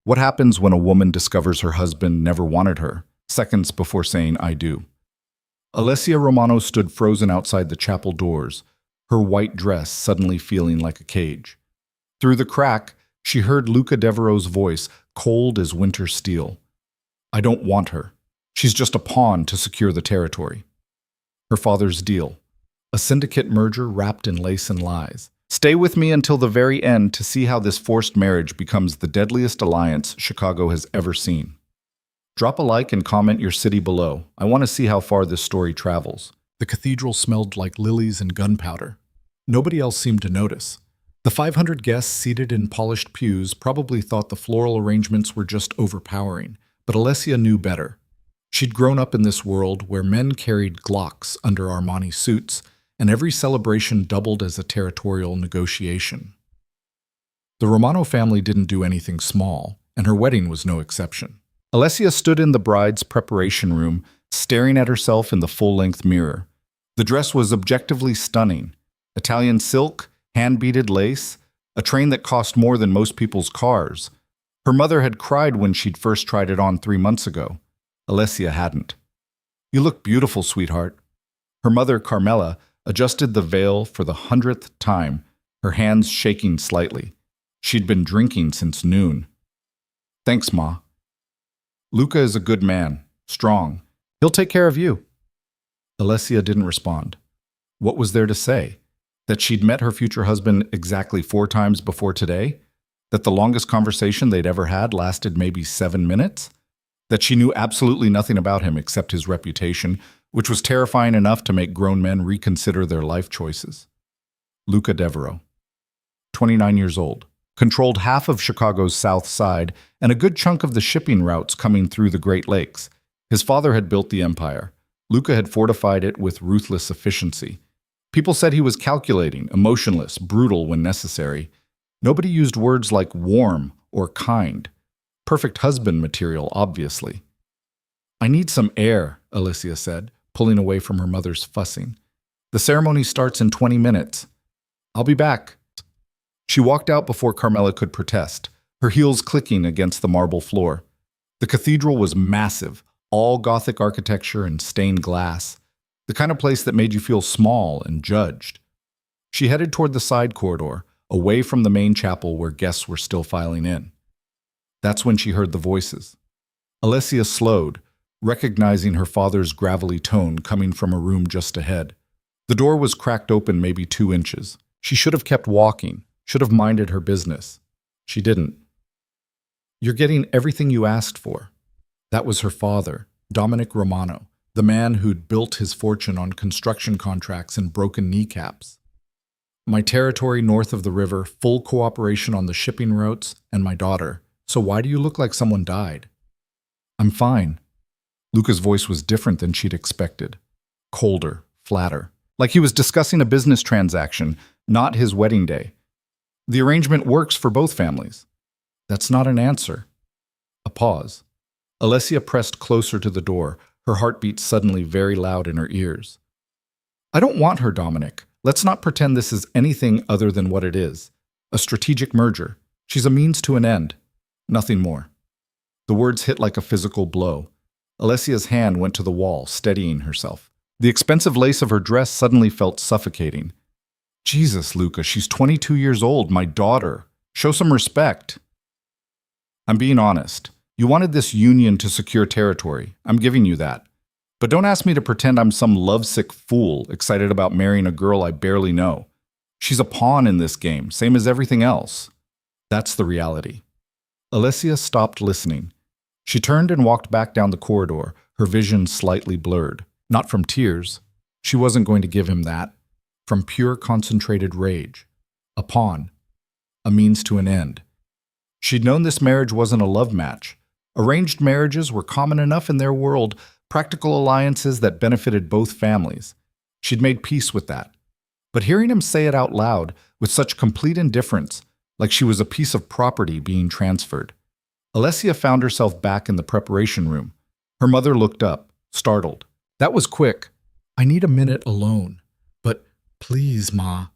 What happens when a woman discovers her husband never wanted her, seconds before saying, "I do"? Alessia Romano stood frozen outside the chapel doors, her white dress suddenly feeling like a cage. Through the crack, she heard Luca Devereaux's voice, cold as winter steel. "I don't want her. She's just a pawn to secure the territory." Her father's deal. A syndicate merger wrapped in lace and lies. Stay with me until the very end to see how this forced marriage becomes the deadliest alliance Chicago has ever seen. Drop a like and comment your city below. I want to see how far this story travels. The cathedral smelled like lilies and gunpowder. Nobody else seemed to notice. The 500 guests seated in polished pews probably thought the floral arrangements were just overpowering, but Alessia knew better. She'd grown up in this world where men carried Glocks under Armani suits, and every celebration doubled as a territorial negotiation. The Romano family didn't do anything small, and her wedding was no exception. Alessia stood in the bride's preparation room, staring at herself in the full-length mirror. The dress was objectively stunning. Italian silk, hand-beaded lace, a train that cost more than most people's cars. Her mother had cried when she'd first tried it on 3 months ago. Alessia hadn't. "You look beautiful, sweetheart." Her mother, Carmela, adjusted the veil for the 100th time, her hands shaking slightly. She'd been drinking since noon. "Thanks, Ma. Luca is a good man, strong. He'll take care of you." Alessia didn't respond. What was there to say? That she'd met her future husband exactly 4 times before today? That the longest conversation they'd ever had lasted maybe 7 minutes? That she knew absolutely nothing about him except his reputation, which was terrifying enough to make grown men reconsider their life choices. Luca Devereaux, 29 years old, controlled half of Chicago's South Side and a good chunk of the shipping routes coming through the Great Lakes. His father had built the empire. Luca had fortified it with ruthless efficiency. People said he was calculating, emotionless, brutal when necessary. Nobody used words like warm or kind. Perfect husband material, obviously. "I need some air," Alessia said, pulling away from her mother's fussing. "The ceremony starts in 20 minutes. I'll be back." She walked out before Carmela could protest, her heels clicking against the marble floor. The cathedral was massive, all Gothic architecture and stained glass, the kind of place that made you feel small and judged. She headed toward the side corridor, away from the main chapel where guests were still filing in. That's when she heard the voices. Alessia slowed, recognizing her father's gravelly tone coming from a room just ahead. The door was cracked open maybe 2 inches. She should have kept walking, should have minded her business. She didn't. "You're getting everything you asked for." That was her father, Dominic Romano, the man who'd built his fortune on construction contracts and broken kneecaps. "My territory north of the river, full cooperation on the shipping routes, and my daughter. So why do you look like someone died?" "I'm fine." Luca's voice was different than she'd expected. Colder, flatter. Like he was discussing a business transaction, not his wedding day. "The arrangement works for both families." "That's not an answer." A pause. Alessia pressed closer to the door, her heartbeat suddenly very loud in her ears. "I don't want her, Dominic. Let's not pretend this is anything other than what it is. A strategic merger. She's a means to an end. Nothing more." The words hit like a physical blow. Alessia's hand went to the wall, steadying herself. The expensive lace of her dress suddenly felt suffocating. "Jesus, Luca, she's 22 years old, my daughter. Show some respect." "I'm being honest. You wanted this union to secure territory. I'm giving you that. But don't ask me to pretend I'm some lovesick fool excited about marrying a girl I barely know. She's a pawn in this game, same as everything else. That's the reality." Alessia stopped listening. She turned and walked back down the corridor, her vision slightly blurred. Not from tears. She wasn't going to give him that. From pure concentrated rage. A pawn. A means to an end. She'd known this marriage wasn't a love match. Arranged marriages were common enough in their world, practical alliances that benefited both families. She'd made peace with that. But hearing him say it out loud, with such complete indifference, like she was a piece of property being transferred. Alessia found herself back in the preparation room. Her mother looked up, startled. "That was quick. I need a minute alone. But please, Ma."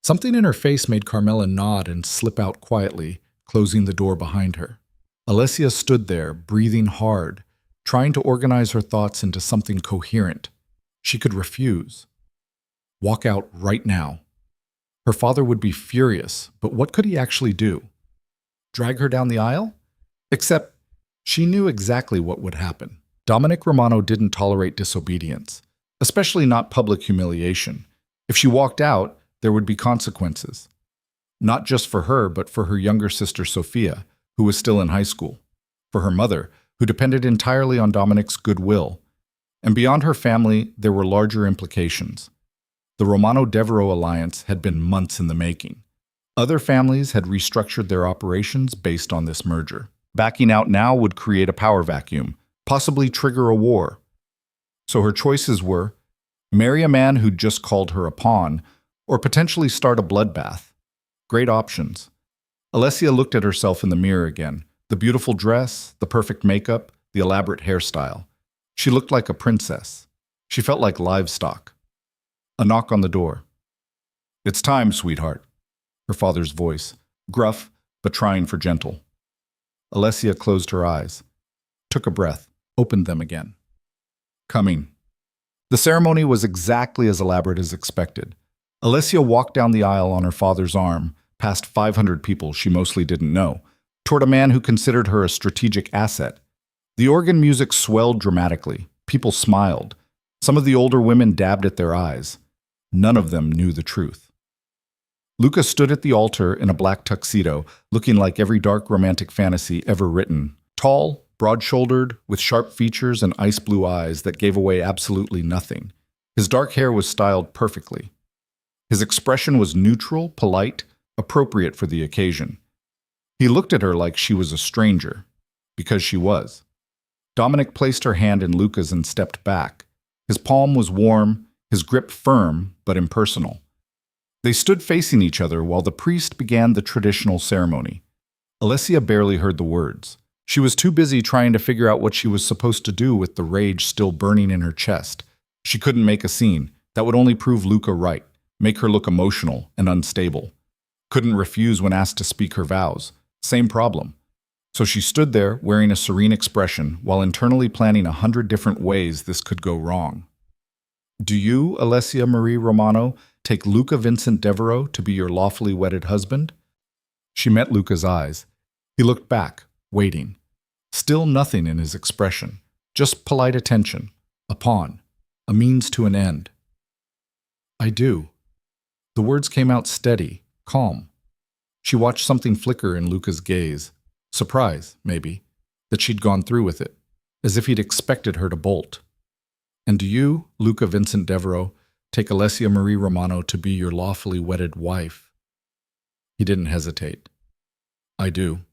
Something in her face made Carmela nod and slip out quietly, closing the door behind her. Alessia stood there, breathing hard, trying to organize her thoughts into something coherent. She could refuse. Walk out right now. Her father would be furious, but what could he actually do? Drag her down the aisle? Except she knew exactly what would happen. Dominic Romano didn't tolerate disobedience, especially not public humiliation. If she walked out, there would be consequences. Not just for her, but for her younger sister Sophia, who was still in high school, for her mother, who depended entirely on Dominic's goodwill. And beyond her family, there were larger implications. The Romano-Devereux alliance had been months in the making. Other families had restructured their operations based on this merger. Backing out now would create a power vacuum, possibly trigger a war. So her choices were marry a man who'd just called her a pawn, or potentially start a bloodbath. Great options. Alessia looked at herself in the mirror again. The beautiful dress, the perfect makeup, the elaborate hairstyle. She looked like a princess. She felt like livestock. A knock on the door. "It's time, sweetheart," her father's voice, gruff but trying for gentle. Alessia closed her eyes, took a breath, opened them again. Coming. The ceremony was exactly as elaborate as expected. Alessia walked down the aisle on her father's arm, past 500 people she mostly didn't know, toward a man who considered her a strategic asset. The organ music swelled dramatically. People smiled. Some of the older women dabbed at their eyes. None of them knew the truth. Luca stood at the altar in a black tuxedo, looking like every dark romantic fantasy ever written. Tall, broad-shouldered, with sharp features and ice blue eyes that gave away absolutely nothing. His dark hair was styled perfectly. His expression was neutral, polite, appropriate for the occasion. He looked at her like she was a stranger, because she was. Dominic placed her hand in Luca's and stepped back. His palm was warm, his grip firm but impersonal. They stood facing each other while the priest began the traditional ceremony. Alessia barely heard the words. She was too busy trying to figure out what she was supposed to do with the rage still burning in her chest. She couldn't make a scene. That would only prove Luca right, make her look emotional and unstable. Couldn't refuse when asked to speak her vows. Same problem. So she stood there wearing a serene expression while internally planning 100 different ways this could go wrong. "Do you, Alessia Marie Romano, take Luca Vincent Devereux to be your lawfully wedded husband?" She met Luca's eyes. He looked back, waiting. Still nothing in his expression, just polite attention, a pawn, a means to an end. "I do." The words came out steady, calm. She watched something flicker in Luca's gaze. Surprise, maybe, that she'd gone through with it, as if he'd expected her to bolt. "And do you, Luca Vincent Devereux, take Alessia Marie Romano to be your lawfully wedded wife?" He didn't hesitate. "I do."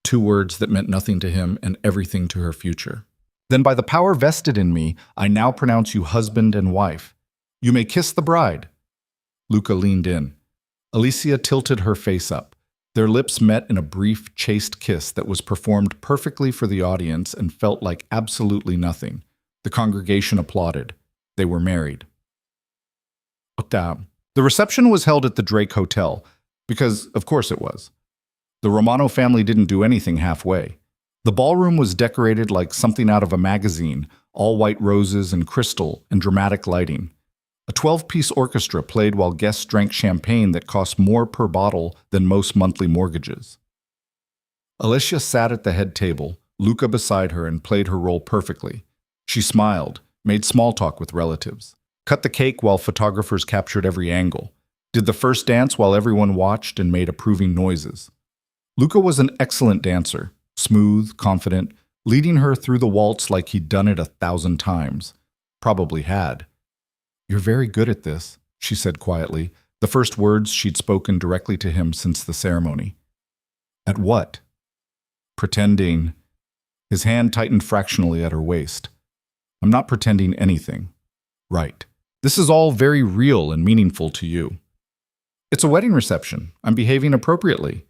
2 words that meant nothing to him and everything to her future. "Then by the power vested in me, I now pronounce you husband and wife. You may kiss the bride." Luca leaned in. Alessia tilted her face up. Their lips met in a brief, chaste kiss that was performed perfectly for the audience and felt like absolutely nothing. The congregation applauded. They were married. The reception was held at the Drake Hotel, because of course it was. The Romano family didn't do anything halfway. The ballroom was decorated like something out of a magazine, all white roses and crystal and dramatic lighting. A 12-piece orchestra played while guests drank champagne that cost more per bottle than most monthly mortgages. Alessia sat at the head table, Luca beside her, and played her role perfectly. She smiled, made small talk with relatives, cut the cake while photographers captured every angle, did the first dance while everyone watched and made approving noises. Luca was an excellent dancer, smooth, confident, leading her through the waltz like he'd done it 1,000 times. Probably had. "You're very good at this," she said quietly, the first words she'd spoken directly to him since the ceremony. "At what?" "Pretending." His hand tightened fractionally at her waist. "I'm not pretending anything." "Right. This is all very real and meaningful to you." "It's a wedding reception. I'm behaving appropriately."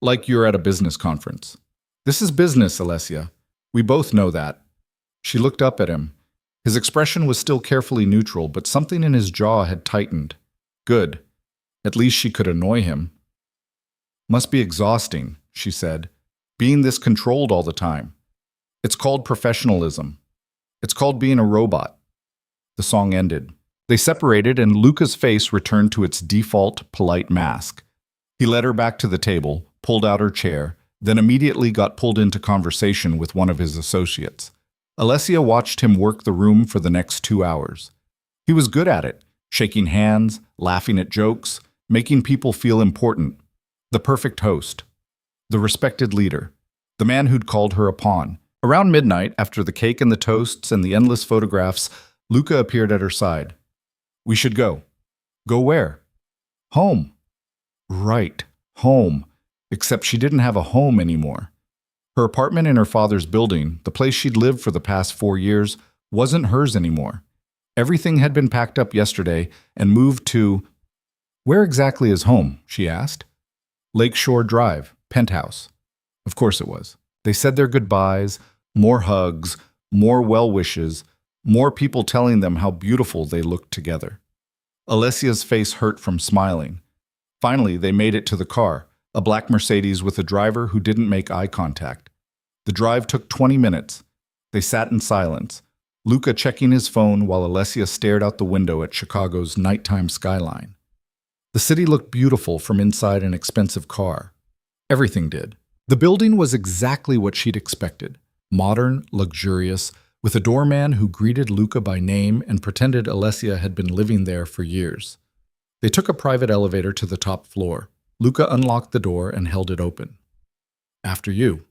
"Like you're at a business conference." "This is business, Alessia. We both know that." She looked up at him. His expression was still carefully neutral, but something in his jaw had tightened. Good. At least she could annoy him. "Must be exhausting," she said. Being this controlled all the time. It's called professionalism. It's called being a robot. The song ended. They separated and Luca's face returned to its default, polite mask. He led her back to the table, pulled out her chair, then immediately got pulled into conversation with one of his associates. Alessia watched him work the room for the next 2 hours. He was good at it, shaking hands, laughing at jokes, making people feel important. The perfect host. The respected leader. The man who'd called her a pawn. Around midnight, after the cake and the toasts and the endless photographs, Luca appeared at her side. We should go. Go where? Home. Right, home. Except she didn't have a home anymore. Her apartment in her father's building, the place she'd lived for the past 4 years, wasn't hers anymore. Everything had been packed up yesterday and moved to... Where exactly is home? She asked. Lakeshore Drive, penthouse. Of course it was. They said their goodbyes, more hugs, more well wishes, more people telling them how beautiful they looked together. Alessia's face hurt from smiling. Finally, they made it to the car, a black Mercedes with a driver who didn't make eye contact. The drive took 20 minutes. They sat in silence, Luca checking his phone while Alessia stared out the window at Chicago's nighttime skyline. The city looked beautiful from inside an expensive car. Everything did. The building was exactly what she'd expected. Modern, luxurious, with a doorman who greeted Luca by name and pretended Alessia had been living there for years. They took a private elevator to the top floor. Luca unlocked the door and held it open. After you.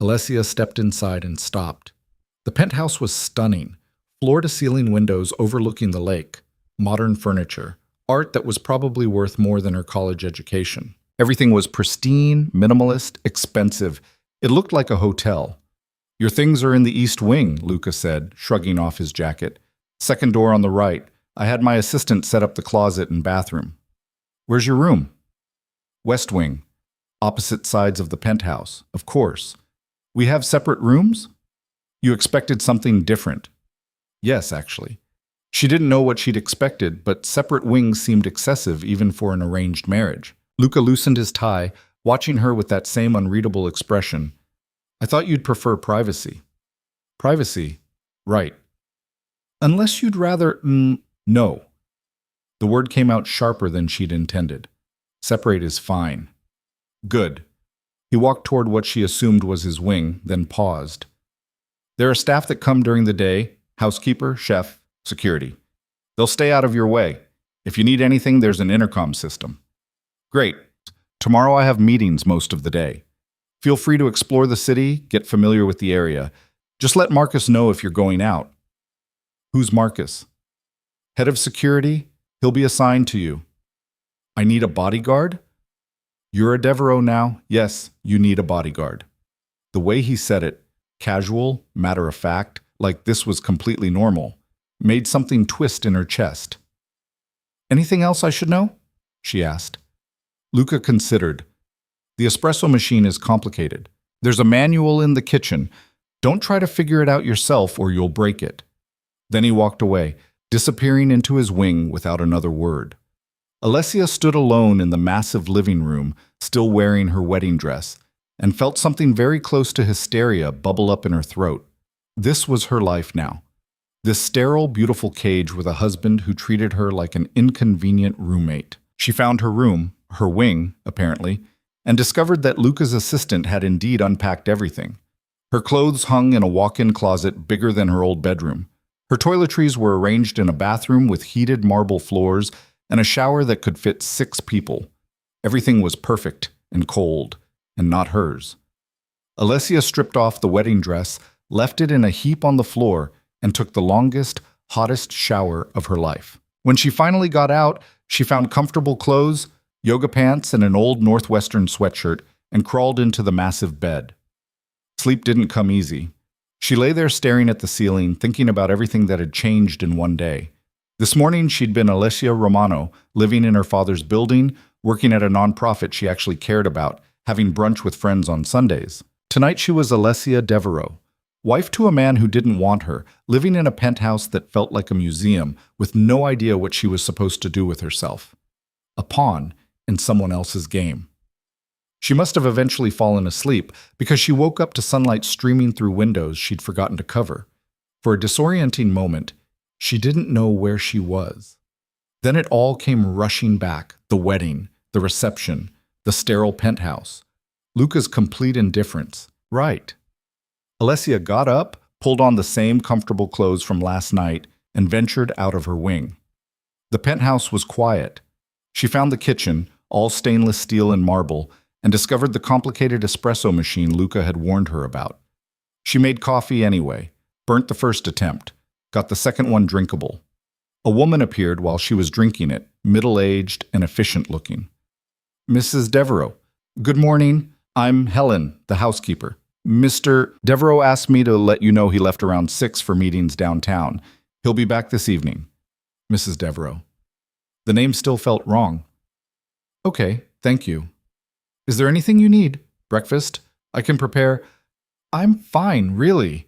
Alessia stepped inside and stopped. The penthouse was stunning. Floor-to-ceiling windows overlooking the lake. Modern furniture. Art that was probably worth more than her college education. Everything was pristine, minimalist, expensive. It looked like a hotel. Your things are in the East Wing, Luca said, shrugging off his jacket. Second door on the right. I had my assistant set up the closet and bathroom. Where's your room? West Wing. Opposite sides of the penthouse, of course. We have separate rooms? You expected something different. Yes, actually. She didn't know what she'd expected, but separate wings seemed excessive even for an arranged marriage. Luca loosened his tie, watching her with that same unreadable expression. I thought you'd prefer privacy. Privacy? Right. Unless you'd rather... No. The word came out sharper than she'd intended. Separate is fine. Good. He walked toward what she assumed was his wing, then paused. There are staff that come during the day, housekeeper, chef, security. They'll stay out of your way. If you need anything, there's an intercom system. Great. Tomorrow I have meetings most of the day. Feel free to explore the city, get familiar with the area. Just let Marcus know if you're going out. Who's Marcus? Head of security? He'll be assigned to you. I need a bodyguard? You're a Devereaux now? Yes, you need a bodyguard. The way he said it, casual, matter of fact, like this was completely normal, made something twist in her chest. Anything else I should know? She asked. Luca considered. The espresso machine is complicated. There's a manual in the kitchen. Don't try to figure it out yourself or you'll break it. Then he walked away, disappearing into his wing without another word. Alessia stood alone in the massive living room, still wearing her wedding dress, and felt something very close to hysteria bubble up in her throat. This was her life now. This sterile, beautiful cage with a husband who treated her like an inconvenient roommate. She found her room, her wing, apparently, and discovered that Luca's assistant had indeed unpacked everything. Her clothes hung in a walk-in closet bigger than her old bedroom. Her toiletries were arranged in a bathroom with heated marble floors and a shower that could fit 6 people. Everything was perfect and cold, and not hers. Alessia stripped off the wedding dress, left it in a heap on the floor, and took the longest, hottest shower of her life. When she finally got out, she found comfortable clothes, yoga pants, and an old Northwestern sweatshirt, and crawled into the massive bed. Sleep didn't come easy. She lay there staring at the ceiling, thinking about everything that had changed in one day. This morning, she'd been Alessia Romano, living in her father's building, working at a nonprofit she actually cared about, having brunch with friends on Sundays. Tonight, she was Alessia Devereaux, wife to a man who didn't want her, living in a penthouse that felt like a museum, with no idea what she was supposed to do with herself. A pawn in someone else's game. She must have eventually fallen asleep because she woke up to sunlight streaming through windows she'd forgotten to cover. For a disorienting moment, she didn't know where she was. Then it all came rushing back: the wedding, the reception, the sterile penthouse. Luca's complete indifference. Right. Alessia got up, pulled on the same comfortable clothes from last night, and ventured out of her wing. The penthouse was quiet. She found the kitchen, all stainless steel and marble, and discovered the complicated espresso machine Luca had warned her about. She made coffee anyway, burnt the first attempt, got the second one drinkable. A woman appeared while she was drinking it, middle-aged and efficient-looking. "Mrs. Devereaux, good morning. I'm Helen, the housekeeper. Mr. Devereaux asked me to let you know he left around 6 for meetings downtown. He'll be back this evening." Mrs. Devereaux. The name still felt wrong. "Okay, thank you. Is there anything you need? Breakfast? I can prepare." "I'm fine, really."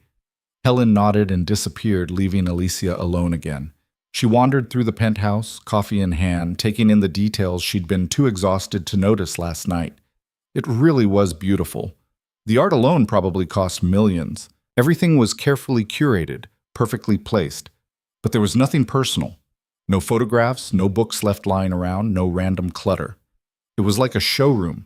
Helen nodded and disappeared, leaving Alessia alone again. She wandered through the penthouse, coffee in hand, taking in the details she'd been too exhausted to notice last night. It really was beautiful. The art alone probably cost millions. Everything was carefully curated, perfectly placed. But there was nothing personal. No photographs, no books left lying around, no random clutter. It was like a showroom.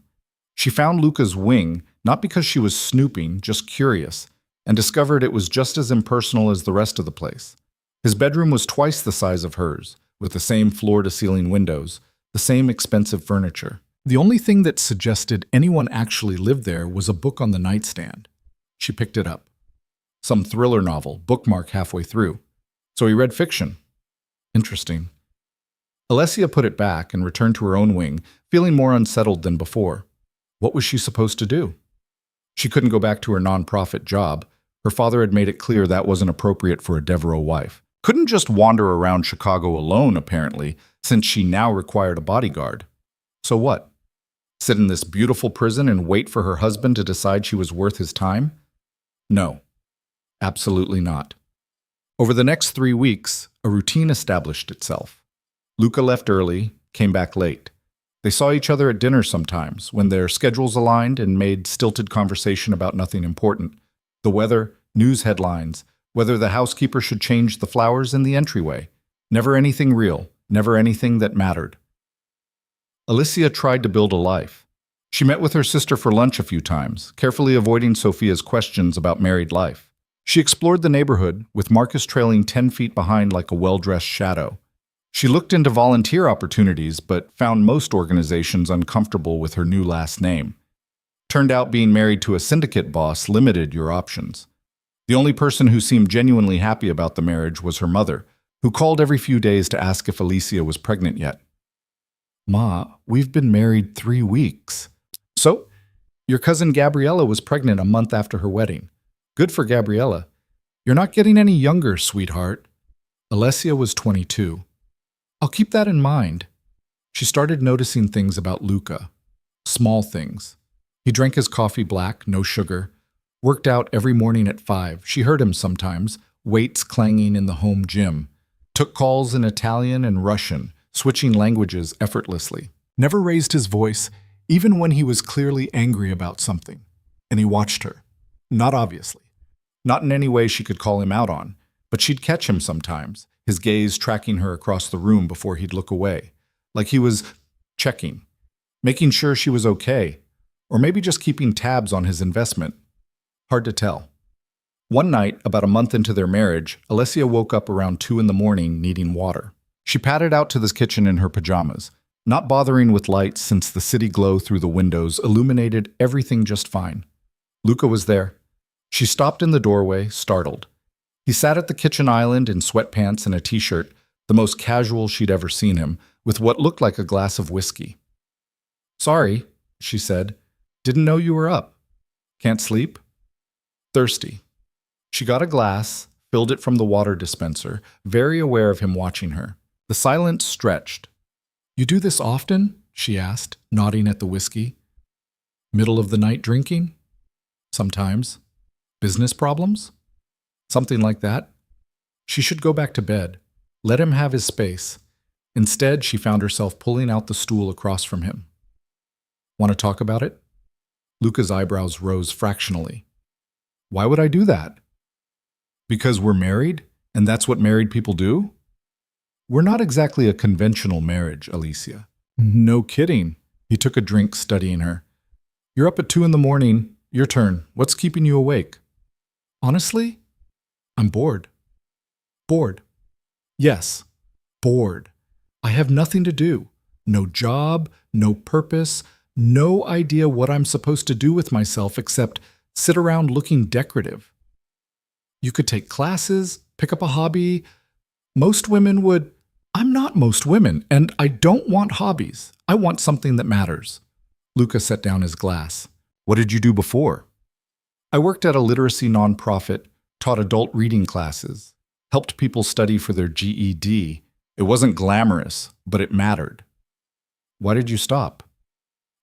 She found Luca's wing, not because she was snooping, just curious, and discovered it was just as impersonal as the rest of the place. His bedroom was twice the size of hers, with the same floor-to-ceiling windows, the same expensive furniture. The only thing that suggested anyone actually lived there was a book on the nightstand. She picked it up. Some thriller novel, bookmark halfway through. So he read fiction. Interesting. Alessia put it back and returned to her own wing, feeling more unsettled than before. What was she supposed to do? She couldn't go back to her nonprofit job. Her father had made it clear that wasn't appropriate for a Devereaux wife. Couldn't just wander around Chicago alone, apparently, since she now required a bodyguard. So what? Sit in this beautiful prison and wait for her husband to decide she was worth his time? No, absolutely not. Over the next 3 weeks, a routine established itself. Luca left early, came back late. They saw each other at dinner sometimes, when their schedules aligned, and made stilted conversation about nothing important. The weather, news headlines, whether the housekeeper should change the flowers in the entryway. Never anything real, never anything that mattered. Alessia tried to build a life. She met with her sister for lunch a few times, carefully avoiding Sophia's questions about married life. She explored the neighborhood, with Marcus trailing 10 feet behind like a well-dressed shadow. She looked into volunteer opportunities, but found most organizations uncomfortable with her new last name. Turned out being married to a syndicate boss limited your options. The only person who seemed genuinely happy about the marriage was her mother, who called every few days to ask if Alessia was pregnant yet. "Ma, we've been married 3 weeks. So, your cousin Gabriella was pregnant a month after her wedding. Good for Gabriella. You're not getting any younger, sweetheart." Alessia was 22. "I'll keep that in mind." She started noticing things about Luca. Small things. He drank his coffee black, no sugar. Worked out every morning at 5. She heard him sometimes, weights clanging in the home gym. Took calls in Italian and Russian, switching languages effortlessly. Never raised his voice, even when he was clearly angry about something. And he watched her. Not obviously. Not in any way she could call him out on, but she'd catch him sometimes, his gaze tracking her across the room before he'd look away. Like he was checking, making sure she was okay, or maybe just keeping tabs on his investment. Hard to tell. One night, about a month into their marriage, Alessia woke up around 2 in the morning needing water. She padded out to the kitchen in her pajamas, not bothering with lights since the city glow through the windows illuminated everything just fine. Luca was there. She stopped in the doorway, startled. He sat at the kitchen island in sweatpants and a t-shirt, the most casual she'd ever seen him, with what looked like a glass of whiskey. "Sorry," she said. "Didn't know you were up. Can't sleep?" Thirsty. She got a glass, filled it from the water dispenser, very aware of him watching her. The silence stretched. "You do this often?" she asked, nodding at the whiskey. "Middle of the night drinking?" "Sometimes." "Business problems?" "Something like that." She should go back to bed. Let him have his space. Instead, she found herself pulling out the stool across from him. "Want to talk about it?" Luca's eyebrows rose fractionally. Why would I do that? Because we're married, and that's what married people do? We're not exactly a conventional marriage, Alessia. No kidding. He took a drink, studying her. You're up at 2 in the morning. Your turn. What's keeping you awake? Honestly, I'm bored. Bored. Yes, bored. I have nothing to do. No job, no purpose, no idea what I'm supposed to do with myself except sit around looking decorative. You could take classes, pick up a hobby. Most women would. I'm not most women, and I don't want hobbies. I want something that matters. Luca set down his glass. What did you do before? I worked at a literacy nonprofit, taught adult reading classes, helped people study for their GED. It wasn't glamorous, but it mattered. Why did you stop?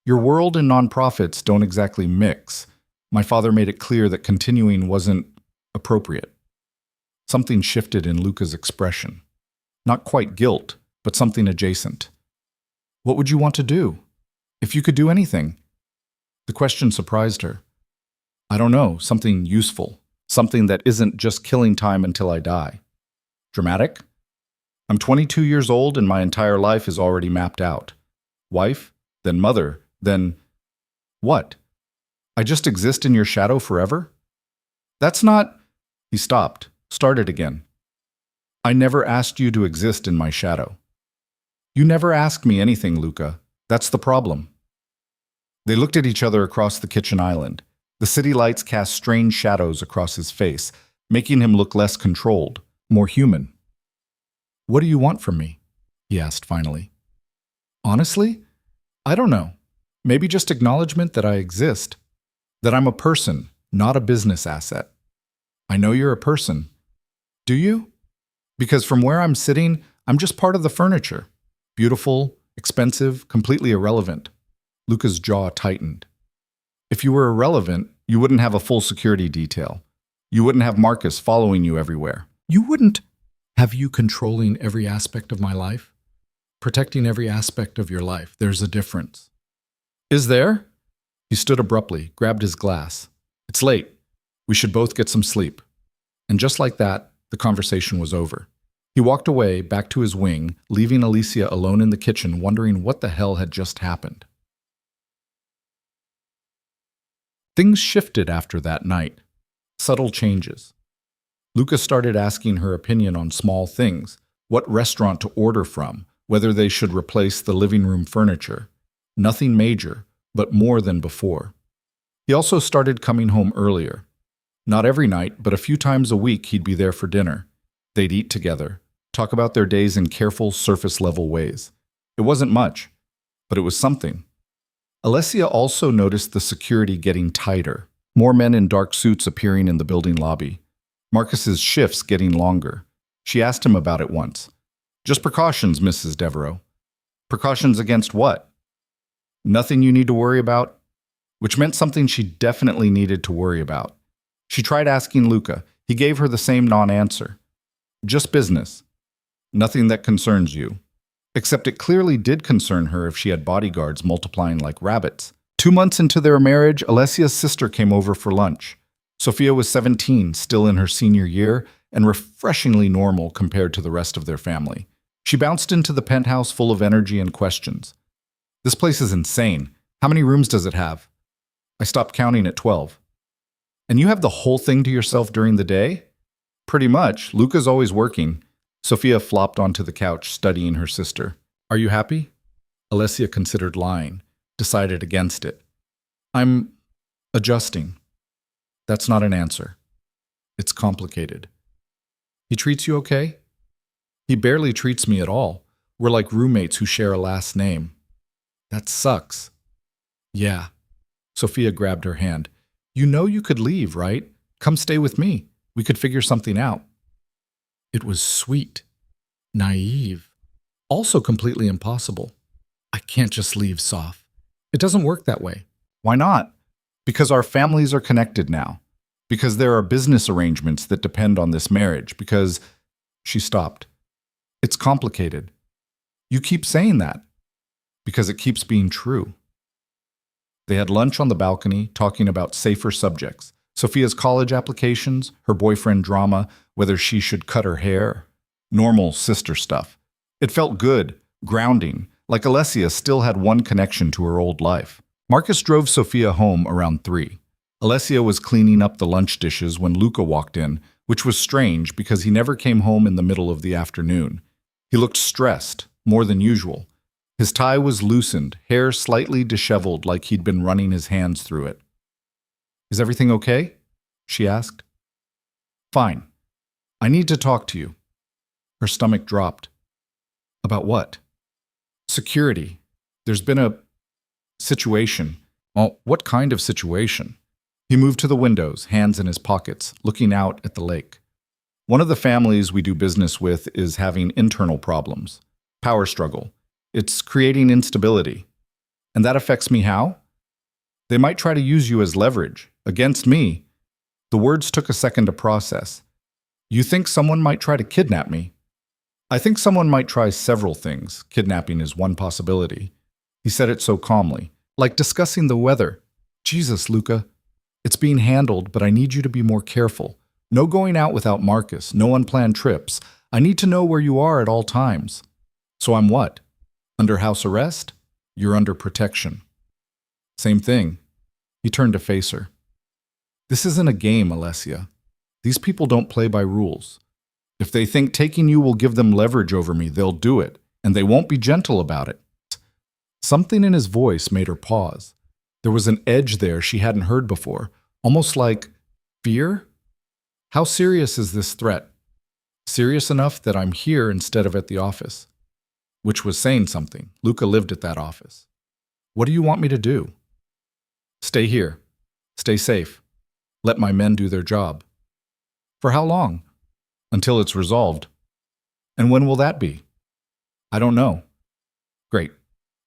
Your world and nonprofits don't exactly mix. My father made it clear that continuing wasn't appropriate. Something shifted in Luca's expression. Not quite guilt, but something adjacent. What would you want to do? If you could do anything? The question surprised her. I don't know, something useful. Something that isn't just killing time until I die. Dramatic? I'm 22 years old and my entire life is already mapped out. Wife, then mother, then what? I just exist in your shadow forever? That's not... He stopped, started again. I never asked you to exist in my shadow. You never asked me anything, Luca. That's the problem. They looked at each other across the kitchen island. The city lights cast strange shadows across his face, making him look less controlled, more human. What do you want from me? He asked finally. Honestly, I don't know. Maybe just acknowledgement that I exist. That I'm a person, not a business asset. I know you're a person. Do you? Because from where I'm sitting, I'm just part of the furniture. Beautiful, expensive, completely irrelevant. Luca's jaw tightened. If you were irrelevant, you wouldn't have a full security detail. You wouldn't have Marcus following you everywhere. You wouldn't have you controlling every aspect of my life. Protecting every aspect of your life. There's a difference. Is there? He stood abruptly, grabbed his glass. It's late. We should both get some sleep. And just like that, the conversation was over. He walked away, back to his wing, leaving Alessia alone in the kitchen, wondering what the hell had just happened. Things shifted after that night. Subtle changes. Luca started asking her opinion on small things, what restaurant to order from, whether they should replace the living room furniture. Nothing major, but more than before. He also started coming home earlier. Not every night, but a few times a week he'd be there for dinner. They'd eat together, talk about their days in careful, surface-level ways. It wasn't much, but it was something. Alessia also noticed the security getting tighter, more men in dark suits appearing in the building lobby. Marcus's shifts getting longer. She asked him about it once. Just precautions, Mrs. Devereaux. Precautions against what? Nothing you need to worry about? Which meant something she definitely needed to worry about. She tried asking Luca. He gave her the same non-answer. Just business. Nothing that concerns you. Except it clearly did concern her if she had bodyguards multiplying like rabbits. 2 months into their marriage, Alessia's sister came over for lunch. Sophia was 17, still in her senior year, and refreshingly normal compared to the rest of their family. She bounced into the penthouse full of energy and questions. This place is insane. How many rooms does it have? I stopped counting at 12. And you have the whole thing to yourself during the day? Pretty much. Luca's always working. Sophia flopped onto the couch, studying her sister. Are you happy? Alessia considered lying, decided against it. I'm adjusting. That's not an answer. It's complicated. He treats you okay? He barely treats me at all. We're like roommates who share a last name. That sucks. Yeah. Sophia grabbed her hand. You know you could leave, right? Come stay with me. We could figure something out. It was sweet, naive, also completely impossible. I can't just leave, Soph. It doesn't work that way. Why not? Because our families are connected now. Because there are business arrangements that depend on this marriage. Because... She stopped. It's complicated. You keep saying that. Because it keeps being true. They had lunch on the balcony, talking about safer subjects. Sophia's college applications, her boyfriend drama, whether she should cut her hair. Normal sister stuff. It felt good, grounding, like Alessia still had one connection to her old life. Marcus drove Sophia home around 3. Alessia was cleaning up the lunch dishes when Luca walked in, which was strange because he never came home in the middle of the afternoon. He looked stressed, more than usual. His tie was loosened, hair slightly disheveled like he'd been running his hands through it. "Is everything okay?" she asked. "Fine. I need to talk to you." Her stomach dropped. "About what?" "Security. There's been a situation." "Well, what kind of situation?" He moved to the windows, hands in his pockets, looking out at the lake. "One of the families we do business with is having internal problems. Power struggle. It's creating instability. And that affects me how? They might try to use you as leverage. Against me." The words took a second to process. "You think someone might try to kidnap me?" "I think someone might try several things. Kidnapping is one possibility." He said it so calmly, like discussing the weather. "Jesus, Luca. It's being handled, but I need you to be more careful. No going out without Marcus, no unplanned trips. I need to know where you are at all times." "So I'm what? Under house arrest?" "You're under protection." "Same thing." He turned to face her. "This isn't a game, Alessia. These people don't play by rules. If they think taking you will give them leverage over me, they'll do it, and they won't be gentle about it." Something in his voice made her pause. There was an edge there she hadn't heard before, almost like fear. "How serious is this threat?" "Serious enough that I'm here instead of at the office." Which was saying something. Luca lived at that office. "What do you want me to do?" "Stay here. Stay safe. Let my men do their job." "For how long?" "Until it's resolved." "And when will that be?" "I don't know." "Great.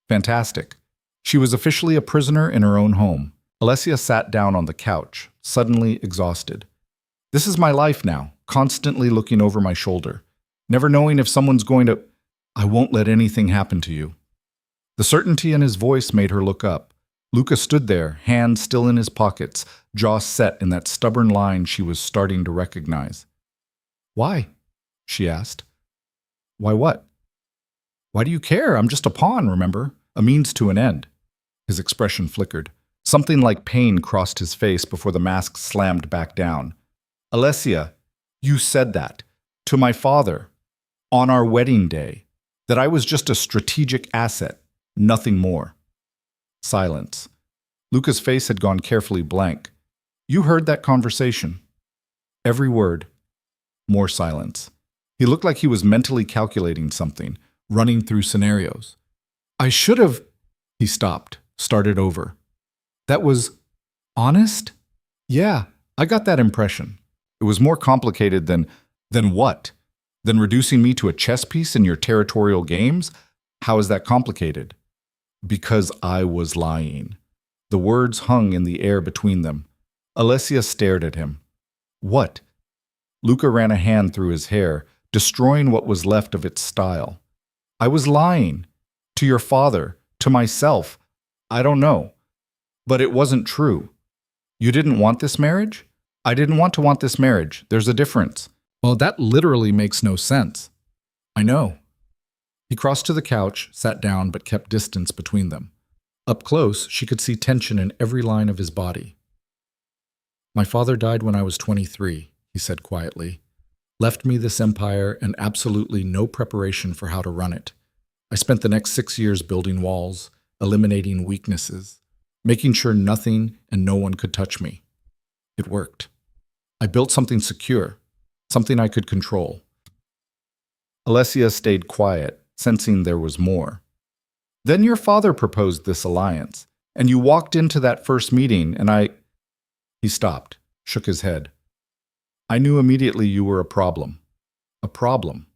Fantastic." She was officially a prisoner in her own home. Alessia sat down on the couch, suddenly exhausted. "This is my life now, constantly looking over my shoulder, never knowing if someone's going to... I won't let anything happen to you." The certainty in his voice made her look up. Luca stood there, hands still in his pockets, jaw set in that stubborn line she was starting to recognize. "Why?" she asked. "Why what?" "Why do you care? I'm just a pawn, remember? A means to an end." His expression flickered. Something like pain crossed his face before the mask slammed back down. "Alessia, you said that. To my father. On our wedding day. That I was just a strategic asset. Nothing more." Silence. Luca's face had gone carefully blank. "You heard that conversation?" "Every word." More silence. He looked like he was mentally calculating something, running through scenarios. "I should have..." He stopped, started over. "That was... honest?" "Yeah, I got that impression. It was more complicated than... Than what? Than reducing me to a chess piece in your territorial games? How is that complicated?" "Because I was lying." The words hung in the air between them. Alessia stared at him. "What?" Luca ran a hand through his hair, destroying what was left of its style. "I was lying. To your father. To myself. I don't know. But it wasn't true. You didn't want this marriage? I didn't want this marriage. There's a difference." "Well, that literally makes no sense." "I know." He crossed to the couch, sat down, but kept distance between them. Up close, she could see tension in every line of his body. "My father died when I was 23, he said quietly. "Left me this empire and absolutely no preparation for how to run it. I spent the next 6 years building walls, eliminating weaknesses, making sure nothing and no one could touch me. It worked. I built something secure, something I could control." Alessia stayed quiet, sensing there was more. "Then your father proposed this alliance, and you walked into that first meeting, and I..." He stopped, shook his head. "I knew immediately you were a problem. A problem.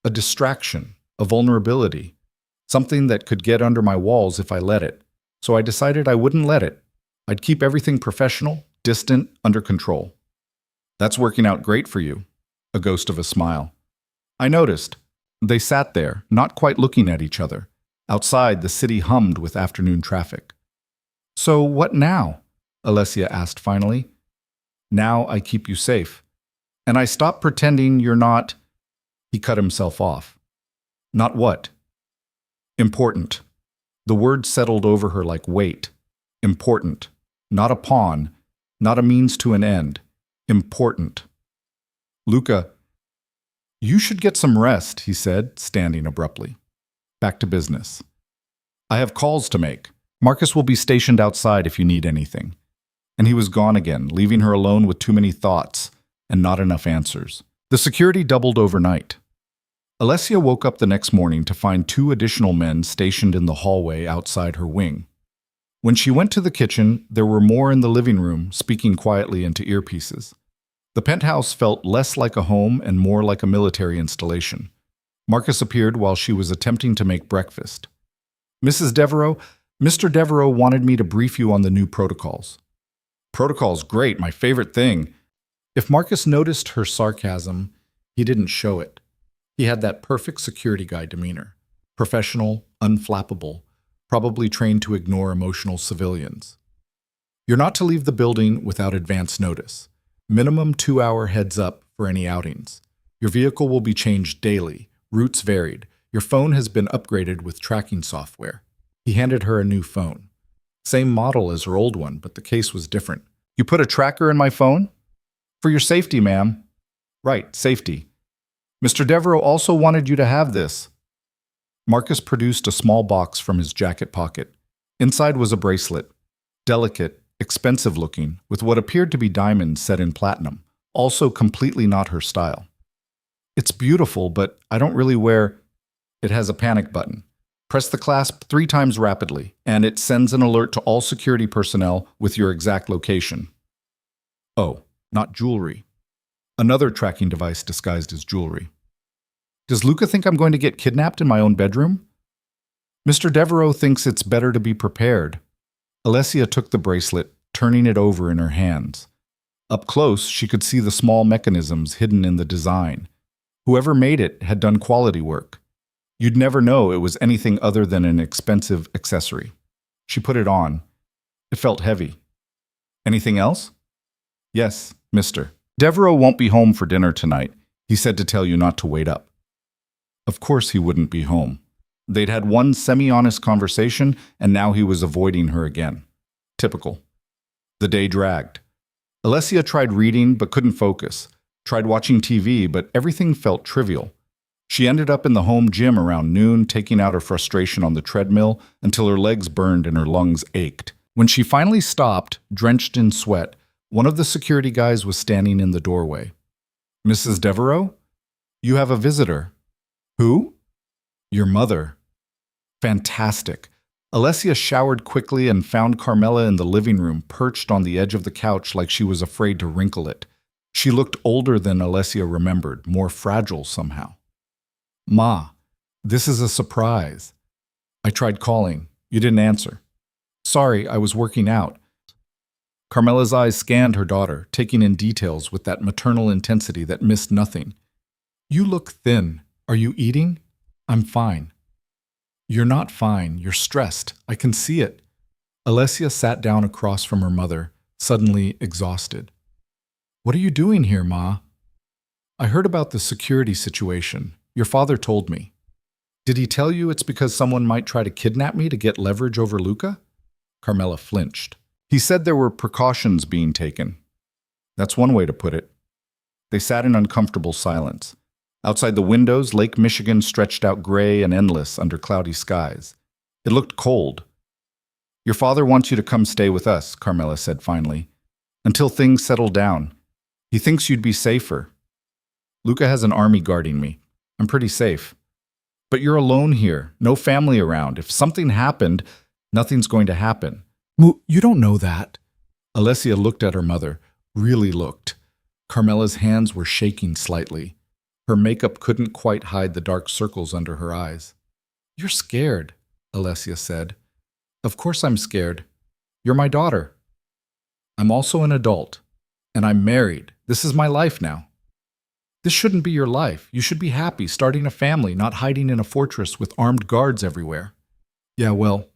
A distraction, a vulnerability, something that could get under my walls if I let it. So I decided I wouldn't let it. I'd keep everything professional, distant, under control." "That's working out great for you." A ghost of a smile. "I noticed." They sat there, not quite looking at each other. Outside, the city hummed with afternoon traffic. So what now? Alessia asked finally. Now I keep you safe. And I stop pretending you're not. He cut himself off. Not what? Important. The word settled over her like weight. Important. Not a pawn. Not a means to an end. Important. Luca, you should get some rest, he said, standing abruptly. Back to business. I have calls to make. Marcus will be stationed outside if you need anything. And he was gone again, leaving her alone with too many thoughts and not enough answers. The security doubled overnight. Alessia woke up the next morning to find 2 additional men stationed in the hallway outside her wing. When she went to the kitchen, there were more in the living room, speaking quietly into earpieces. The penthouse felt less like a home and more like a military installation. Marcus appeared while she was attempting to make breakfast. Mrs. Devereaux, Mr. Devereaux wanted me to brief you on the new protocols. Protocols, great, my favorite thing. If Marcus noticed her sarcasm, he didn't show it. He had that perfect security guy demeanor. Professional, unflappable, probably trained to ignore emotional civilians. You're not to leave the building without advance notice. Minimum 2-hour heads up for any outings. Your vehicle will be changed daily, routes varied. Your phone has been upgraded with tracking software. He handed her a new phone. Same model as her old one, but the case was different. You put a tracker in my phone? For your safety, ma'am. Right, safety. Mr. Devereaux also wanted you to have this. Marcus produced a small box from his jacket pocket. Inside was a bracelet. Delicate, expensive looking, with what appeared to be diamonds set in platinum, also completely not her style. It's beautiful, but I don't really wear... It has a panic button. Press the clasp 3 times rapidly, and it sends an alert to all security personnel with your exact location. Oh, not jewelry. Another tracking device disguised as jewelry. Does Luca think I'm going to get kidnapped in my own bedroom? Mr. Devereaux thinks it's better to be prepared. Alessia took the bracelet, turning it over in her hands. Up close, she could see the small mechanisms hidden in the design. Whoever made it had done quality work. You'd never know it was anything other than an expensive accessory. She put it on. It felt heavy. Anything else? Yes, Mr. Devereaux won't be home for dinner tonight. He said to tell you not to wait up. Of course he wouldn't be home. They'd had one semi-honest conversation, and now he was avoiding her again. Typical. The day dragged. Alessia tried reading but couldn't focus. Tried watching TV, but everything felt trivial. She ended up in the home gym around noon, taking out her frustration on the treadmill until her legs burned and her lungs ached. When she finally stopped, drenched in sweat, one of the security guys was standing in the doorway. Mrs. Devereaux? You have a visitor. Who? Your mother. Fantastic. Alessia showered quickly and found Carmela in the living room, perched on the edge of the couch like she was afraid to wrinkle it. She looked older than Alessia remembered, more fragile somehow. Ma, this is a surprise. I tried calling. You didn't answer. Sorry, I was working out. Carmela's eyes scanned her daughter, taking in details with that maternal intensity that missed nothing. You look thin. Are you eating? I'm fine. You're not fine. You're stressed. I can see it. Alessia sat down across from her mother, suddenly exhausted. What are you doing here, Ma? I heard about the security situation. Your father told me. Did he tell you it's because someone might try to kidnap me to get leverage over Luca? Carmela flinched. He said there were precautions being taken. That's one way to put it. They sat in uncomfortable silence. Outside the windows, Lake Michigan stretched out gray and endless under cloudy skies. It looked cold. Your father wants you to come stay with us, Carmela said finally, until things settle down. He thinks you'd be safer. Luca has an army guarding me. I'm pretty safe. But you're alone here, no family around. If something happened, nothing's going to happen. You don't know that. Alessia looked at her mother, really looked. Carmela's hands were shaking slightly. Her makeup couldn't quite hide the dark circles under her eyes. You're scared, Alessia said. Of course I'm scared. You're my daughter. I'm also an adult. And I'm married. This is my life now. This shouldn't be your life. You should be happy, starting a family, not hiding in a fortress with armed guards everywhere. Yeah, well,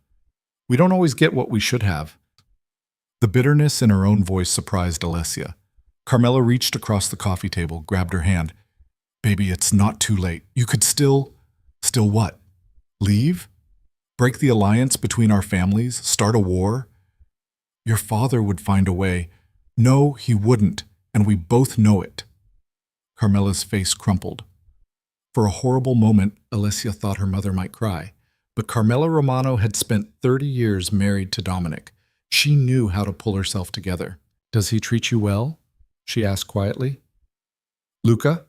we don't always get what we should have. The bitterness in her own voice surprised Alessia. Carmela reached across the coffee table, grabbed her hand. Baby, it's not too late. You could still… Still what? Leave? Break the alliance between our families? Start a war? Your father would find a way. No, he wouldn't, and we both know it. Carmela's face crumpled. For a horrible moment, Alessia thought her mother might cry. But Carmela Romano had spent 30 years married to Dominic. She knew how to pull herself together. Does he treat you well? She asked quietly. Luca?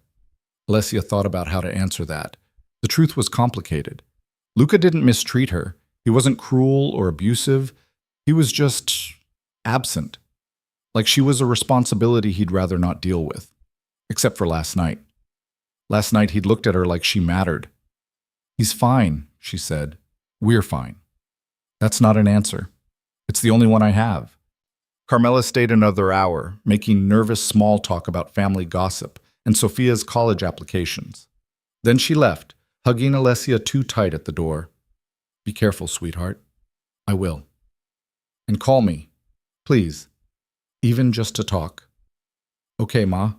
Alessia thought about how to answer that. The truth was complicated. Luca didn't mistreat her. He wasn't cruel or abusive. He was just absent. Like she was a responsibility he'd rather not deal with. Except for last night. Last night he'd looked at her like she mattered. He's fine, she said. We're fine. That's not an answer. It's the only one I have. Carmela stayed another hour, making nervous small talk about family gossip and Sophia's college applications. Then she left, hugging Alessia too tight at the door. Be careful, sweetheart. I will. And call me, please, even just to talk. Okay, Ma.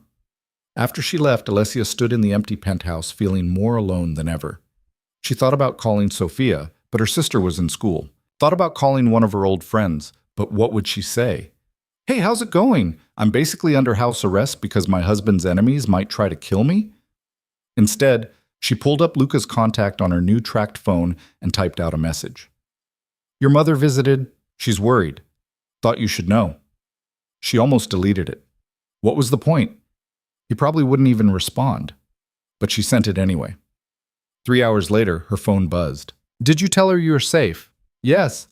After she left, Alessia stood in the empty penthouse feeling more alone than ever. She thought about calling Sophia, but her sister was in school. Thought about calling one of her old friends, but what would she say? Hey, how's it going? I'm basically under house arrest because my husband's enemies might try to kill me? Instead, she pulled up Luca's contact on her new tracked phone and typed out a message. Your mother visited. She's worried. Thought you should know. She almost deleted it. What was the point? He probably wouldn't even respond. But she sent it anyway. 3 hours later, her phone buzzed. Did you tell her you were safe? Yes.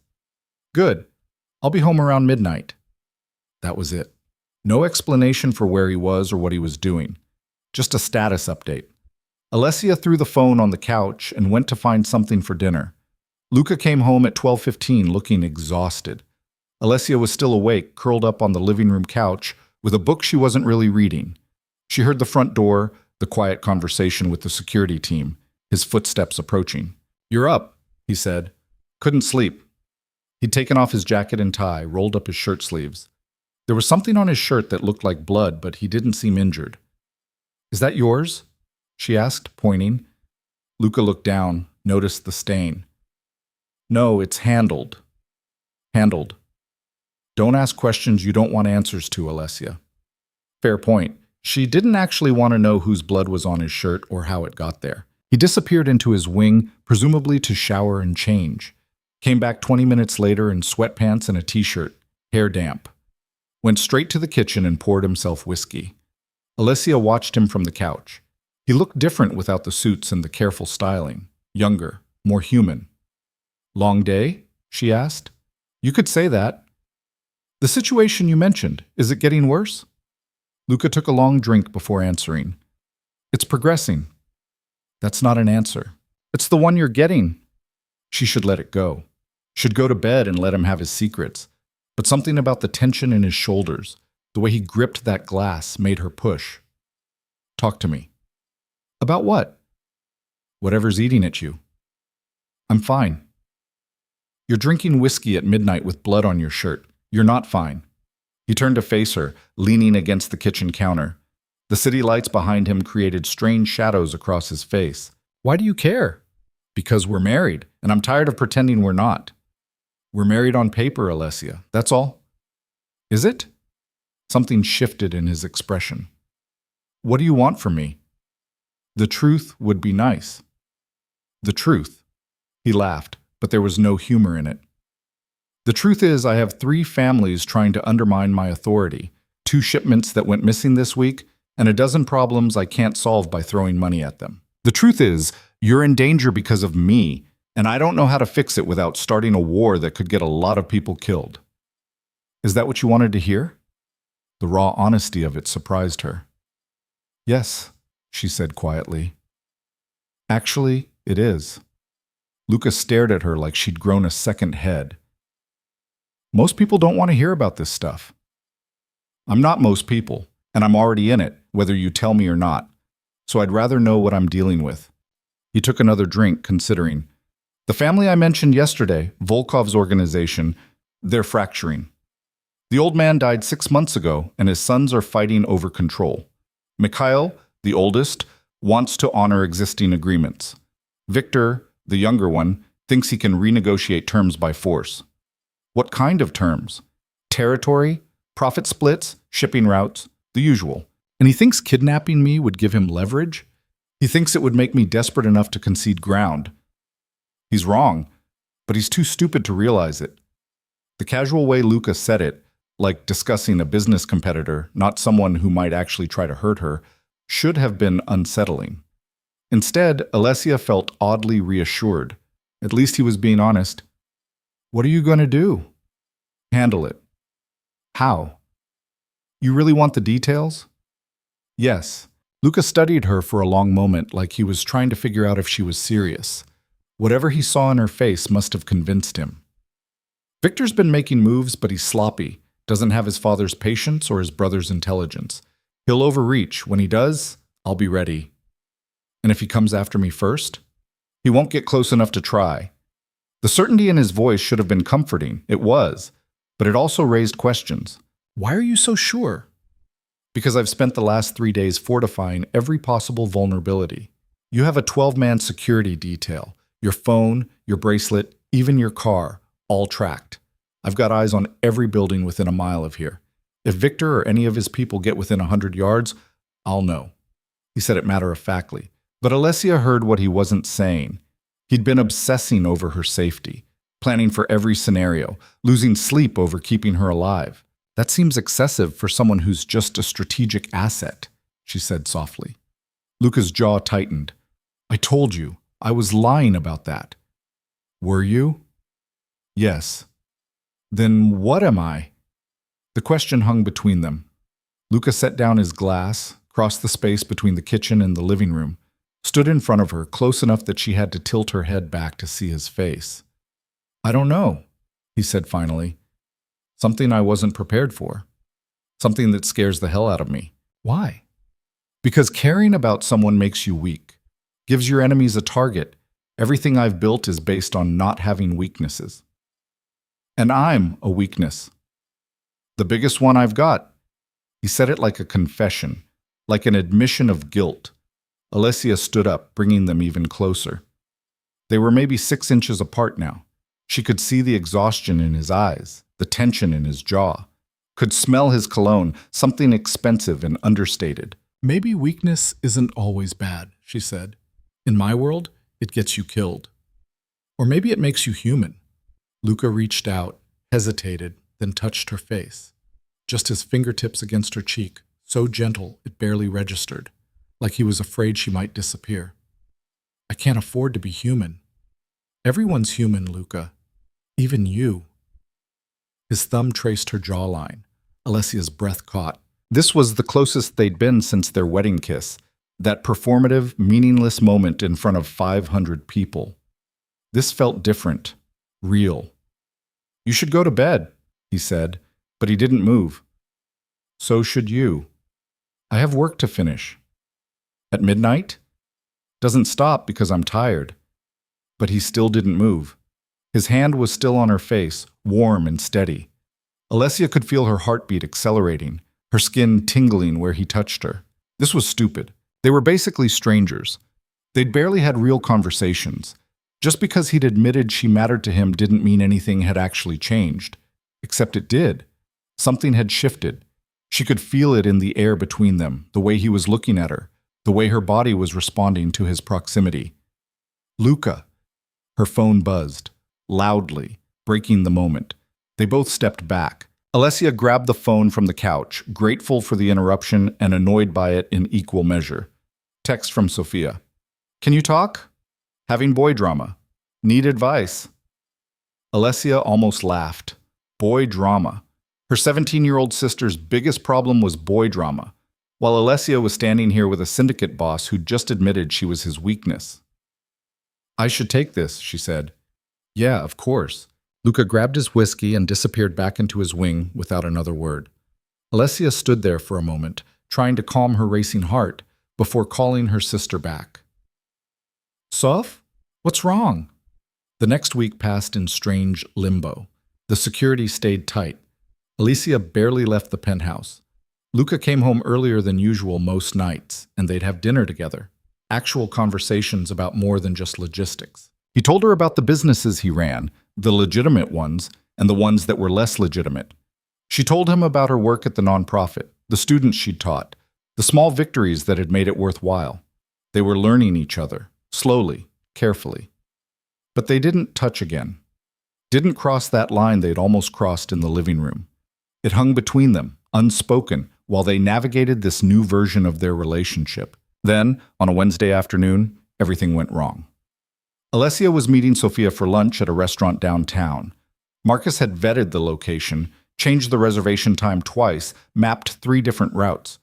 Good. I'll be home around midnight. That was it. No explanation for where he was or what he was doing. Just a status update. Alessia threw the phone on the couch and went to find something for dinner. Luca came home at 12:15 looking exhausted. Alessia was still awake, curled up on the living room couch with a book she wasn't really reading. She heard the front door, the quiet conversation with the security team, his footsteps approaching. You're up, he said. Couldn't sleep. He'd taken off his jacket and tie, rolled up his shirt sleeves. There was something on his shirt that looked like blood, but he didn't seem injured. Is that yours? She asked, pointing. Luca looked down, noticed the stain. No, it's handled. Handled. Don't ask questions you don't want answers to, Alessia. Fair point. She didn't actually want to know whose blood was on his shirt or how it got there. He disappeared into his wing, presumably to shower and change. Came back 20 minutes later in sweatpants and a t-shirt, hair damp. Went straight to the kitchen and poured himself whiskey. Alessia watched him from the couch. He looked different without the suits and the careful styling. Younger, more human. Long day? She asked. You could say that. The situation you mentioned, is it getting worse? Luca took a long drink before answering. It's progressing. That's not an answer. It's the one you're getting. She should let it go. Should go to bed and let him have his secrets. But something about the tension in his shoulders, the way he gripped that glass, made her push. Talk to me. About what? Whatever's eating at you. I'm fine. You're drinking whiskey at midnight with blood on your shirt. You're not fine. He turned to face her, leaning against the kitchen counter. The city lights behind him created strange shadows across his face. Why do you care? Because we're married, and I'm tired of pretending we're not. We're married on paper, Alessia. That's all. Is it? Something shifted in his expression. What do you want from me? The truth would be nice. The truth. He laughed, but there was no humor in it. The truth is, I have 3 families trying to undermine my authority, 2 shipments that went missing this week, and a dozen problems I can't solve by throwing money at them. The truth is, you're in danger because of me, and I don't know how to fix it without starting a war that could get a lot of people killed. Is that what you wanted to hear? The raw honesty of it surprised her. Yes, she said quietly. Actually, it is. Luca stared at her like she'd grown a second head. Most people don't want to hear about this stuff. I'm not most people, and I'm already in it, whether you tell me or not, so I'd rather know what I'm dealing with. He took another drink, considering. The family I mentioned yesterday, Volkov's organization, they're fracturing. The old man died 6 months ago, and his sons are fighting over control. Mikhail, the oldest, wants to honor existing agreements. Victor, the younger one, thinks he can renegotiate terms by force. What kind of terms? Territory, profit splits, shipping routes, the usual. And he thinks kidnapping me would give him leverage? He thinks it would make me desperate enough to concede ground. He's wrong, but he's too stupid to realize it. The casual way Luca said it, like discussing a business competitor, not someone who might actually try to hurt her, should have been unsettling. Instead, Alessia felt oddly reassured. At least he was being honest. What are you going to do? Handle it. How? You really want the details? Yes. Luca studied her for a long moment, like he was trying to figure out if she was serious. Whatever he saw in her face must have convinced him. Victor's been making moves, but he's sloppy, doesn't have his father's patience or his brother's intelligence. He'll overreach. When he does, I'll be ready. And if he comes after me first? He won't get close enough to try. The certainty in his voice should have been comforting. It was. But it also raised questions. Why are you so sure? Because I've spent the last 3 days fortifying every possible vulnerability. You have a 12-man security detail. Your phone, your bracelet, even your car, all tracked. I've got eyes on every building within a mile of here. If Victor or any of his people get within 100 yards, I'll know. He said it matter-of-factly. But Alessia heard what he wasn't saying. He'd been obsessing over her safety, planning for every scenario, losing sleep over keeping her alive. That seems excessive for someone who's just a strategic asset, she said softly. Luca's jaw tightened. I told you, I was lying about that. Were you? Yes. Then what am I? The question hung between them. Luca set down his glass, crossed the space between the kitchen and the living room, stood in front of her, close enough that she had to tilt her head back to see his face. I don't know, he said finally. Something I wasn't prepared for. Something that scares the hell out of me. Why? Because caring about someone makes you weak, gives your enemies a target. Everything I've built is based on not having weaknesses. And I'm a weakness. The biggest one I've got. He said it like a confession, like an admission of guilt. Alessia stood up, bringing them even closer. They were maybe 6 inches apart now. She could see the exhaustion in his eyes, the tension in his jaw, could smell his cologne, something expensive and understated. Maybe weakness isn't always bad, she said. In my world, it gets you killed. Or maybe it makes you human. Luca reached out, hesitated, then touched her face. Just his fingertips against her cheek, so gentle it barely registered, like he was afraid she might disappear. I can't afford to be human. Everyone's human, Luca. Even you. His thumb traced her jawline. Alessia's breath caught. This was the closest they'd been since their wedding kiss, that performative, meaningless moment in front of 500 people. This felt different, real. You should go to bed, he said, but he didn't move. So should you. I have work to finish. At midnight? Doesn't stop because I'm tired. But he still didn't move. His hand was still on her face, warm and steady. Alessia could feel her heartbeat accelerating, her skin tingling where he touched her. This was stupid. They were basically strangers. They'd barely had real conversations. Just because he'd admitted she mattered to him didn't mean anything had actually changed. Except it did. Something had shifted. She could feel it in the air between them, the way he was looking at her, the way her body was responding to his proximity. Luca. Her phone buzzed, loudly, breaking the moment. They both stepped back. Alessia grabbed the phone from the couch, grateful for the interruption and annoyed by it in equal measure. Text from Sophia. Can you talk? Having boy drama. Need advice. Alessia almost laughed. Boy drama. Her 17-year-old sister's biggest problem was boy drama, while Alessia was standing here with a syndicate boss who'd just admitted she was his weakness. I should take this, she said. Yeah, of course. Luca grabbed his whiskey and disappeared back into his wing without another word. Alessia stood there for a moment, trying to calm her racing heart, before calling her sister back. Soph? What's wrong? The next week passed in strange limbo. The security stayed tight. Alessia barely left the penthouse. Luca came home earlier than usual most nights, and they'd have dinner together. Actual conversations about more than just logistics. He told her about the businesses he ran, the legitimate ones, and the ones that were less legitimate. She told him about her work at the nonprofit, the students she'd taught, the small victories that had made it worthwhile. They were learning each other, slowly, carefully. But they didn't touch again. Didn't cross that line they'd almost crossed in the living room. It hung between them, unspoken, while they navigated this new version of their relationship. Then, on a Wednesday afternoon, everything went wrong. Alessia was meeting Sophia for lunch at a restaurant downtown. Marcus had vetted the location, changed the reservation time twice, mapped 3 different routes.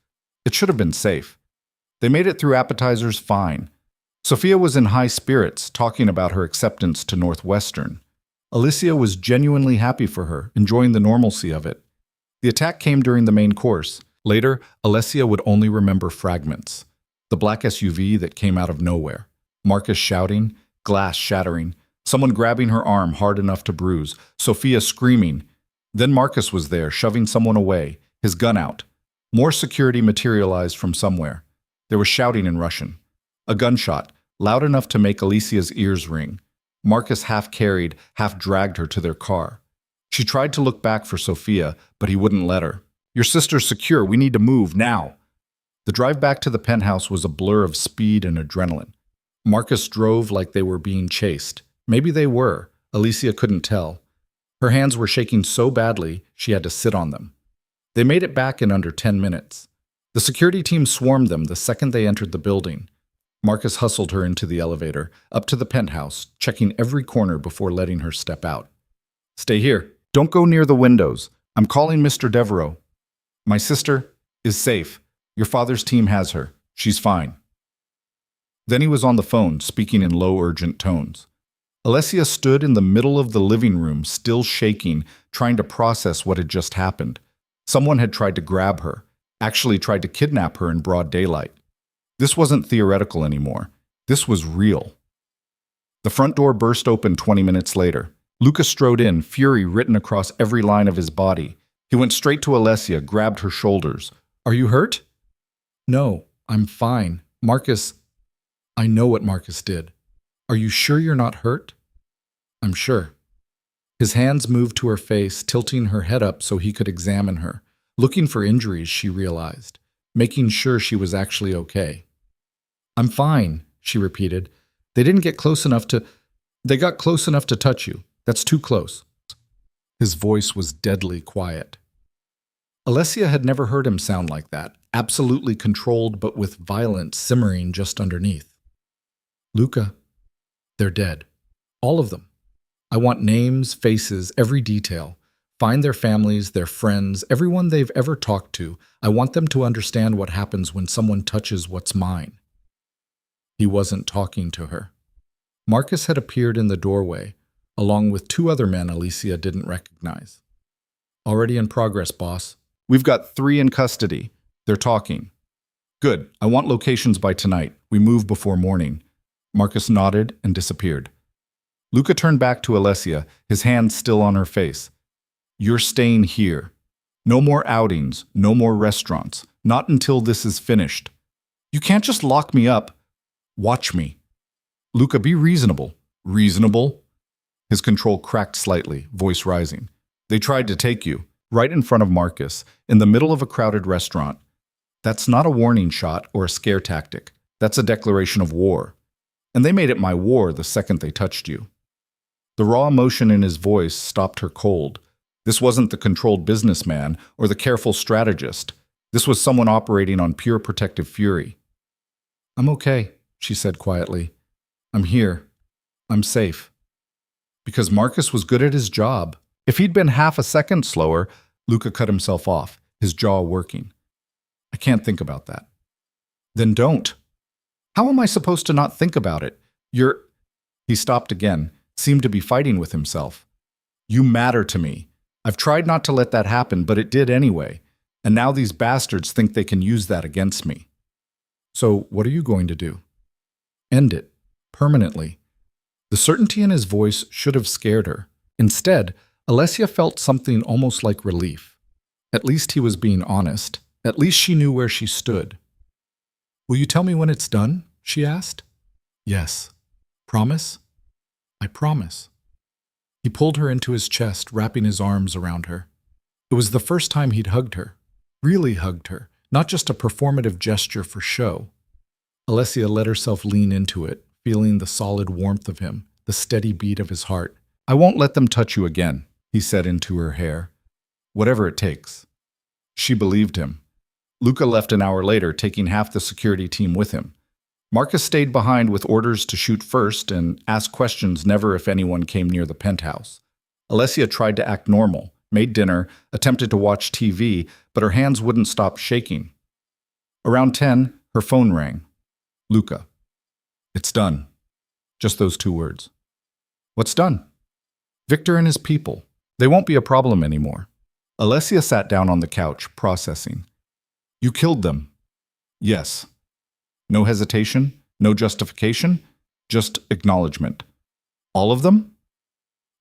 It should have been safe. They made it through appetizers fine. Sophia was in high spirits, talking about her acceptance to Northwestern. Alessia was genuinely happy for her, enjoying the normalcy of it. The attack came during the main course. Later, Alessia would only remember fragments. The black SUV that came out of nowhere. Marcus shouting, glass shattering, someone grabbing her arm hard enough to bruise, Sophia screaming. Then Marcus was there, shoving someone away, his gun out. More security materialized from somewhere. There was shouting in Russian. A gunshot, loud enough to make Alessia's ears ring. Marcus half carried, half dragged her to their car. She tried to look back for Sophia, but he wouldn't let her. "Your sister's secure. We need to move, now." The drive back to the penthouse was a blur of speed and adrenaline. Marcus drove like they were being chased. Maybe they were. Alessia couldn't tell. Her hands were shaking so badly, she had to sit on them. They made it back in under 10 minutes. The security team swarmed them the second they entered the building. Marcus hustled her into the elevator, up to the penthouse, checking every corner before letting her step out. "Stay here. Don't go near the windows. I'm calling Mr. Devereaux. My sister is safe. Your father's team has her. She's fine." Then he was on the phone, speaking in low, urgent tones. Alessia stood in the middle of the living room, still shaking, trying to process what had just happened. Someone had tried to grab her, actually tried to kidnap her in broad daylight. This wasn't theoretical anymore. This was real. The front door burst open 20 minutes later. Luca strode in, fury written across every line of his body. He went straight to Alessia, grabbed her shoulders. "Are you hurt?" "No, I'm fine. Marcus..." "I know what Marcus did. Are you sure you're not hurt?" "I'm sure." His hands moved to her face, tilting her head up so he could examine her, looking for injuries, she realized, making sure she was actually okay. "I'm fine," she repeated. They got close enough to touch you. That's too close." His voice was deadly quiet. Alessia had never heard him sound like that, absolutely controlled but with violence simmering just underneath. "Luca, they're dead. All of them. I want names, faces, every detail. Find their families, their friends, everyone they've ever talked to. I want them to understand what happens when someone touches what's mine." He wasn't talking to her. Marcus had appeared in the doorway, along with 2 other men Alessia didn't recognize. "Already in progress, boss. We've got 3 in custody. They're talking." "Good. I want locations by tonight. We move before morning." Marcus nodded and disappeared. Luca turned back to Alessia, his hand still on her face. "You're staying here. No more outings, no more restaurants. Not until this is finished. You can't just lock me up. Watch me." "Luca, be reasonable." "Reasonable?" His control cracked slightly, voice rising. "They tried to take you, right in front of Marcus, in the middle of a crowded restaurant. That's not a warning shot or a scare tactic. That's a declaration of war. And they made it my war the second they touched you." The raw emotion in his voice stopped her cold. This wasn't the controlled businessman or the careful strategist. This was someone operating on pure protective fury. "I'm okay," she said quietly. "I'm here. I'm safe." Because Marcus was good at his job. If he'd been half a second slower, Luca cut himself off, his jaw working. "I can't think about that." "Then don't." "How am I supposed to not think about it? You're..." He stopped again, seemed to be fighting with himself. "You matter to me. I've tried not to let that happen, but it did anyway. And now these bastards think they can use that against me." "So what are you going to do?" "End it. Permanently." The certainty in his voice should have scared her. Instead, Alessia felt something almost like relief. At least he was being honest. At least she knew where she stood. "Will you tell me when it's done?" she asked. "Yes." "Promise?" "I promise." He pulled her into his chest, wrapping his arms around her. It was the first time he'd hugged her, really hugged her, not just a performative gesture for show. Alessia let herself lean into it, feeling the solid warmth of him, the steady beat of his heart. "I won't let them touch you again," he said into her hair. "Whatever it takes." She believed him. Luca left an hour later, taking half the security team with him. Marcus stayed behind with orders to shoot first and ask questions never if anyone came near the penthouse. Alessia tried to act normal, made dinner, attempted to watch TV, but her hands wouldn't stop shaking. Around 10, her phone rang. Luca. "It's done." Just those 2 words. "What's done?" "Victor and his people. They won't be a problem anymore." Alessia sat down on the couch, processing. "You killed them." "Yes." No hesitation, no justification, just acknowledgement. "All of them?"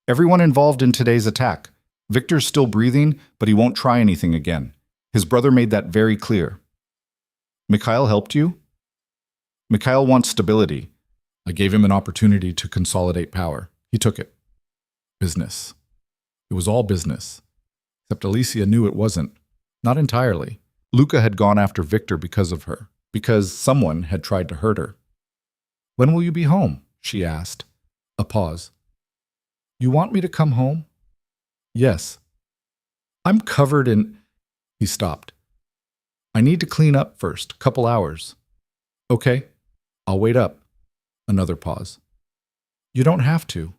"Everyone involved in today's attack. Victor's still breathing, but he won't try anything again. His brother made that very clear." "Mikhail helped you?" "Mikhail wants stability. I gave him an opportunity to consolidate power. He took it." Business. It was all business. Except Alessia knew it wasn't. Not entirely. Luca had gone after Victor because of her, because someone had tried to hurt her. "When will you be home?" she asked. A pause. "You want me to come home?" "Yes." "I'm covered in—" He stopped. "I need to clean up first, couple hours." "Okay, I'll wait up." Another pause. "You don't have to."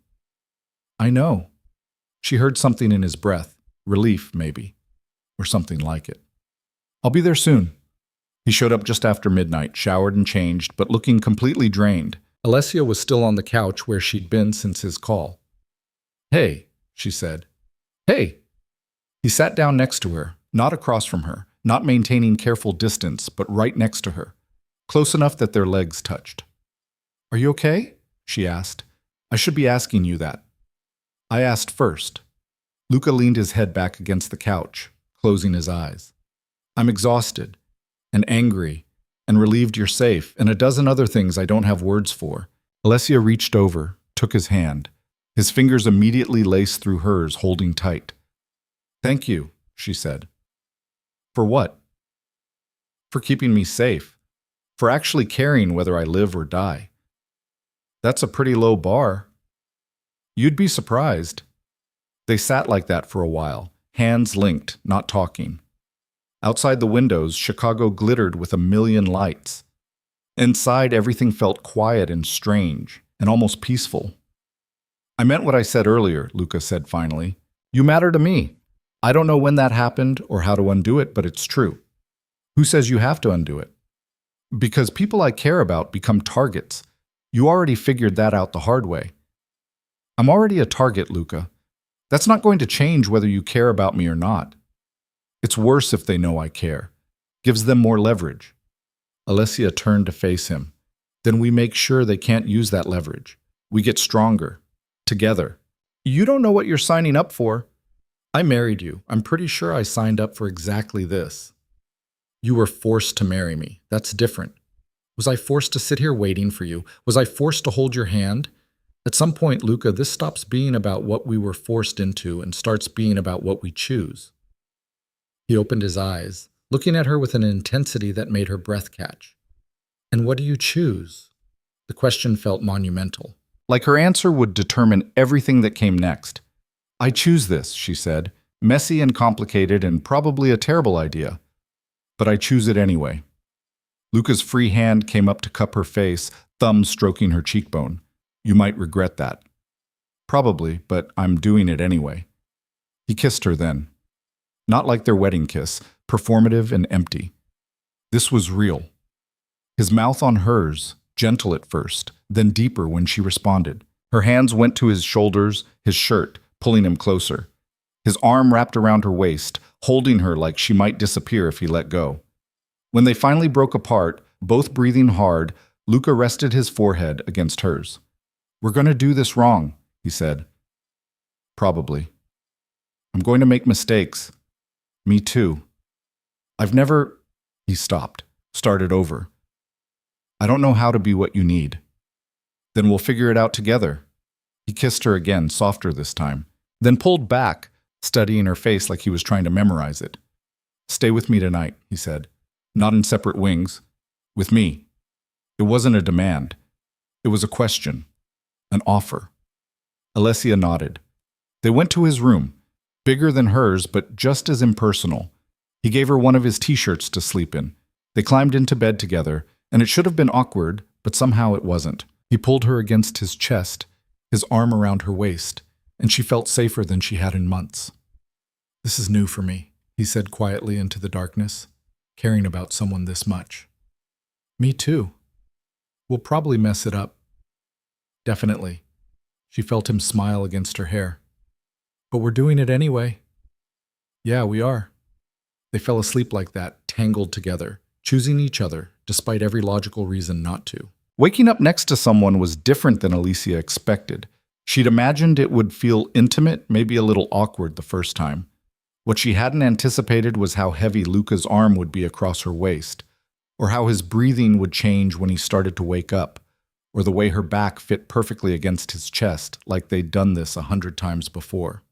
"I know." She heard something in his breath, relief maybe, or something like it. "I'll be there soon." He showed up just after midnight, showered and changed, but looking completely drained. Alessia was still on the couch where she'd been since his call. "Hey," she said. "Hey." He sat down next to her, not across from her, not maintaining careful distance, but right next to her, close enough that their legs touched. "Are you okay?" she asked. "I should be asking you that." "I asked first." Luca leaned his head back against the couch, closing his eyes. "I'm exhausted, and angry, and relieved you're safe, and a dozen other things I don't have words for." Alessia reached over, took his hand. His fingers immediately laced through hers, holding tight. "Thank you," she said. "For what?" "For keeping me safe. For actually caring whether I live or die." "That's a pretty low bar." "You'd be surprised." They sat like that for a while, hands linked, not talking. Outside the windows, Chicago glittered with a million lights. Inside, everything felt quiet and strange, and almost peaceful. "I meant what I said earlier," Luca said finally. "You matter to me. I don't know when that happened or how to undo it, but it's true." "Who says you have to undo it?" "Because people I care about become targets. You already figured that out the hard way." "I'm already a target, Luca. That's not going to change whether you care about me or not. It's worse if they know I care. Gives them more leverage." Alessia turned to face him. "Then we make sure they can't use that leverage. We get stronger. Together." "You don't know what you're signing up for." "I married you. I'm pretty sure I signed up for exactly this." "You were forced to marry me. That's different." "Was I forced to sit here waiting for you? Was I forced to hold your hand?" At some point, Luca, this stops being about what we were forced into and starts being about what we choose. He opened his eyes, looking at her with an intensity that made her breath catch. "And what do you choose?" The question felt monumental. Like her answer would determine everything that came next. "I choose this," she said. "Messy and complicated and probably a terrible idea. But I choose it anyway." Luca's free hand came up to cup her face, thumb stroking her cheekbone. "You might regret that." "Probably, but I'm doing it anyway." He kissed her then. Not like their wedding kiss, performative and empty. This was real. His mouth on hers, gentle at first, then deeper when she responded. Her hands went to his shoulders, his shirt, pulling him closer. His arm wrapped around her waist, holding her like she might disappear if he let go. When they finally broke apart, both breathing hard, Luca rested his forehead against hers. "We're going to do this wrong," he said. "Probably. I'm going to make mistakes. Me too. I've never... He stopped, started over. I don't know how to be what you need. Then we'll figure it out together. He kissed her again, softer this time, then pulled back, studying her face like he was trying to memorize it. Stay with me tonight, he said. Not in separate wings. With me. It wasn't a demand. It was a question. An offer. Alessia nodded. They went to his room, bigger than hers but just as impersonal. He gave her one of his t-shirts to sleep in. They climbed into bed together, and it should have been awkward, but somehow it wasn't. He pulled her against his chest, his arm around her waist, and she felt safer than she had in months. This is new for me, he said quietly into the darkness, caring about someone this much. Me too. We'll probably mess it up. Definitely. She felt him smile against her hair. But we're doing it anyway. Yeah, we are. They fell asleep like that, tangled together, choosing each other, despite every logical reason not to. Waking up next to someone was different than Alessia expected. She'd imagined it would feel intimate, maybe a little awkward the first time. What she hadn't anticipated was how heavy Luca's arm would be across her waist, or how his breathing would change when he started to wake up, or the way her back fit perfectly against his chest, like they'd done this 100 times before.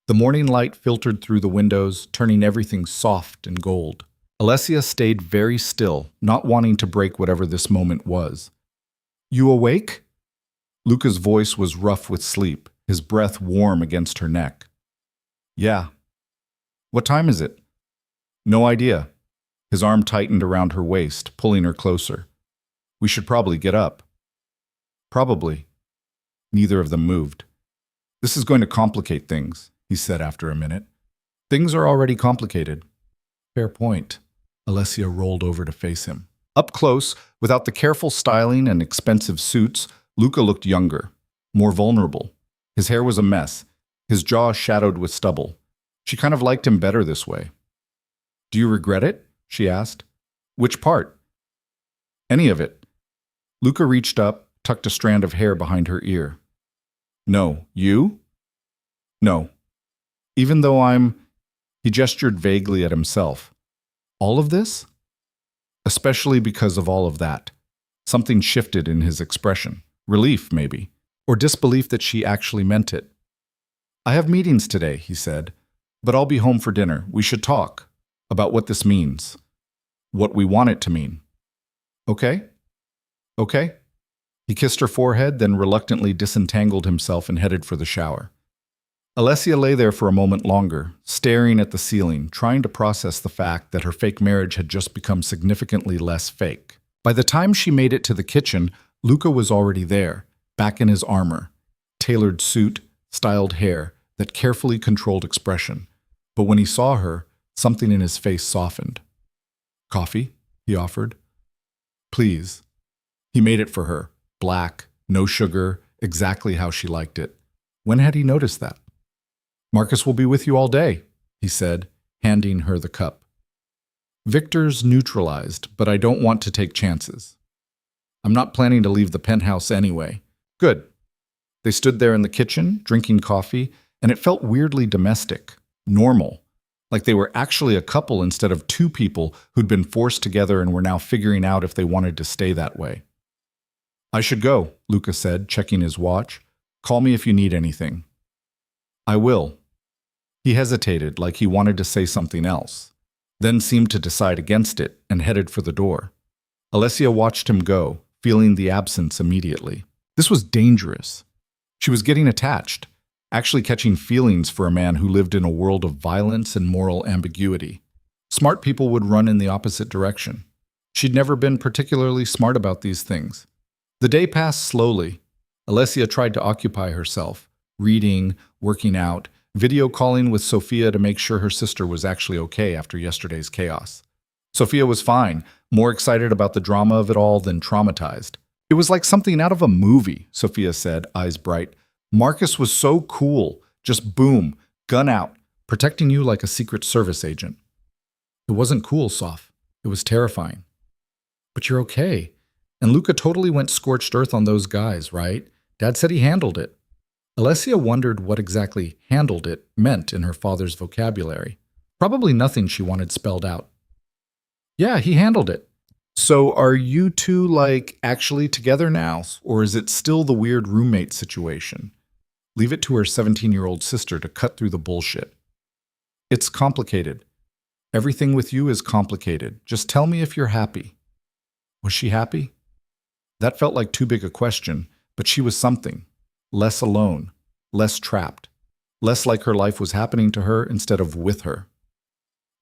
The morning light filtered through the windows, turning everything soft and gold. Alessia stayed very still, not wanting to break whatever this moment was. You awake? Luca's voice was rough with sleep, his breath warm against her neck. Yeah. What time is it? No idea. His arm tightened around her waist, pulling her closer. We should probably get up. Probably. Neither of them moved. This is going to complicate things, he said after a minute. Things are already complicated. Fair point. Alessia rolled over to face him. Up close, without the careful styling and expensive suits, Luca looked younger, more vulnerable. His hair was a mess, his jaw shadowed with stubble. She kind of liked him better this way. Do you regret it? She asked. Which part? Any of it. Luca reached up, tucked a strand of hair behind her ear. No. You? No. Even though He gestured vaguely at himself. All of this? Especially because of all of that. Something shifted in his expression. Relief, maybe. Or disbelief that she actually meant it. I have meetings today, he said. But I'll be home for dinner. We should talk. About what this means. What we want it to mean. Okay? Okay? He kissed her forehead, then reluctantly disentangled himself and headed for the shower. Alessia lay there for a moment longer, staring at the ceiling, trying to process the fact that her fake marriage had just become significantly less fake. By the time she made it to the kitchen, Luca was already there, back in his armor. Tailored suit, styled hair, that carefully controlled expression. But when he saw her, something in his face softened. Coffee? He offered. Please. He made it for her. Black, no sugar, exactly how she liked it. When had he noticed that? Marcus will be with you all day, he said, handing her the cup. Victor's neutralized, but I don't want to take chances. I'm not planning to leave the penthouse anyway. Good. They stood there in the kitchen, drinking coffee, and it felt weirdly domestic, normal, like they were actually a couple instead of two people who'd been forced together and were now figuring out if they wanted to stay that way. I should go, Luca said, checking his watch. Call me if you need anything. I will. He hesitated, like he wanted to say something else, then seemed to decide against it and headed for the door. Alessia watched him go, feeling the absence immediately. This was dangerous. She was getting attached, actually catching feelings for a man who lived in a world of violence and moral ambiguity. Smart people would run in the opposite direction. She'd never been particularly smart about these things. The day passed slowly. Alessia tried to occupy herself, reading, working out, video calling with Sophia to make sure her sister was actually okay after yesterday's chaos. Sophia was fine, more excited about the drama of it all than traumatized. It was like something out of a movie, Sophia said, eyes bright. Marcus was so cool. Just boom, gun out, protecting you like a Secret Service agent. It wasn't cool, Soph. It was terrifying. But you're okay. And Luca totally went scorched earth on those guys, right? Dad said he handled it. Alessia wondered what exactly handled it meant in her father's vocabulary. Probably nothing she wanted spelled out. Yeah, he handled it. So are you two, actually together now? Or is it still the weird roommate situation? Leave it to her 17-year-old sister to cut through the bullshit. It's complicated. Everything with you is complicated. Just tell me if you're happy. Was she happy? That felt like too big a question, but she was something. Less alone, less trapped, less like her life was happening to her instead of with her.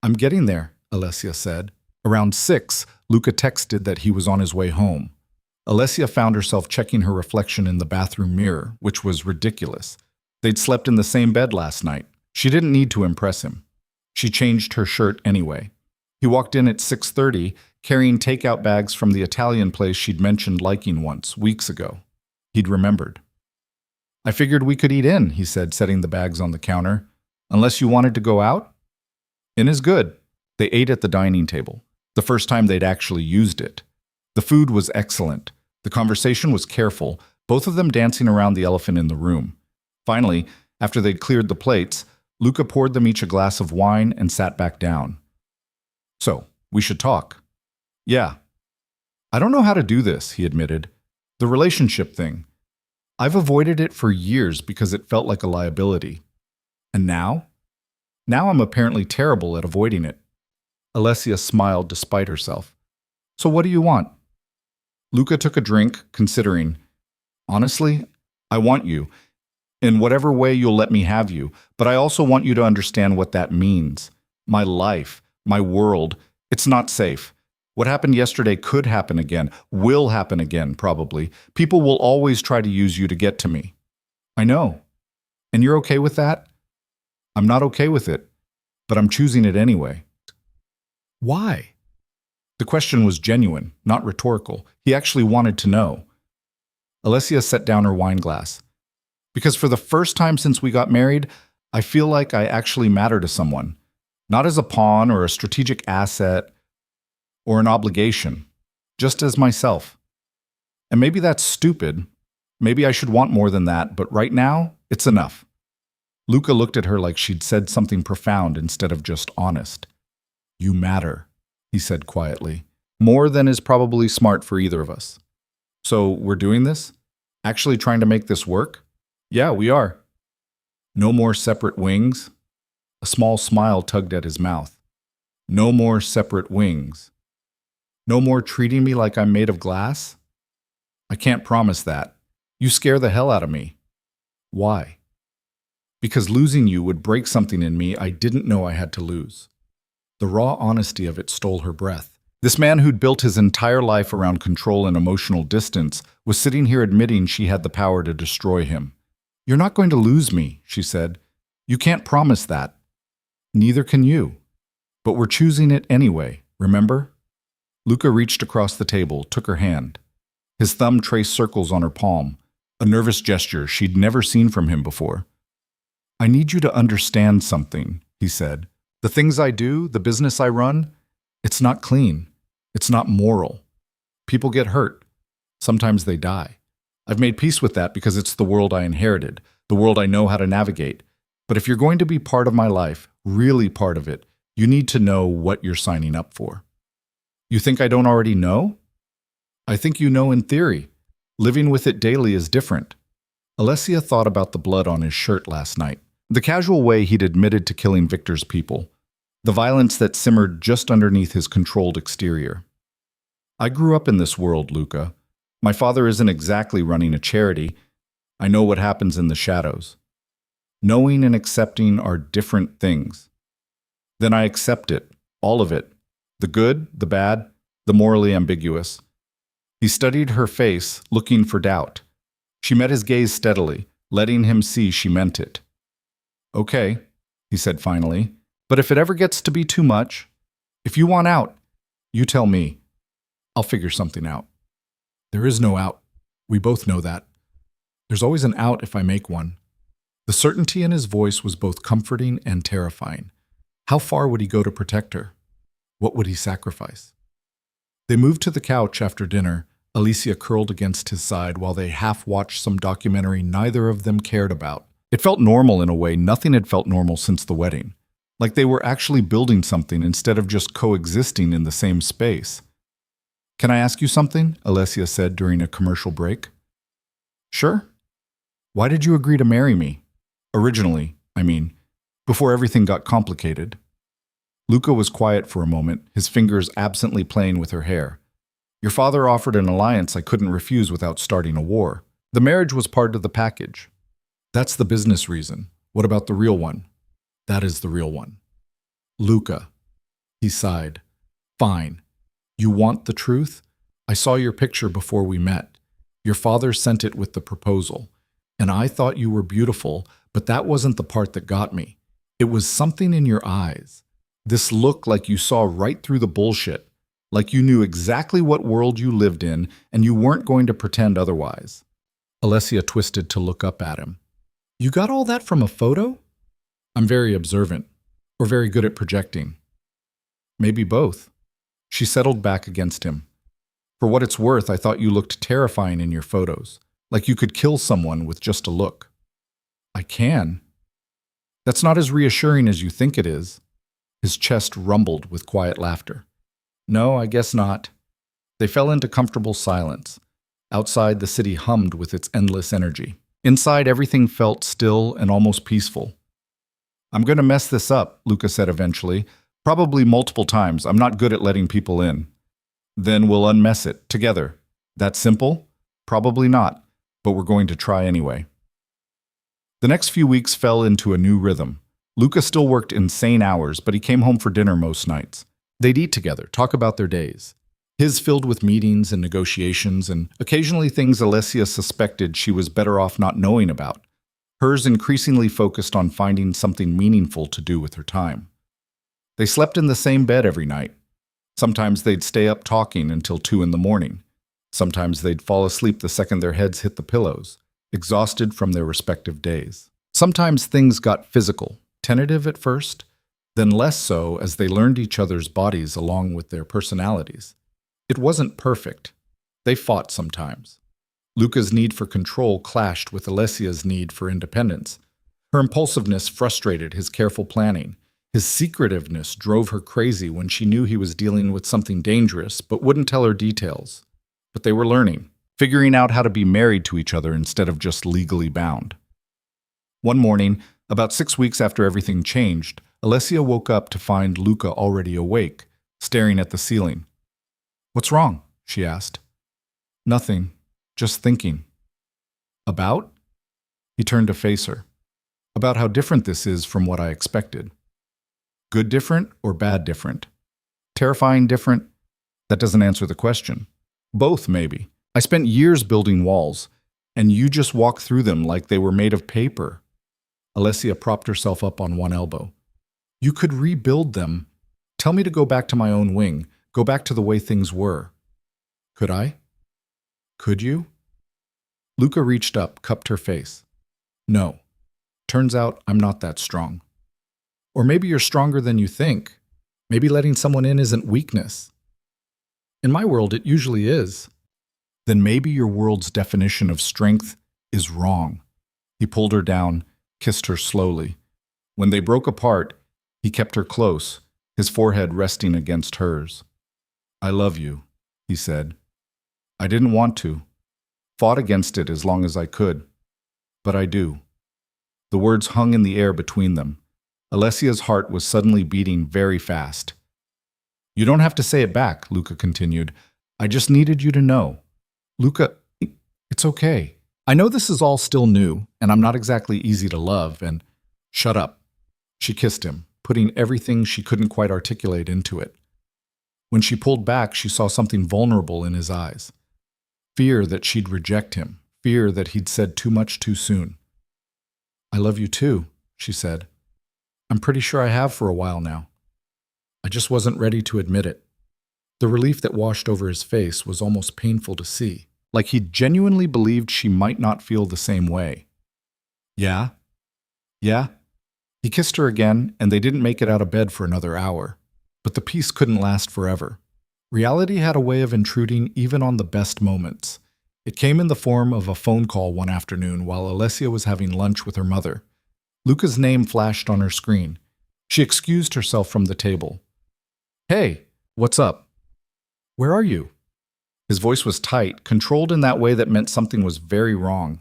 I'm getting there, Alessia said. Around 6, Luca texted that he was on his way home. Alessia found herself checking her reflection in the bathroom mirror, which was ridiculous. They'd slept in the same bed last night. She didn't need to impress him. She changed her shirt anyway. He walked in at 6:30, carrying takeout bags from the Italian place she'd mentioned liking once, weeks ago. He'd remembered. I figured we could eat in, he said, setting the bags on the counter. Unless you wanted to go out? In is good. They ate at the dining table, the first time they'd actually used it. The food was excellent. The conversation was careful, both of them dancing around the elephant in the room. Finally, after they'd cleared the plates, Luca poured them each a glass of wine and sat back down. So, we should talk. Yeah. I don't know how to do this, he admitted. The relationship thing. I've avoided it for years because it felt like a liability. And now? Now I'm apparently terrible at avoiding it. Alessia smiled despite herself. So what do you want? Luca took a drink, considering. Honestly, I want you. In whatever way you'll let me have you, but I also want you to understand what that means. My life, my world, it's not safe. What happened yesterday could happen again, will happen again, probably. People will always try to use you to get to me. I know. And you're okay with that? I'm not okay with it, but I'm choosing it anyway. Why? The question was genuine, not rhetorical. He actually wanted to know. Alessia set down her wine glass. Because for the first time since we got married, I feel like I actually matter to someone. Not as a pawn or a strategic asset or an obligation, just as myself. And maybe that's stupid. Maybe I should want more than that, but right now, it's enough. Luca looked at her like she'd said something profound instead of just honest. You matter, he said quietly. More than is probably smart for either of us. So we're doing this? Actually trying to make this work? Yeah, we are. No more separate wings? A small smile tugged at his mouth. No more separate wings. No more treating me like I'm made of glass? I can't promise that. You scare the hell out of me. Why? Because losing you would break something in me I didn't know I had to lose. The raw honesty of it stole her breath. This man who'd built his entire life around control and emotional distance was sitting here admitting she had the power to destroy him. You're not going to lose me, she said. You can't promise that. Neither can you. But we're choosing it anyway, remember? Luca reached across the table, took her hand. His thumb traced circles on her palm, a nervous gesture she'd never seen from him before. I need you to understand something, he said. The things I do, the business I run, it's not clean. It's not moral. People get hurt. Sometimes they die. I've made peace with that because it's the world I inherited, the world I know how to navigate. But if you're going to be part of my life, really part of it, you need to know what you're signing up for. You think I don't already know? I think you know in theory. Living with it daily is different. Alessia thought about the blood on his shirt last night, the casual way he'd admitted to killing Victor's people, the violence that simmered just underneath his controlled exterior. I grew up in this world, Luca. My father isn't exactly running a charity. I know what happens in the shadows. Knowing and accepting are different things. Then I accept it, all of it, the good, the bad, the morally ambiguous. He studied her face, looking for doubt. She met his gaze steadily, letting him see she meant it. Okay, he said finally, but if it ever gets to be too much, if you want out, you tell me. I'll figure something out. There is no out. We both know that. There's always an out if I make one. The certainty in his voice was both comforting and terrifying. How far would he go to protect her? What would he sacrifice? They moved to the couch after dinner, Alessia curled against his side while they half-watched some documentary neither of them cared about. It felt normal in a way nothing had felt normal since the wedding. like they were actually building something instead of just coexisting in the same space. "Can I ask you something?" Alessia said during a commercial break. "Sure." "Why did you agree to marry me? Originally, I mean, before everything got complicated." Luca was quiet for a moment, his fingers absently playing with her hair. "Your father offered an alliance I couldn't refuse without starting a war. The marriage was part of the package." "That's the business reason. What about the real one?" "That is the real one." "Luca." He sighed. "Fine. You want the truth? I saw your picture before we met. Your father sent it with the proposal. And I thought you were beautiful, but that wasn't the part that got me. It was something in your eyes. This look like you saw right through the bullshit, like you knew exactly what world you lived in and you weren't going to pretend otherwise." Alessia twisted to look up at him. "You got all that from a photo?" "I'm very observant, or very good at projecting." "Maybe both." She settled back against him. "For what it's worth, I thought you looked terrifying in your photos, like you could kill someone with just a look." "I can." "That's not as reassuring as you think it is." His chest rumbled with quiet laughter. "No, I guess not." They fell into comfortable silence. Outside, the city hummed with its endless energy. Inside, everything felt still and almost peaceful. "I'm going to mess this up," Luca said eventually. "Probably multiple times. I'm not good at letting people in." "Then we'll unmess it, together." "That simple?" "Probably not, but we're going to try anyway." The next few weeks fell into a new rhythm. Luca still worked insane hours, but he came home for dinner most nights. They'd eat together, talk about their days. His filled with meetings and negotiations, and occasionally things Alessia suspected she was better off not knowing about. Hers increasingly focused on finding something meaningful to do with her time. They slept in the same bed every night. Sometimes they'd stay up talking until 2 in the morning. Sometimes they'd fall asleep the second their heads hit the pillows, exhausted from their respective days. Sometimes things got physical, tentative at first, then less so as they learned each other's bodies along with their personalities. It wasn't perfect. They fought sometimes. Luca's need for control clashed with Alessia's need for independence. Her impulsiveness frustrated his careful planning. His secretiveness drove her crazy when she knew he was dealing with something dangerous but wouldn't tell her details. But they were learning, figuring out how to be married to each other instead of just legally bound. One morning, about 6 weeks after everything changed, Alessia woke up to find Luca already awake, staring at the ceiling. "What's wrong?" she asked. "Nothing, just thinking." "About?" He turned to face her. "About how different this is from what I expected." "Good different or bad different?" "Terrifying different?" "That doesn't answer the question." "Both, maybe. I spent years building walls, and you just walk through them like they were made of paper." Alessia propped herself up on one elbow. "You could rebuild them. Tell me to go back to my own wing, go back to the way things were." "Could I?" "Could you?" Luca reached up, cupped her face. "No. Turns out I'm not that strong." "Or maybe you're stronger than you think. Maybe letting someone in isn't weakness." "In my world, it usually is." "Then maybe your world's definition of strength is wrong." He pulled her down, kissed her slowly. When they broke apart, he kept her close, his forehead resting against hers. "I love you," he said. "I didn't want to. Fought against it as long as I could. But I do." The words hung in the air between them. Alessia's heart was suddenly beating very fast. "You don't have to say it back," Luca continued. "I just needed you to know." "Luca, it's okay. I know this is all still new, and I'm not exactly easy to love, and—" "Shut up." She kissed him, putting everything she couldn't quite articulate into it. When she pulled back, she saw something vulnerable in his eyes. Fear that she'd reject him, fear that he'd said too much too soon. "I love you too," she said. "I'm pretty sure I have for a while now. I just wasn't ready to admit it." The relief that washed over his face was almost painful to see, like he'd genuinely believed she might not feel the same way. "Yeah? Yeah?" He kissed her again, and they didn't make it out of bed for another hour. But the peace couldn't last forever. Reality had a way of intruding even on the best moments. It came in the form of a phone call one afternoon while Alessia was having lunch with her mother. Luca's name flashed on her screen. She excused herself from the table. Hey, what's up? Where are you? His voice was tight, controlled in that way that meant something was very wrong.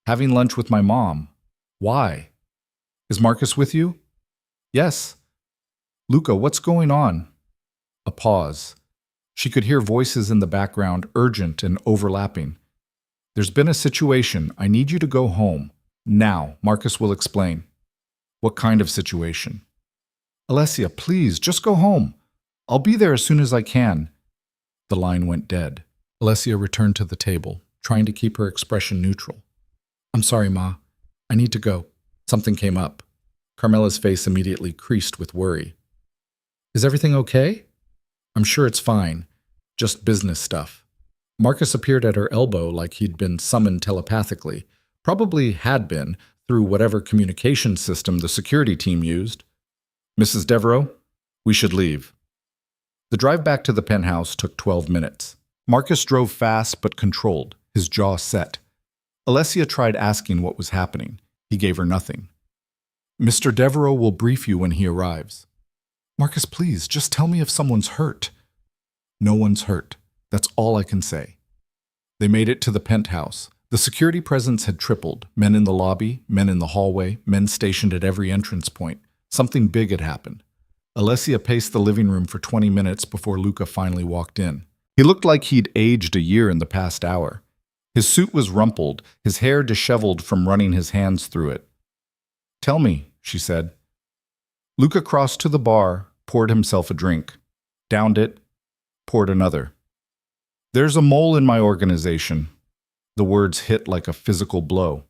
Having lunch with my mom. Why? Is Marcus with you? Yes. Luca, what's going on? A pause. She could hear voices in the background, urgent and overlapping. There's been a situation. I need you to go home. Now, Marcus will explain. What kind of situation? Alessia, please, just go home. I'll be there as soon as I can. The line went dead. Alessia returned to the table, trying to keep her expression neutral. I'm sorry, Ma. I need to go. Something came up. Carmela's face immediately creased with worry. Is everything okay? I'm sure it's fine. Just business stuff. Marcus appeared at her elbow like he'd been summoned telepathically. Probably had been, through whatever communication system the security team used. Mrs. Devereaux, we should leave. The drive back to the penthouse took 12 minutes. Marcus drove fast but controlled, his jaw set. Alessia tried asking what was happening. He gave her nothing. Mr. Devereaux will brief you when he arrives. Marcus, please, just tell me if someone's hurt. No one's hurt. That's all I can say. They made it to the penthouse. The security presence had tripled. Men in the lobby, men in the hallway, men stationed at every entrance point. Something big had happened. Alessia paced the living room for 20 minutes before Luca finally walked in. He looked like he'd aged a year in the past hour. His suit was rumpled, his hair disheveled from running his hands through it. Tell me, she said. Luca crossed to the bar, poured himself a drink, downed it, poured another. There's a mole in my organization. The words hit like a physical blow.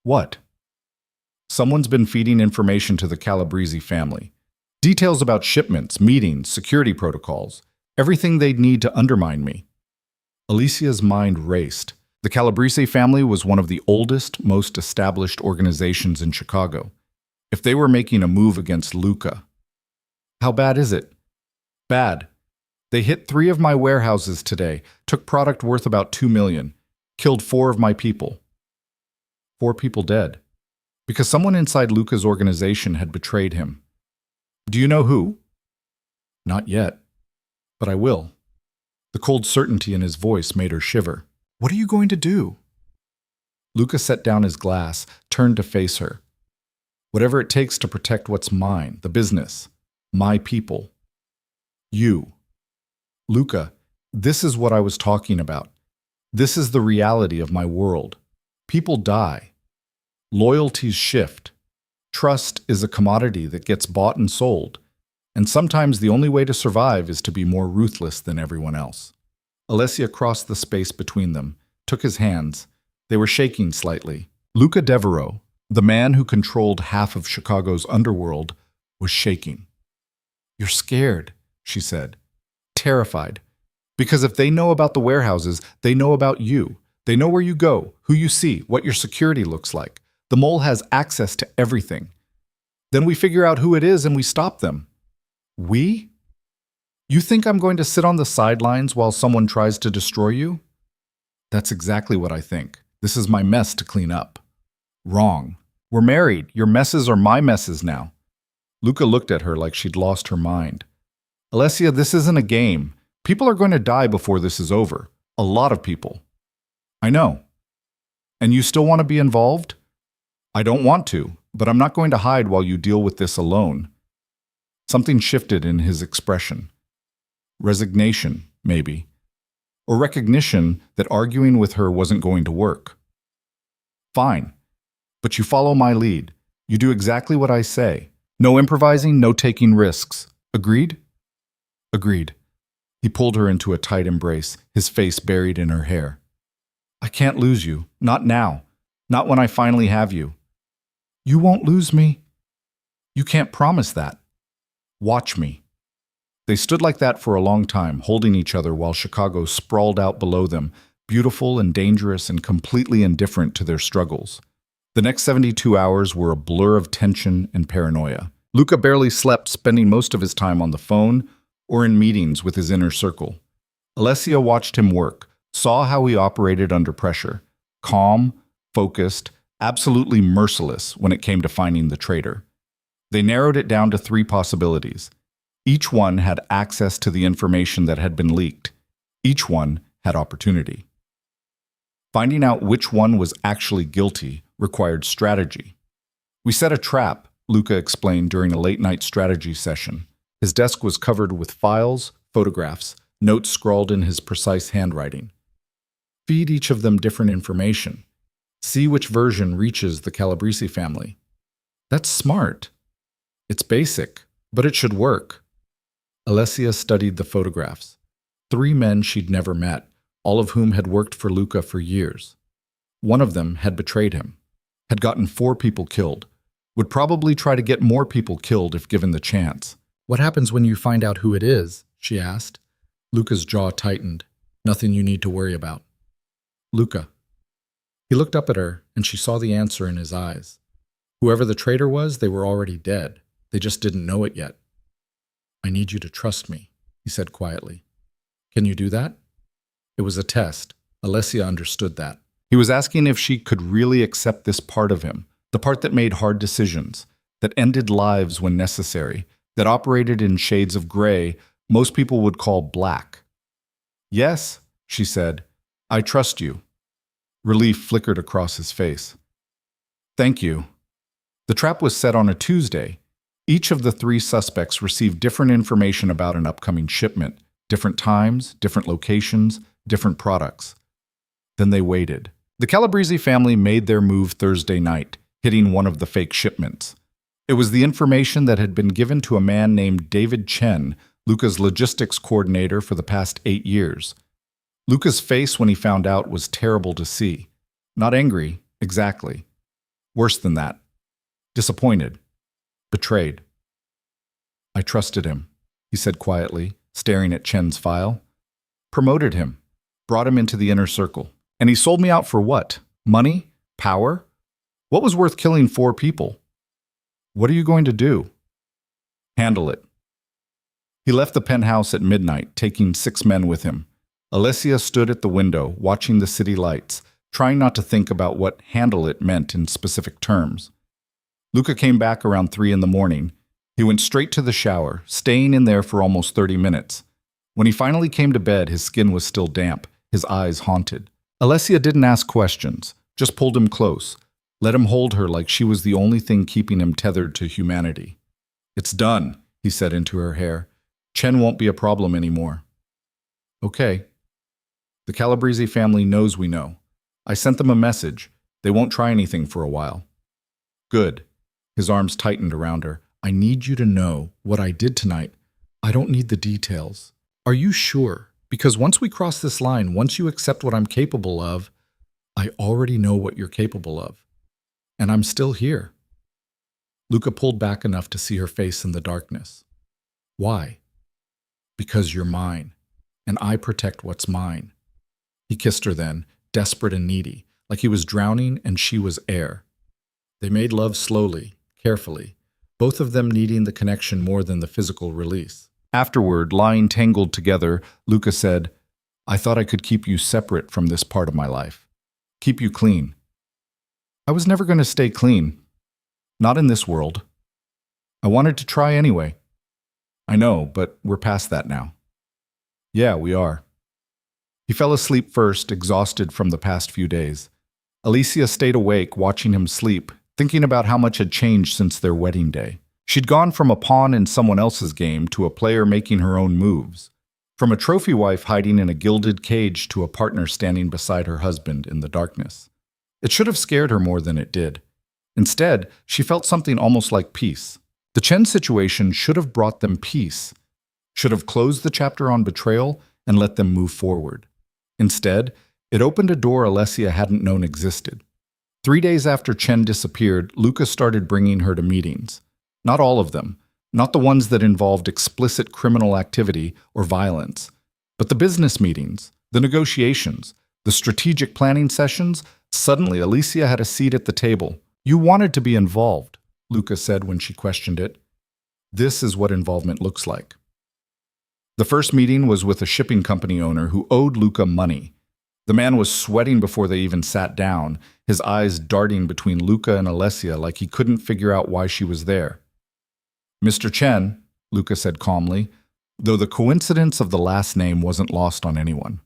What? Someone's been feeding information to the Calabrese family. Details about shipments, meetings, security protocols, everything they'd need to undermine me. Alessia's mind raced. The Calabrese family was one of the oldest, most established organizations in Chicago. If they were making a move against Luca. How bad is it? Bad. They hit 3 of my warehouses today, took product worth about $2 million, killed 4 of my people. 4 people dead. Because someone inside Luca's organization had betrayed him. Do you know who? Not yet, but I will. The cold certainty in his voice made her shiver. What are you going to do? Luca set down his glass, turned to face her. Whatever it takes to protect what's mine, the business, my people. You. Luca, this is what I was talking about. This is the reality of my world. People die. Loyalties shift. Trust is a commodity that gets bought and sold, and sometimes the only way to survive is to be more ruthless than everyone else. Alessia crossed the space between them, took his hands. They were shaking slightly. Luca Devereaux, the man who controlled half of Chicago's underworld, was shaking. You're scared, she said. Terrified. Because if they know about the warehouses, they know about you. They know where you go, who you see, what your security looks like. The mole has access to everything. Then we figure out who it is and we stop them. We? You think I'm going to sit on the sidelines while someone tries to destroy you? That's exactly what I think. This is my mess to clean up. Wrong. We're married. Your messes are my messes now. Luca looked at her like she'd lost her mind. Alessia, this isn't a game. People are going to die before this is over. A lot of people. I know. And you still want to be involved? I don't want to, but I'm not going to hide while you deal with this alone. Something shifted in his expression. Resignation, maybe. Or recognition that arguing with her wasn't going to work. Fine. But you follow my lead. You do exactly what I say. No improvising, no taking risks. Agreed? Agreed. He pulled her into a tight embrace, his face buried in her hair. I can't lose you. Not now. Not when I finally have you. You won't lose me. You can't promise that. Watch me. They stood like that for a long time, holding each other while Chicago sprawled out below them, beautiful and dangerous and completely indifferent to their struggles. The next 72 hours were a blur of tension and paranoia. Luca barely slept, spending most of his time on the phone or in meetings with his inner circle. Alessia watched him work, saw how he operated under pressure. Calm, focused, absolutely merciless when it came to finding the traitor. They narrowed it down to 3 possibilities. Each one had access to the information that had been leaked. Each one had opportunity. Finding out which one was actually guilty required strategy. We set a trap, Luca explained during a late-night strategy session. His desk was covered with files, photographs, notes scrawled in his precise handwriting. Feed each of them different information. See which version reaches the Calabrese family. That's smart. It's basic, but it should work. Alessia studied the photographs. 3 men she'd never met, all of whom had worked for Luca for years. One of them had betrayed him, had gotten 4 people killed, would probably try to get more people killed if given the chance. "What happens when you find out who it is?" she asked. Luca's jaw tightened. "Nothing you need to worry about." "Luca." He looked up at her, and she saw the answer in his eyes. Whoever the traitor was, they were already dead. They just didn't know it yet. "I need you to trust me," he said quietly. "Can you do that?" It was a test. Alessia understood that. He was asking if she could really accept this part of him, the part that made hard decisions, that ended lives when necessary, that operated in shades of gray most people would call black. "Yes," she said, "I trust you." Relief flickered across his face. "Thank you." The trap was set on a Tuesday. Each of the 3 suspects received different information about an upcoming shipment, different times, different locations, different products. Then they waited. The Calabrese family made their move Thursday night, hitting one of the fake shipments. It was the information that had been given to a man named David Chen, Luca's logistics coordinator for the past 8 years. Luca's face when he found out was terrible to see. Not angry, exactly. Worse than that. Disappointed. Betrayed. "I trusted him," he said quietly, staring at Chen's file. "Promoted him. Brought him into the inner circle. And he sold me out for what? Money? Power? What was worth killing 4 people? What are you going to do?" "Handle it." He left the penthouse at midnight, taking 6 men with him. Alessia stood at the window, watching the city lights, trying not to think about what "handle it" meant in specific terms. Luca came back around 3 in the morning. He went straight to the shower, staying in there for almost 30 minutes. When he finally came to bed, his skin was still damp, his eyes haunted. Alessia didn't ask questions, just pulled him close, let him hold her like she was the only thing keeping him tethered to humanity. "It's done," he said into her hair. "Chen won't be a problem anymore." "Okay. The Calabrese family knows we know. I sent them a message. They won't try anything for a while." "Good." His arms tightened around her. "I need you to know what I did tonight. I don't need the details." "Are you sure? Because once we cross this line, once you accept what I'm capable of, I already know what you're capable of. And I'm still here." Luca pulled back enough to see her face in the darkness. "Why?" "Because you're mine, and I protect what's mine." He kissed her then, desperate and needy, like he was drowning and she was air. They made love slowly, carefully, both of them needing the connection more than the physical release. Afterward, lying tangled together, Luca said, "I thought I could keep you separate from this part of my life. Keep you clean." "I was never going to stay clean. Not in this world. I wanted to try anyway." "I know, but we're past that now." "Yeah, we are." He fell asleep first, exhausted from the past few days. Alessia stayed awake, watching him sleep, thinking about how much had changed since their wedding day. She'd gone from a pawn in someone else's game to a player making her own moves. From a trophy wife hiding in a gilded cage to a partner standing beside her husband in the darkness. It should have scared her more than it did. Instead, she felt something almost like peace. The Chen situation should have brought them peace, should have closed the chapter on betrayal and let them move forward. Instead, it opened a door Alessia hadn't known existed. 3 days after Chen disappeared, Luca started bringing her to meetings. Not all of them, not the ones that involved explicit criminal activity or violence, but the business meetings, the negotiations, the strategic planning sessions. Suddenly, Alessia had a seat at the table. "You wanted to be involved," Luca said when she questioned it. "This is what involvement looks like." The first meeting was with a shipping company owner who owed Luca money. The man was sweating before they even sat down, his eyes darting between Luca and Alessia like he couldn't figure out why she was there. Mr. Chen, Luca said calmly, though the coincidence of the last name wasn't lost on anyone.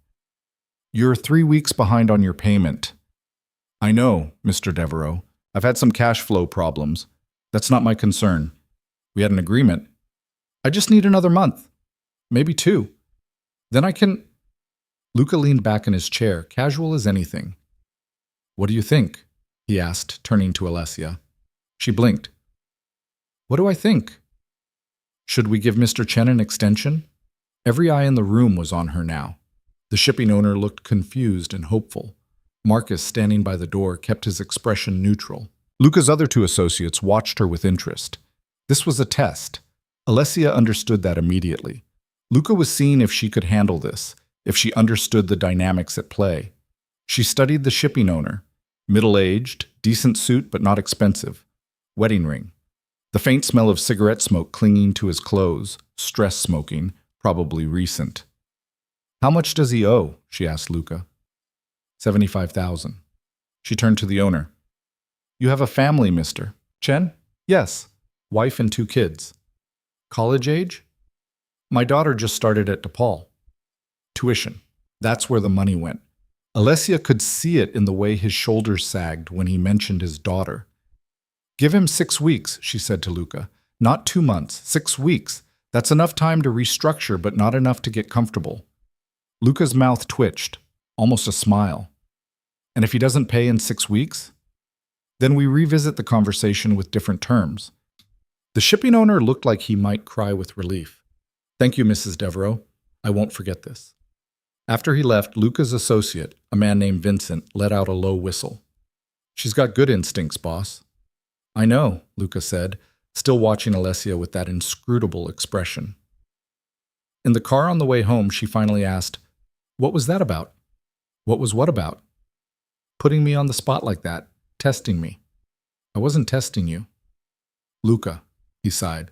You're 3 weeks behind on your payment. I know, Mr. Devereaux. I've had some cash flow problems. That's not my concern. We had an agreement. I just need another month. Maybe 2. Then I can... Luca leaned back in his chair, casual as anything. What do you think? He asked, turning to Alessia. She blinked. What do I think? Should we give Mr. Chen an extension? Every eye in the room was on her now. The shipping owner looked confused and hopeful. Marcus, standing by the door, kept his expression neutral. Luca's other 2 associates watched her with interest. This was a test. Alessia understood that immediately. Luca was seeing if she could handle this, if she understood the dynamics at play. She studied the shipping owner. Middle-aged, decent suit but not expensive. Wedding ring. The faint smell of cigarette smoke clinging to his clothes, stress smoking, probably recent. How much does he owe? She asked Luca. 75,000. She turned to the owner. You have a family, Mr. Chen? Yes. Wife and 2 kids. College age? My daughter just started at DePaul. Tuition. That's where the money went. Alessia could see it in the way his shoulders sagged when he mentioned his daughter. Give him 6 weeks, she said to Luca. Not 2 months, 6 weeks. That's enough time to restructure, but not enough to get comfortable. Luca's mouth twitched, almost a smile. And if he doesn't pay in 6 weeks? Then we revisit the conversation with different terms. The shipping owner looked like he might cry with relief. Thank you, Mrs. Devereaux. I won't forget this. After he left, Luca's associate, a man named Vincent, let out a low whistle. She's got good instincts, boss. I know, Luca said, still watching Alessia with that inscrutable expression. In the car on the way home, she finally asked, What was that about? What was what about? Putting me on the spot like that, testing me. I wasn't testing you. Luca, he sighed.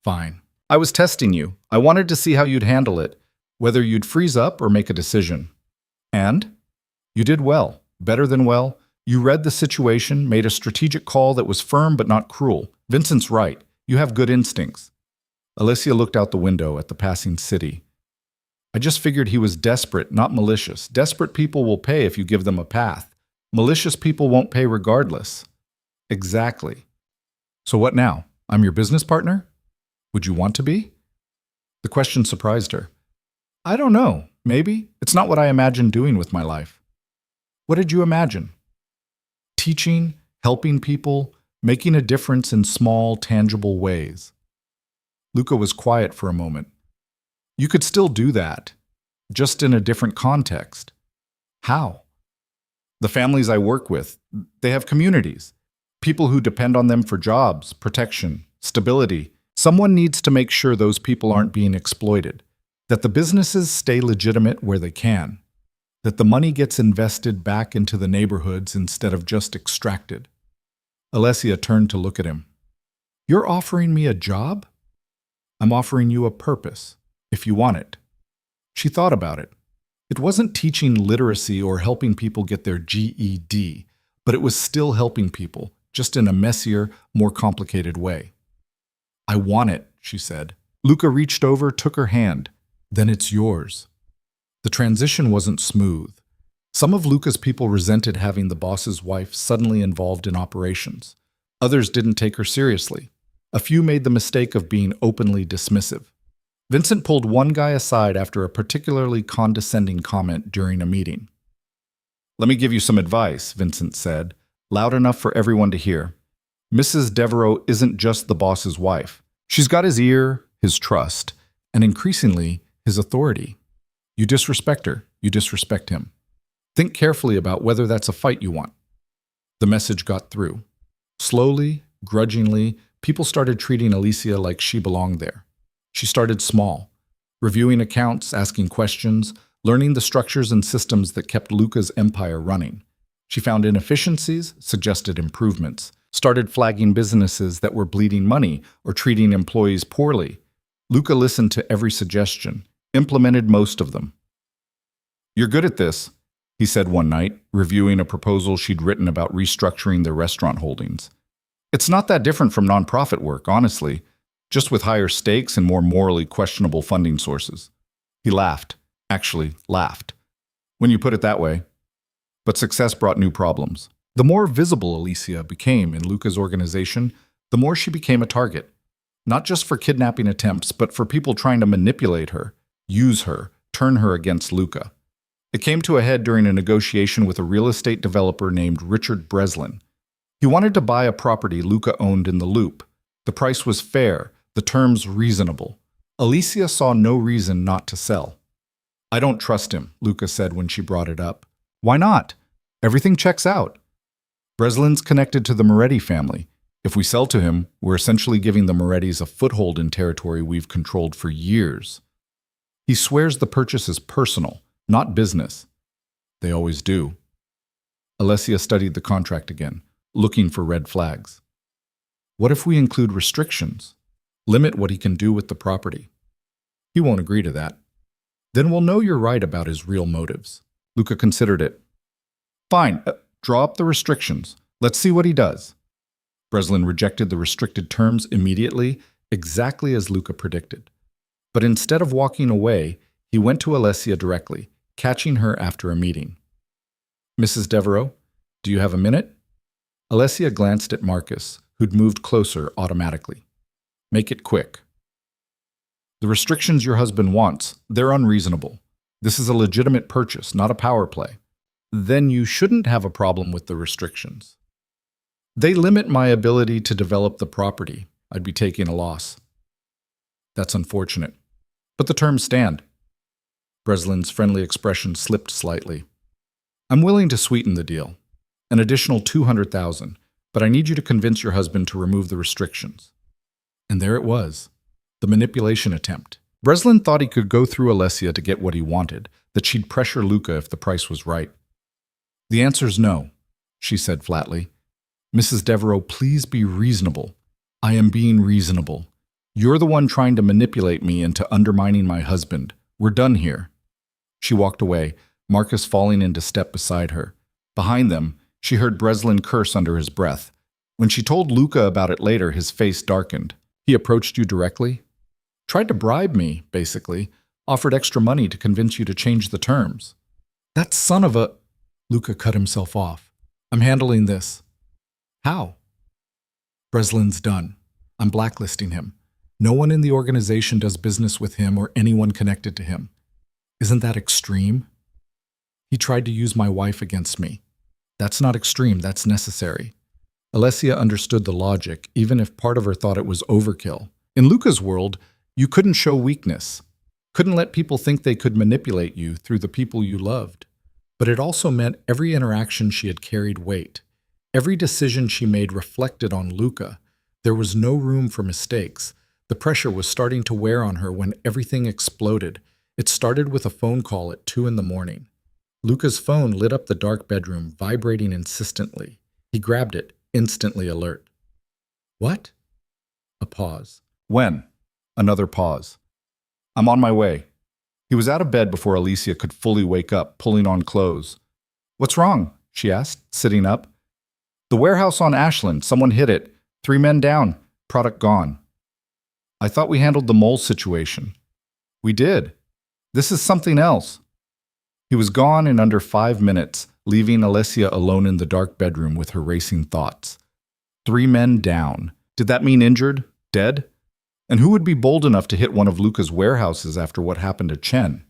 Fine. I was testing you. I wanted to see how you'd handle it, whether you'd freeze up or make a decision. And? You did well, better than well. You read the situation, made a strategic call that was firm but not cruel. Vincent's right. You have good instincts. Alessia looked out the window at the passing city. I just figured he was desperate, not malicious. Desperate people will pay if you give them a path. Malicious people won't pay regardless. Exactly. So what now? I'm your business partner? Would you want to be? The question surprised her. I don't know. Maybe. It's not what I imagined doing with my life. What did you imagine? Teaching, helping people, making a difference in small, tangible ways. Luca was quiet for a moment. You could still do that, just in a different context. How? The families I work with, they have communities. People who depend on them for jobs, protection, stability. Someone needs to make sure those people aren't being exploited, that the businesses stay legitimate where they can, that the money gets invested back into the neighborhoods instead of just extracted. Alessia turned to look at him. You're offering me a job? I'm offering you a purpose, if you want it. She thought about it. It wasn't teaching literacy or helping people get their GED, but it was still helping people, just in a messier, more complicated way. I want it, she said. Luca reached over, took her hand. Then it's yours. The transition wasn't smooth. Some of Luca's people resented having the boss's wife suddenly involved in operations. Others didn't take her seriously. A few made the mistake of being openly dismissive. Vincent pulled one guy aside after a particularly condescending comment during a meeting. Let me give you some advice, Vincent said, loud enough for everyone to hear. Mrs. Devereaux isn't just the boss's wife. She's got his ear, his trust, and increasingly, his authority. You disrespect her, you disrespect him. Think carefully about whether that's a fight you want. The message got through. Slowly, grudgingly, people started treating Alessia like she belonged there. She started small, reviewing accounts, asking questions, learning the structures and systems that kept Luca's empire running. She found inefficiencies, suggested improvements, started flagging businesses that were bleeding money or treating employees poorly. Luca listened to every suggestion, implemented most of them. You're good at this, he said one night, reviewing a proposal she'd written about restructuring their restaurant holdings. It's not that different from nonprofit work, honestly. just with higher stakes and more morally questionable funding sources. He laughed. Actually, laughed. When you put it that way. But success brought new problems. The more visible Alessia became in Luca's organization, the more she became a target. Not just for kidnapping attempts, but for people trying to manipulate her, use her, turn her against Luca. It came to a head during a negotiation with a real estate developer named Richard Breslin. He wanted to buy a property Luca owned in the Loop. The price was fair, the terms reasonable. Alessia saw no reason not to sell. "I don't trust him," Luca said when she brought it up. "Why not? Everything checks out. Breslin's connected to the Moretti family. If we sell to him, we're essentially giving the Morettis a foothold in territory we've controlled for years. He swears the purchase is personal, not business. They always do." Alessia studied the contract again, looking for red flags. What if we include restrictions? Limit what he can do with the property. He won't agree to that. Then we'll know you're right about his real motives. Luca considered it. Fine, draw up the restrictions. Let's see what he does. Breslin rejected the restricted terms immediately, exactly as Luca predicted. But instead of walking away, he went to Alessia directly, catching her after a meeting. "Mrs. Devereaux, do you have a minute?" Alessia glanced at Marcus, who'd moved closer automatically. "Make it quick." "The restrictions your husband wants, they're unreasonable. This is a legitimate purchase, not a power play." "Then you shouldn't have a problem with the restrictions." "They limit my ability to develop the property. I'd be taking a loss." "That's unfortunate. But the terms stand." Breslin's friendly expression slipped slightly. "I'm willing to sweeten the deal. An additional $200,000, but I need you to convince your husband to remove the restrictions." And there it was, the manipulation attempt. Breslin thought he could go through Alessia to get what he wanted, that she'd pressure Luca if the price was right. "The answer's no," she said flatly. "Mrs. Devereaux, please be reasonable. I am being reasonable. You're the one trying to manipulate me into undermining my husband. We're done here." She walked away, Marcus falling into step beside her. Behind them, she heard Breslin curse under his breath. When she told Luca about it later, his face darkened. "He approached you directly?" "Tried to bribe me, basically. Offered extra money to convince you to change the terms." "That son of a—" Luca cut himself off. "I'm handling this." "How?" "Breslin's done. I'm blacklisting him. No one in the organization does business with him or anyone connected to him." "Isn't that extreme?" "He tried to use my wife against me." "That's not extreme, that's necessary." Alessia understood the logic, even if part of her thought it was overkill. In Luca's world, you couldn't show weakness. Couldn't let people think they could manipulate you through the people you loved. But it also meant every interaction she had carried weight. Every decision she made reflected on Luca. There was no room for mistakes. The pressure was starting to wear on her when everything exploded. It started with a phone call at 2 a.m. Luca's phone lit up the dark bedroom, vibrating insistently. He grabbed it, instantly alert. "What?" A pause. "When?" Another pause. "I'm on my way." He was out of bed before Alessia could fully wake up, pulling on clothes. "What's wrong?" she asked, sitting up. "The warehouse on Ashland. Someone hit it. 3 men down. Product gone." "I thought we handled the mole situation." "We did. This is something else." He was gone in under 5 minutes, leaving Alessia alone in the dark bedroom with her racing thoughts. 3 men down. Did that mean injured? Dead? And who would be bold enough to hit one of Luca's warehouses after what happened to Chen?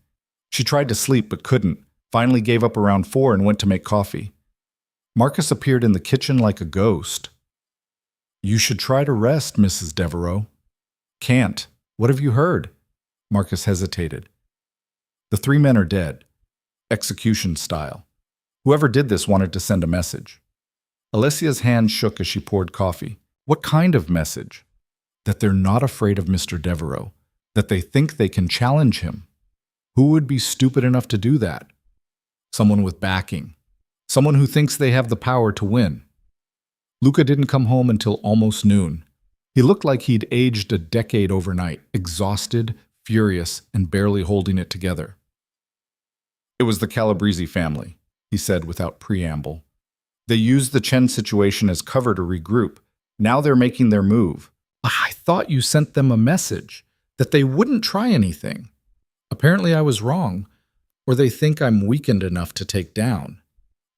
She tried to sleep but couldn't, finally gave up around 4 and went to make coffee. Marcus appeared in the kitchen like a ghost. "You should try to rest, Mrs. Devereaux." "Can't. What have you heard?" Marcus hesitated. "The 3 men are dead. Execution style. Whoever did this wanted to send a message." Alessia's hand shook as she poured coffee. "What kind of message?" "That they're not afraid of Mr. Devereaux. That they think they can challenge him." "Who would be stupid enough to do that?" "Someone with backing. Someone who thinks they have the power to win." Luca didn't come home until almost noon. He looked like he'd aged a decade overnight, exhausted, furious, and barely holding it together. "It was the Calabrese family," he said without preamble. "They used the Chen situation as cover to regroup. Now they're making their move. I thought you sent them a message that they wouldn't try anything. Apparently I was wrong, or they think I'm weakened enough to take down.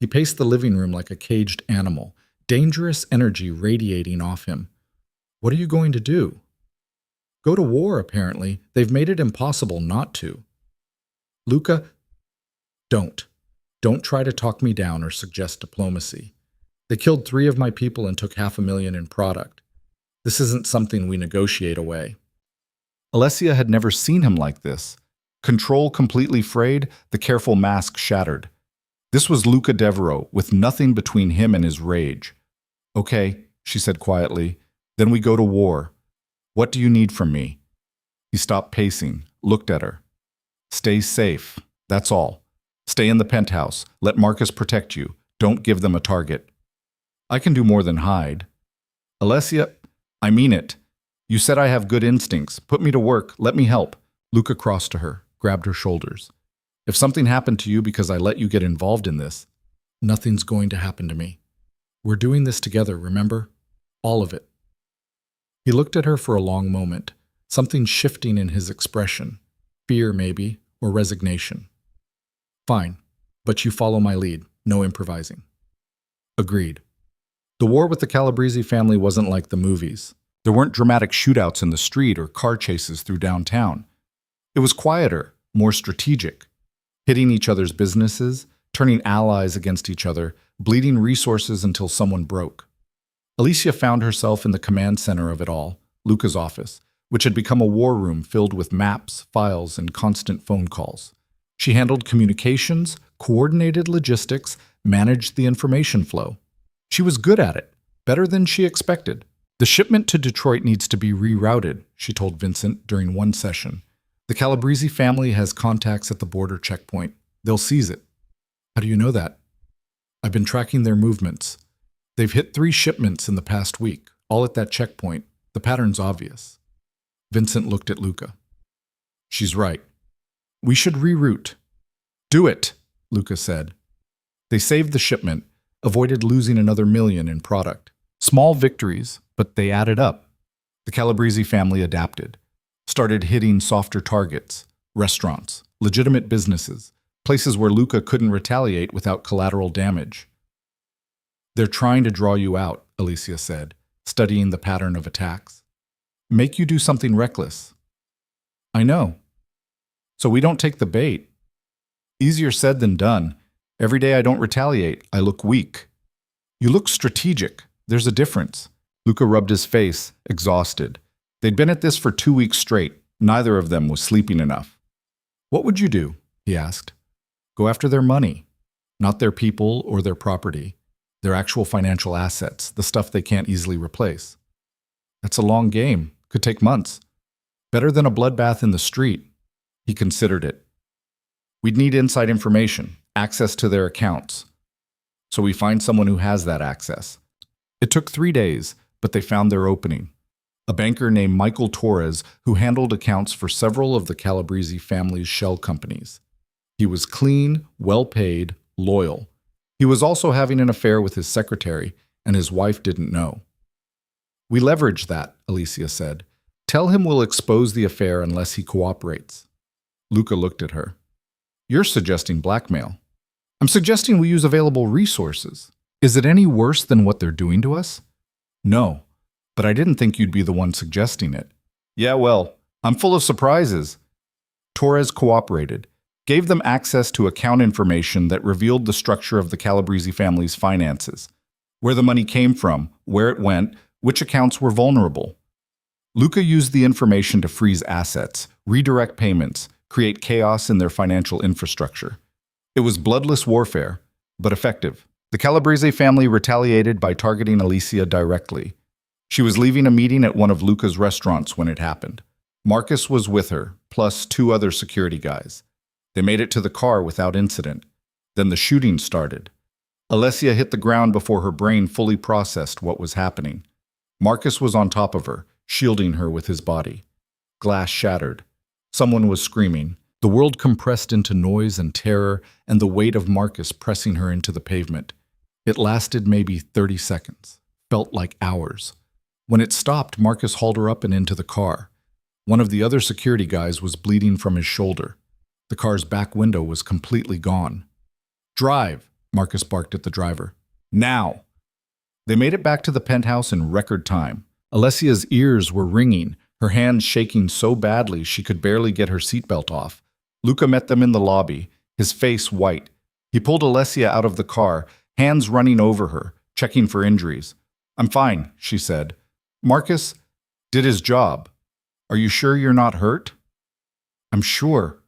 He paced the living room like a caged animal, dangerous energy radiating off him. What are you going to do? Go to war, apparently. They've made it impossible not to. Luca, don't. Don't try to talk me down or suggest diplomacy. They killed 3 of my people and took $500,000 in product. This isn't something we negotiate away. Alessia had never seen him like this. Control completely frayed, the careful mask shattered. This was Luca Devereaux, with nothing between him and his rage. Okay, she said quietly, then we go to war. What do you need from me? He stopped pacing, looked at her. Stay safe, that's all. Stay in the penthouse. Let Marcus protect you. Don't give them a target. I can do more than hide. Alessia, I mean it. You said I have good instincts. Put me to work. Let me help. Luca crossed to her, grabbed her shoulders. If something happened to you because I let you get involved in this, nothing's going to happen to me. We're doing this together, remember? All of it. He looked at her for a long moment, something shifting in his expression. Fear, maybe, or resignation. Fine, but you follow my lead. No improvising. Agreed. The war with the Calabrese family wasn't like the movies. There weren't dramatic shootouts in the street or car chases through downtown. It was quieter, more strategic, hitting each other's businesses, turning allies against each other, bleeding resources until someone broke. Alessia found herself in the command center of it all, Luca's office, which had become a war room filled with maps, files, and constant phone calls. She handled communications, coordinated logistics, managed the information flow. She was good at it, better than she expected. The shipment to Detroit needs to be rerouted, she told Vincent during one session. The Calabrese family has contacts at the border checkpoint. They'll seize it. How do you know that? I've been tracking their movements. They've hit 3 shipments in the past week, all at that checkpoint. The pattern's obvious. Vincent looked at Luca. She's right. We should reroute. Do it, Luca said. They saved the shipment, avoided losing another $1 million in product. Small victories, but they added up. The Calabrese family adapted, started hitting softer targets, restaurants, legitimate businesses, places where Luca couldn't retaliate without collateral damage. They're trying to draw you out, Alessia said, studying the pattern of attacks. Make you do something reckless. I know. So we don't take the bait. Easier said than done. Every day I don't retaliate, I look weak. You look strategic. There's a difference. Luca rubbed his face, exhausted. They'd been at this for 2 weeks straight. Neither of them was sleeping enough. What would you do? He asked. Go after their money. Not their people or their property. Their actual financial assets, the stuff they can't easily replace. That's a long game. Could take months. Better than a bloodbath in the street. He considered it. We'd need inside information, access to their accounts. So we find someone who has that access. It took 3 days, but they found their opening. A banker named Michael Torres who handled accounts for several of the Calabrese family's shell companies. He was clean, well-paid, loyal. He was also having an affair with his secretary, and his wife didn't know. We leverage that, Alessia said. Tell him we'll expose the affair unless he cooperates. Luca looked at her. You're suggesting blackmail. I'm suggesting we use available resources. Is it any worse than what they're doing to us? No, but I didn't think you'd be the one suggesting it. Yeah, well, I'm full of surprises. Torres cooperated, gave them access to account information that revealed the structure of the Calabrese family's finances, where the money came from, where it went, which accounts were vulnerable. Luca used the information to freeze assets, redirect payments, create chaos in their financial infrastructure. It was bloodless warfare, but effective. The Calabrese family retaliated by targeting Alessia directly. She was leaving a meeting at one of Luca's restaurants when it happened. Marcus was with her, plus 2 other security guys. They made it to the car without incident. Then the shooting started. Alessia hit the ground before her brain fully processed what was happening. Marcus was on top of her, shielding her with his body. Glass shattered. Someone was screaming. The world compressed into noise and terror, and the weight of Marcus pressing her into the pavement. It lasted maybe 30 seconds. Felt like hours. When it stopped, Marcus hauled her up and into the car. One of the other security guys was bleeding from his shoulder. The car's back window was completely gone. "Drive," Marcus barked at the driver. "Now!" They made it back to the penthouse in record time. Alessia's ears were ringing, her hands shaking so badly she could barely get her seatbelt off. Luca met them in the lobby, his face white. He pulled Alessia out of the car, hands running over her, checking for injuries. "I'm fine," she said. "Marcus did his job. Are you sure you're not hurt?" "I'm sure."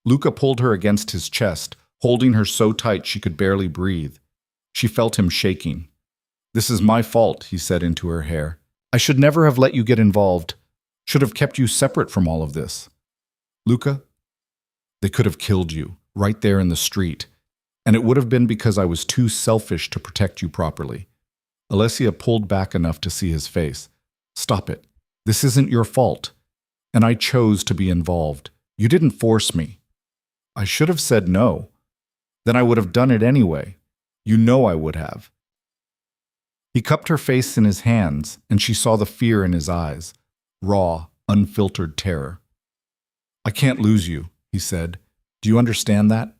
Luca pulled her against his chest, holding her so tight she could barely breathe. She felt him shaking. "This is my fault," he said into her hair. "I should never have let you get involved. Should have kept you separate from all of this." "Luca, they could have killed you, right there in the street. And it would have been because I was too selfish to protect you properly." Alessia pulled back enough to see his face. "Stop it. This isn't your fault. And I chose to be involved. You didn't force me." "I should have said no. Then I would have done it anyway. You know I would have." He cupped her face in his hands, and she saw the fear in his eyes. Raw, unfiltered terror. "I can't lose you," he said. "Do you understand that?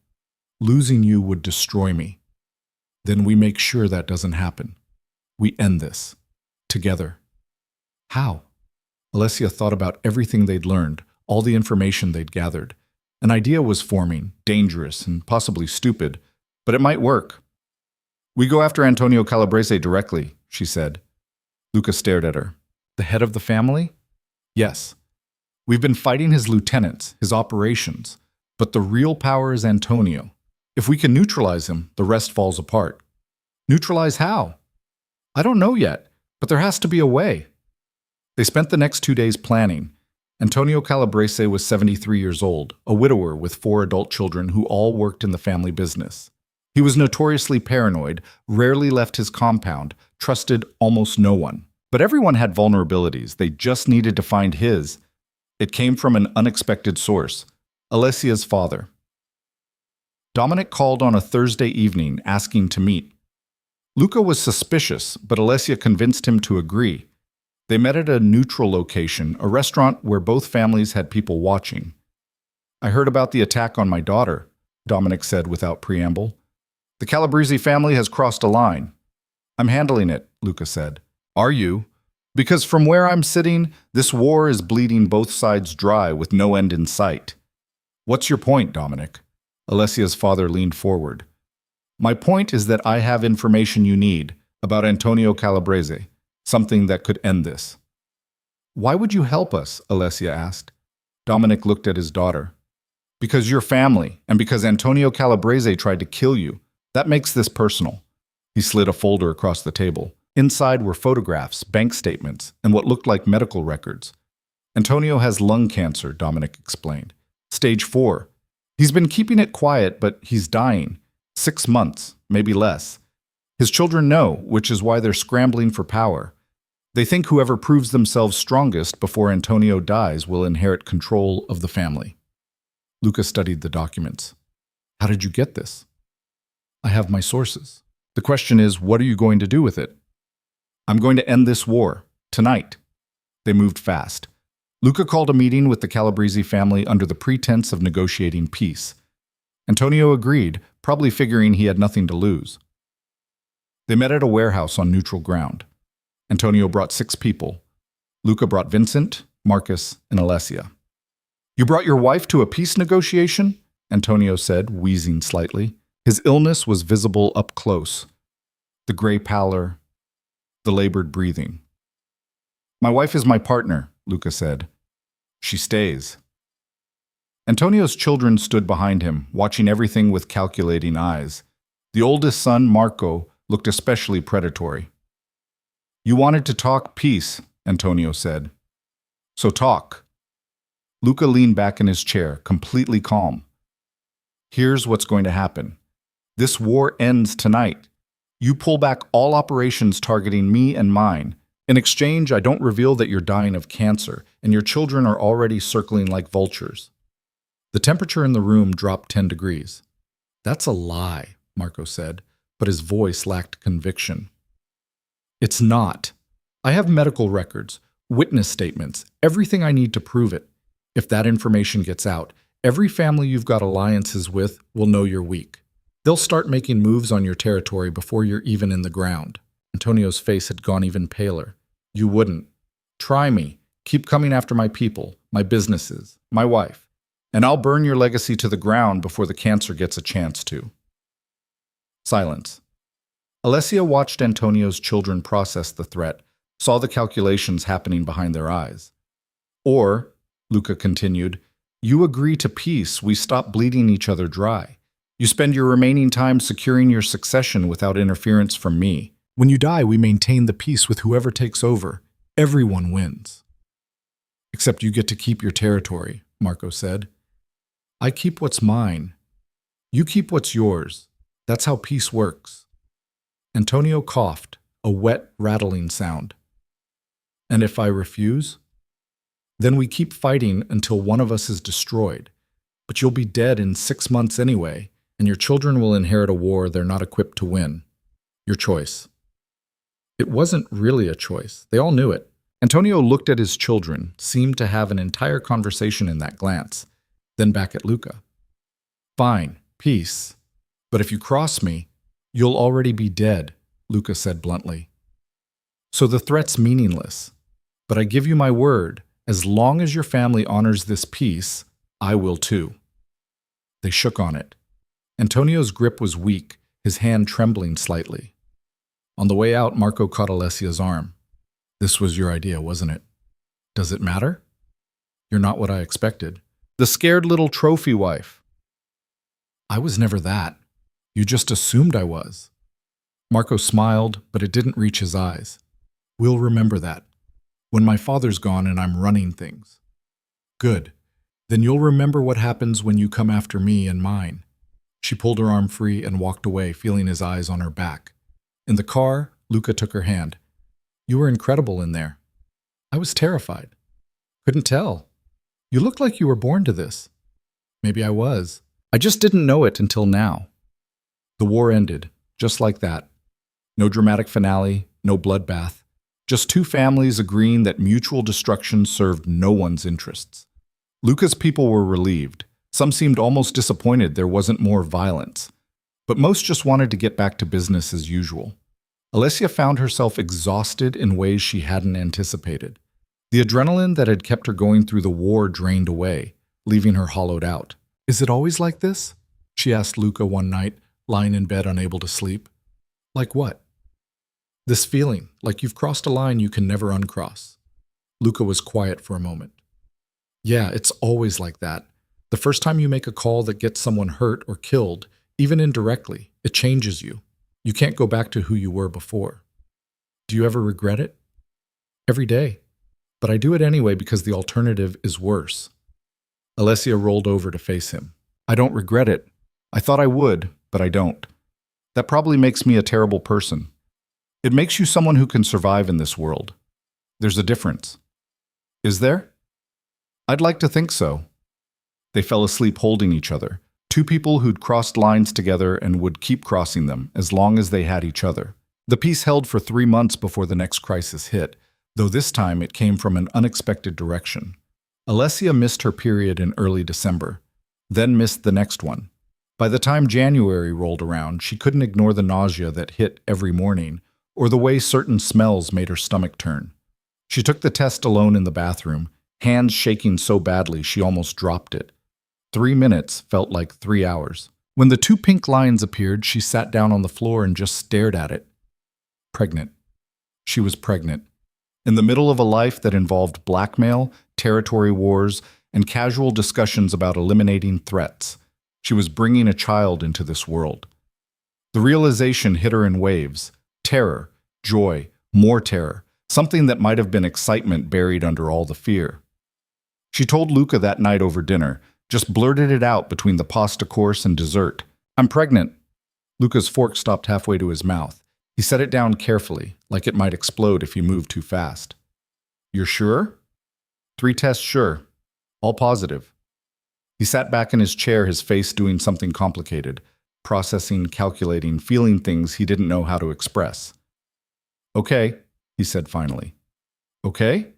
Losing you would destroy me. Then we make sure that doesn't happen. We end this. Together." "How?" Alessia thought about everything they'd learned, all the information they'd gathered. An idea was forming, dangerous and possibly stupid, but it might work. "We go after Antonio Calabrese directly," she said. Luca stared at her. "The head of the family?" "Yes. We've been fighting his lieutenants, his operations, but the real power is Antonio. If we can neutralize him, the rest falls apart." "Neutralize how?" "I don't know yet, but there has to be a way." They spent the next 2 days planning. Antonio Calabrese was 73 years old, a widower with 4 adult children who all worked in the family business. He was notoriously paranoid, rarely left his compound, trusted almost no one. But everyone had vulnerabilities. They just needed to find his. It came from an unexpected source: Alessia's father. Dominic called on a Thursday evening, asking to meet. Luca was suspicious, but Alessia convinced him to agree. They met at a neutral location, a restaurant where both families had people watching. "I heard about the attack on my daughter," Dominic said without preamble. "The Calabrese family has crossed a line." "I'm handling it," Luca said. "Are you?" "Because from where I'm sitting, this war is bleeding both sides dry with no end in sight." "What's your point, Dominic?" Alessia's father leaned forward. "My point is that I have information you need about Antonio Calabrese, something that could end this." "Why would you help us?" Alessia asked. Dominic looked at his daughter. "Because you're family, and because Antonio Calabrese tried to kill you. That makes this personal." He slid a folder across the table. Inside were photographs, bank statements, and what looked like medical records. "Antonio has lung cancer," Dominic explained. "Stage 4. He's been keeping it quiet, but he's dying. 6 months, maybe less. His children know, which is why they're scrambling for power. They think whoever proves themselves strongest before Antonio dies will inherit control of the family." Luca studied the documents. "How did you get this?" "I have my sources. The question is, what are you going to do with it?" "I'm going to end this war. Tonight." They moved fast. Luca called a meeting with the Calabrese family under the pretense of negotiating peace. Antonio agreed, probably figuring he had nothing to lose. They met at a warehouse on neutral ground. Antonio brought 6 people. Luca brought Vincent, Marcus, and Alessia. "You brought your wife to a peace negotiation?" Antonio said, wheezing slightly. His illness was visible up close. The gray pallor, the labored breathing. "My wife is my partner," Luca said. "She stays." Antonio's children stood behind him, watching everything with calculating eyes. The oldest son, Marco, looked especially predatory. "You wanted to talk peace," Antonio said. "So talk." Luca leaned back in his chair, completely calm. "Here's what's going to happen. This war ends tonight. You pull back all operations targeting me and mine. In exchange, I don't reveal that you're dying of cancer, and your children are already circling like vultures." The temperature in the room dropped 10 degrees. "That's a lie," Marco said, but his voice lacked conviction. "It's not. I have medical records, witness statements, everything I need to prove it. If that information gets out, every family you've got alliances with will know you're weak. They'll start making moves on your territory before you're even in the ground. Antonio's face had gone even paler. You wouldn't. Try me. Keep coming after my people, my businesses, my wife, and I'll burn your legacy to the ground before the cancer gets a chance to. Silence. Alessia watched Antonio's children process the threat, saw the calculations happening behind their eyes. Or, Luca continued, you agree to peace, we stop bleeding each other dry. You spend your remaining time securing your succession without interference from me. When you die, we maintain the peace with whoever takes over. Everyone wins. Except you get to keep your territory, Marco said. I keep what's mine. You keep what's yours. That's how peace works. Antonio coughed, a wet, rattling sound. And if I refuse? Then we keep fighting until one of us is destroyed. But you'll be dead in 6 months anyway, and your children will inherit a war they're not equipped to win. Your choice. It wasn't really a choice. They all knew it. Antonio looked at his children, seemed to have an entire conversation in that glance, then back at Luca. Fine, peace. But if you cross me, you'll already be dead, Luca said bluntly. So the threat's meaningless. But I give you my word, as long as your family honors this peace, I will too. They shook on it. Antonio's grip was weak, his hand trembling slightly. On the way out, Marco caught Alessia's arm. This was your idea, wasn't it? Does it matter? You're not what I expected. The scared little trophy wife. I was never that. You just assumed I was. Marco smiled, but it didn't reach his eyes. We'll remember that. When my father's gone and I'm running things. Good. Then you'll remember what happens when you come after me and mine. She pulled her arm free and walked away, feeling his eyes on her back. In the car, Luca took her hand. You were incredible in there. I was terrified. Couldn't tell. You looked like you were born to this. Maybe I was. I just didn't know it until now. The war ended, just like that. No dramatic finale, no bloodbath. Just two families agreeing that mutual destruction served no one's interests. Luca's people were relieved. Some seemed almost disappointed there wasn't more violence. But most just wanted to get back to business as usual. Alessia found herself exhausted in ways she hadn't anticipated. The adrenaline that had kept her going through the war drained away, leaving her hollowed out. Is it always like this? She asked Luca one night, lying in bed unable to sleep. Like what? This feeling, like you've crossed a line you can never uncross. Luca was quiet for a moment. Yeah, it's always like that. The first time you make a call that gets someone hurt or killed, even indirectly, it changes you. You can't go back to who you were before. Do you ever regret it? Every day. But I do it anyway because the alternative is worse. Alessia rolled over to face him. I don't regret it. I thought I would, but I don't. That probably makes me a terrible person. It makes you someone who can survive in this world. There's a difference. Is there? I'd like to think so. They fell asleep holding each other. Two people who'd crossed lines together and would keep crossing them as long as they had each other. The peace held for 3 months before the next crisis hit, though this time it came from an unexpected direction. Alessia missed her period in early December, then missed the next one. By the time January rolled around, she couldn't ignore the nausea that hit every morning, or the way certain smells made her stomach turn. She took the test alone in the bathroom, hands shaking so badly she almost dropped it. 3 minutes felt like 3 hours. When the 2 pink lines appeared, she sat down on the floor and just stared at it. Pregnant. She was pregnant. In the middle of a life that involved blackmail, territory wars, and casual discussions about eliminating threats, she was bringing a child into this world. The realization hit her in waves. Terror, joy, more terror, something that might have been excitement buried under all the fear. She told Luca that night over dinner, just blurted it out between the pasta course and dessert. I'm pregnant. Luca's fork stopped halfway to his mouth. He set it down carefully, like it might explode if he moved too fast. You're sure? 3 tests sure. All positive. He sat back in his chair, his face doing something complicated, processing, calculating, feeling things he didn't know how to express. Okay, he said finally. Okay?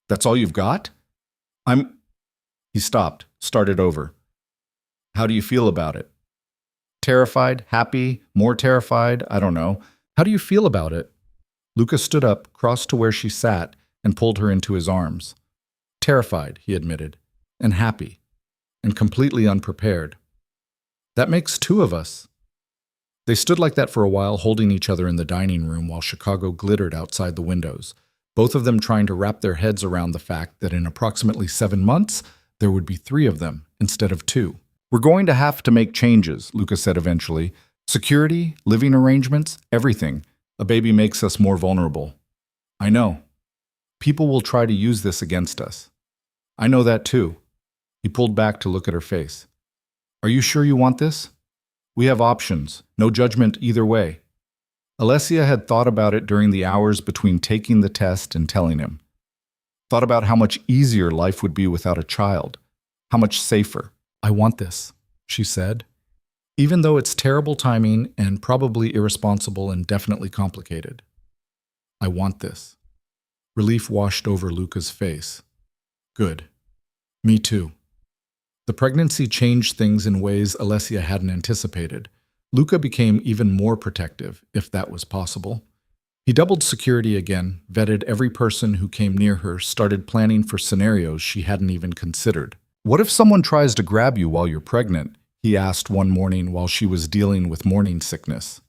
That's all you've got? I'm. He stopped, started over. How do you feel about it? Terrified? Happy? More terrified? I don't know. How do you feel about it? Luca stood up, crossed to where she sat, and pulled her into his arms. Terrified, he admitted, and happy, and completely unprepared. That makes two of us. They stood like that for a while, holding each other in the dining room while Chicago glittered outside the windows, both of them trying to wrap their heads around the fact that in approximately 7 months, there would be 3 of them instead of 2. We're going to have to make changes, Luca said eventually. Security, living arrangements, everything. A baby makes us more vulnerable. I know. People will try to use this against us. I know that too. He pulled back to look at her face. Are you sure you want this? We have options, no judgment either way. Alessia had thought about it during the hours between taking the test and telling him. Thought about how much easier life would be without a child, how much safer. I want this, she said. Even though it's terrible timing and probably irresponsible and definitely complicated. I want this. Relief washed over Luca's face. Good. Me too. The pregnancy changed things in ways Alessia hadn't anticipated. Luca became even more protective, if that was possible. He doubled security again, vetted every person who came near her, started planning for scenarios she hadn't even considered. What if someone tries to grab you while you're pregnant? He asked one morning while she was dealing with morning sickness.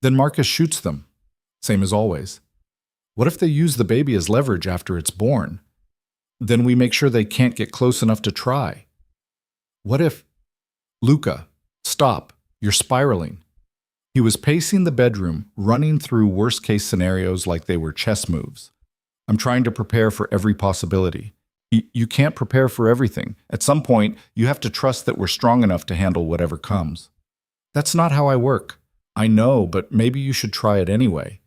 Then Marcus shoots them. Same as always. What if they use the baby as leverage after it's born? Then we make sure they can't get close enough to try. What if... Luca, stop. You're spiraling. He was pacing the bedroom, running through worst-case scenarios like they were chess moves. I'm trying to prepare for every possibility. You can't prepare for everything. At some point, you have to trust that we're strong enough to handle whatever comes. That's not how I work. I know, but maybe you should try it anyway.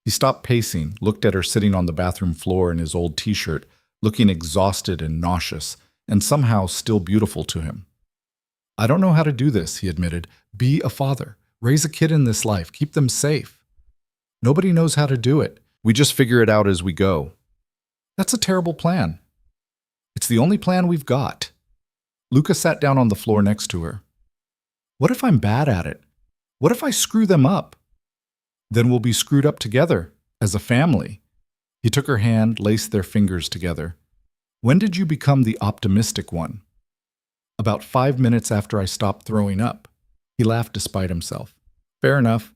He stopped pacing, looked at her sitting on the bathroom floor in his old t-shirt, looking exhausted and nauseous, and somehow still beautiful to him. I don't know how to do this, he admitted. Be a father. Raise a kid in this life. Keep them safe. Nobody knows how to do it. We just figure it out as we go. That's a terrible plan. It's the only plan we've got. Luca sat down on the floor next to her. What if I'm bad at it? What if I screw them up? Then we'll be screwed up together, as a family. He took her hand, laced their fingers together. When did you become the optimistic one? About 5 minutes after I stopped throwing up. He laughed despite himself. Fair enough.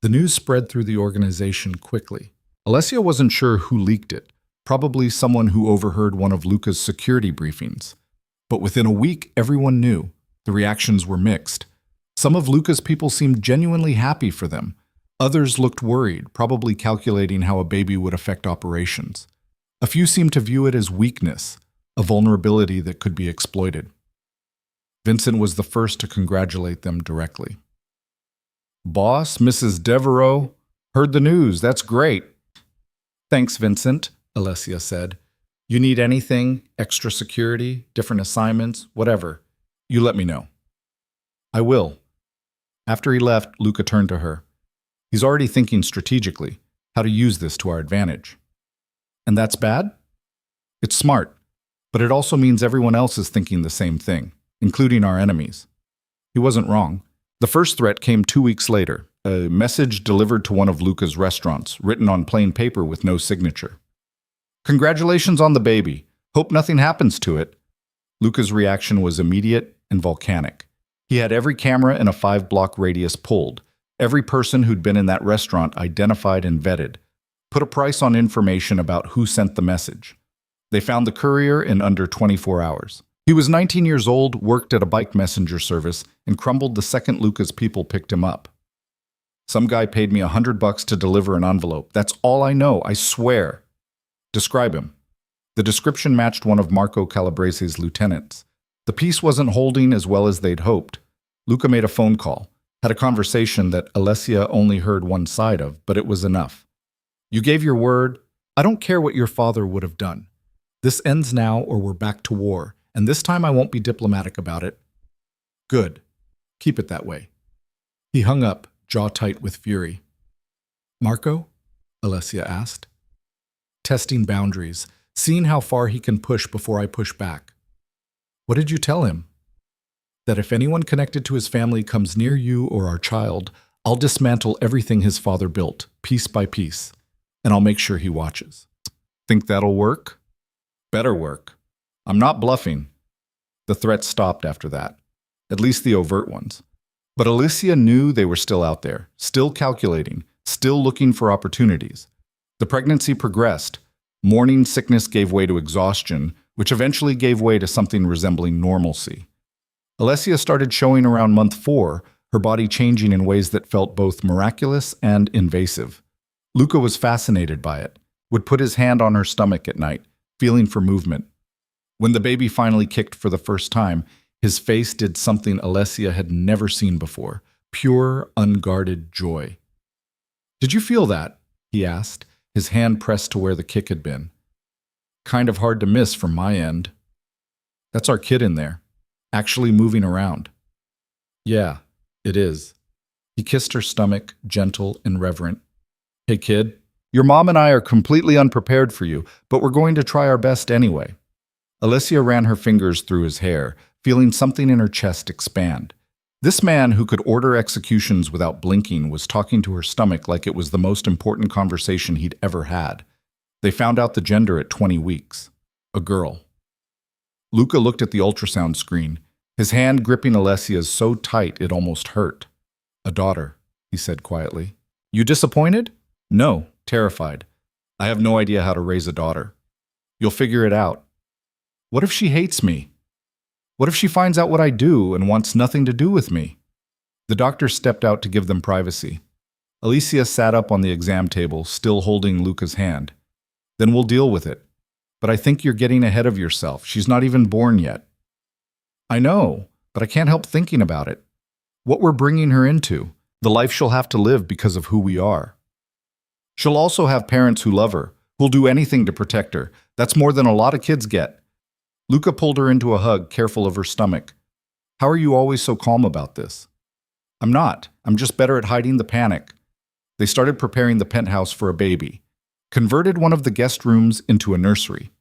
The news spread through the organization quickly. Alessia wasn't sure who leaked it. Probably someone who overheard one of Luca's security briefings. But within a week, everyone knew. The reactions were mixed. Some of Luca's people seemed genuinely happy for them. Others looked worried, probably calculating how a baby would affect operations. A few seemed to view it as weakness, a vulnerability that could be exploited. Vincent was the first to congratulate them directly. Boss, Mrs. Devereaux, heard the news. That's great. Thanks, Vincent, Alessia said. You need anything, extra security, different assignments, whatever, you let me know. I will. After he left, Luca turned to her. He's already thinking strategically, how to use this to our advantage. And that's bad? It's smart, but it also means everyone else is thinking the same thing, including our enemies. He wasn't wrong. The first threat came 2 weeks later, a message delivered to one of Luca's restaurants, written on plain paper with no signature. Congratulations on the baby. Hope nothing happens to it. Luca's reaction was immediate and volcanic. He had every camera in a 5-block radius pulled, every person who'd been in that restaurant identified and vetted, put a price on information about who sent the message. They found the courier in under 24 hours. He was 19 years old, worked at a bike messenger service, and crumbled the second Luca's people picked him up. Some guy paid me $100 to deliver an envelope. That's all I know, I swear. Describe him. The description matched one of Marco Calabrese's lieutenants. The piece wasn't holding as well as they'd hoped. Luca made a phone call, had a conversation that Alessia only heard one side of, but it was enough. You gave your word. I don't care what your father would have done. This ends now or we're back to war, and this time I won't be diplomatic about it. Good. Keep it that way. He hung up, jaw tight with fury. Marco? Alessia asked. testing boundaries, seeing how far he can push before I push back. What did you tell him? That if anyone connected to his family comes near you or our child, I'll dismantle everything his father built, piece by piece, and I'll make sure he watches. Think that'll work? Better work. I'm not bluffing. The threats stopped after that, at least the overt ones. But Alessia knew they were still out there, still calculating, still looking for opportunities. The pregnancy progressed. Morning sickness gave way to exhaustion, which eventually gave way to something resembling normalcy. Alessia started showing around month 4, her body changing in ways that felt both miraculous and invasive. Luca was fascinated by it, would put his hand on her stomach at night, feeling for movement. When the baby finally kicked for the first time, his face did something Alessia had never seen before, pure, unguarded joy. "Did you feel that?" he asked, his hand pressed to where the kick had been. "Kind of hard to miss from my end." "That's our kid in there, actually moving around." "Yeah, it is." He kissed her stomach, gentle and reverent. "Hey kid, your mom and I are completely unprepared for you, but we're going to try our best anyway." Alessia ran her fingers through his hair, feeling something in her chest expand. This man who could order executions without blinking was talking to her stomach like it was the most important conversation he'd ever had. They found out the gender at 20 weeks. A girl. Luca looked at the ultrasound screen, his hand gripping Alessia's so tight it almost hurt. "A daughter," he said quietly. "You disappointed?" "No, terrified. I have no idea how to raise a daughter." "You'll figure it out." "What if she hates me? What if she finds out what I do and wants nothing to do with me?" The doctor stepped out to give them privacy. Alessia sat up on the exam table, still holding Luca's hand. "Then we'll deal with it. But I think you're getting ahead of yourself. She's not even born yet." "I know, but I can't help thinking about it. What we're bringing her into, the life she'll have to live because of who we are. She'll also have parents who love her, who'll do anything to protect her. That's more than a lot of kids get." Luca pulled her into a hug, careful of her stomach. "How are you always so calm about this?" "I'm not. I'm just better at hiding the panic." They started preparing the penthouse for a baby, converted one of the guest rooms into a nursery.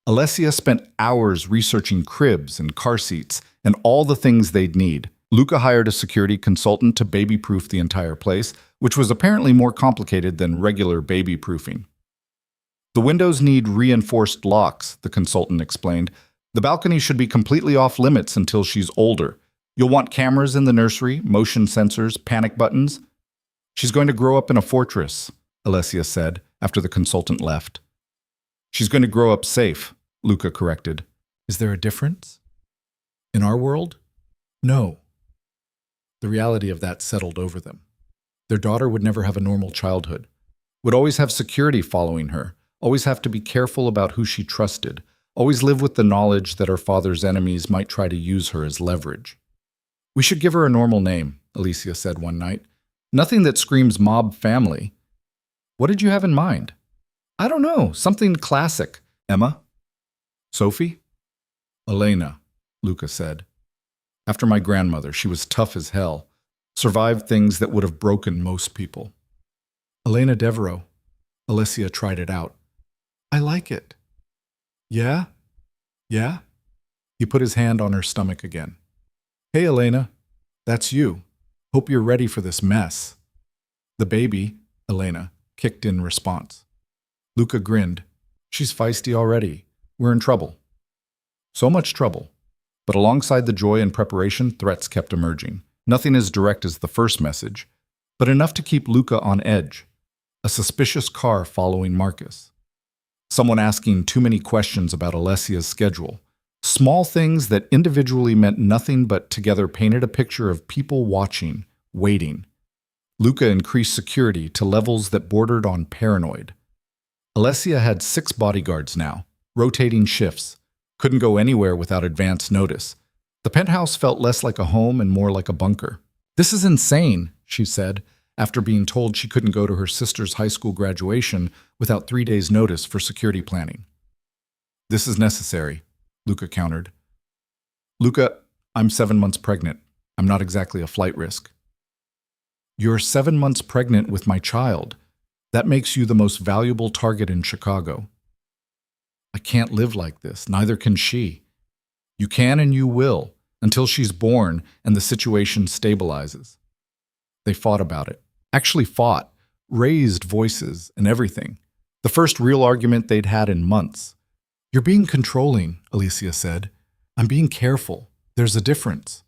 Alessia spent hours researching cribs and car seats and all the things they'd need. Luca hired a security consultant to baby-proof the entire place, which was apparently more complicated than regular baby-proofing. "The windows need reinforced locks," the consultant explained. "The balcony should be completely off-limits until she's older. You'll want cameras in the nursery, motion sensors, panic buttons." "She's going to grow up in a fortress," Alessia said, after the consultant left. "She's going to grow up safe," Luca corrected. "Is there a difference? In our world? No." The reality of that settled over them. Their daughter would never have a normal childhood, would always have security following her, always have to be careful about who she trusted, always live with the knowledge that her father's enemies might try to use her as leverage. "We should give her a normal name," Alessia said one night. "Nothing that screams mob family." "What did you have in mind?" "I don't know, something classic." "Emma?" "Sophie?" "Elena," Luca said. "After my grandmother, she was tough as hell, survived things that would have broken most people." "Elena Devereaux." Alessia tried it out. "I like it." "Yeah? Yeah?" He put his hand on her stomach again. "Hey, Elena. That's you. Hope you're ready for this mess." "The baby," Elena kicked in response. Luca grinned. "She's feisty already. We're in trouble." So much trouble. But alongside the joy and preparation, threats kept emerging. Nothing as direct as the first message, but enough to keep Luca on edge. A suspicious car following Marcus. Someone asking too many questions about Alessia's schedule. Small things that individually meant nothing but together painted a picture of people watching, waiting. Luca increased security to levels that bordered on paranoid. Alessia had 6 bodyguards now, rotating shifts. Couldn't go anywhere without advance notice. The penthouse felt less like a home and more like a bunker. "This is insane," she said, after being told she couldn't go to her sister's high school graduation without 3 days' notice for security planning. "This is necessary," Luca countered. "Luca, I'm 7 months pregnant. I'm not exactly a flight risk." "You're 7 months pregnant with my child. That makes you the most valuable target in Chicago. I can't live like this, neither can she. You can and you will, until she's born and the situation stabilizes. They fought about it. Actually fought, raised voices and everything. The first real argument they'd had in months. You're being controlling, Alessia said. I'm being careful. There's a difference.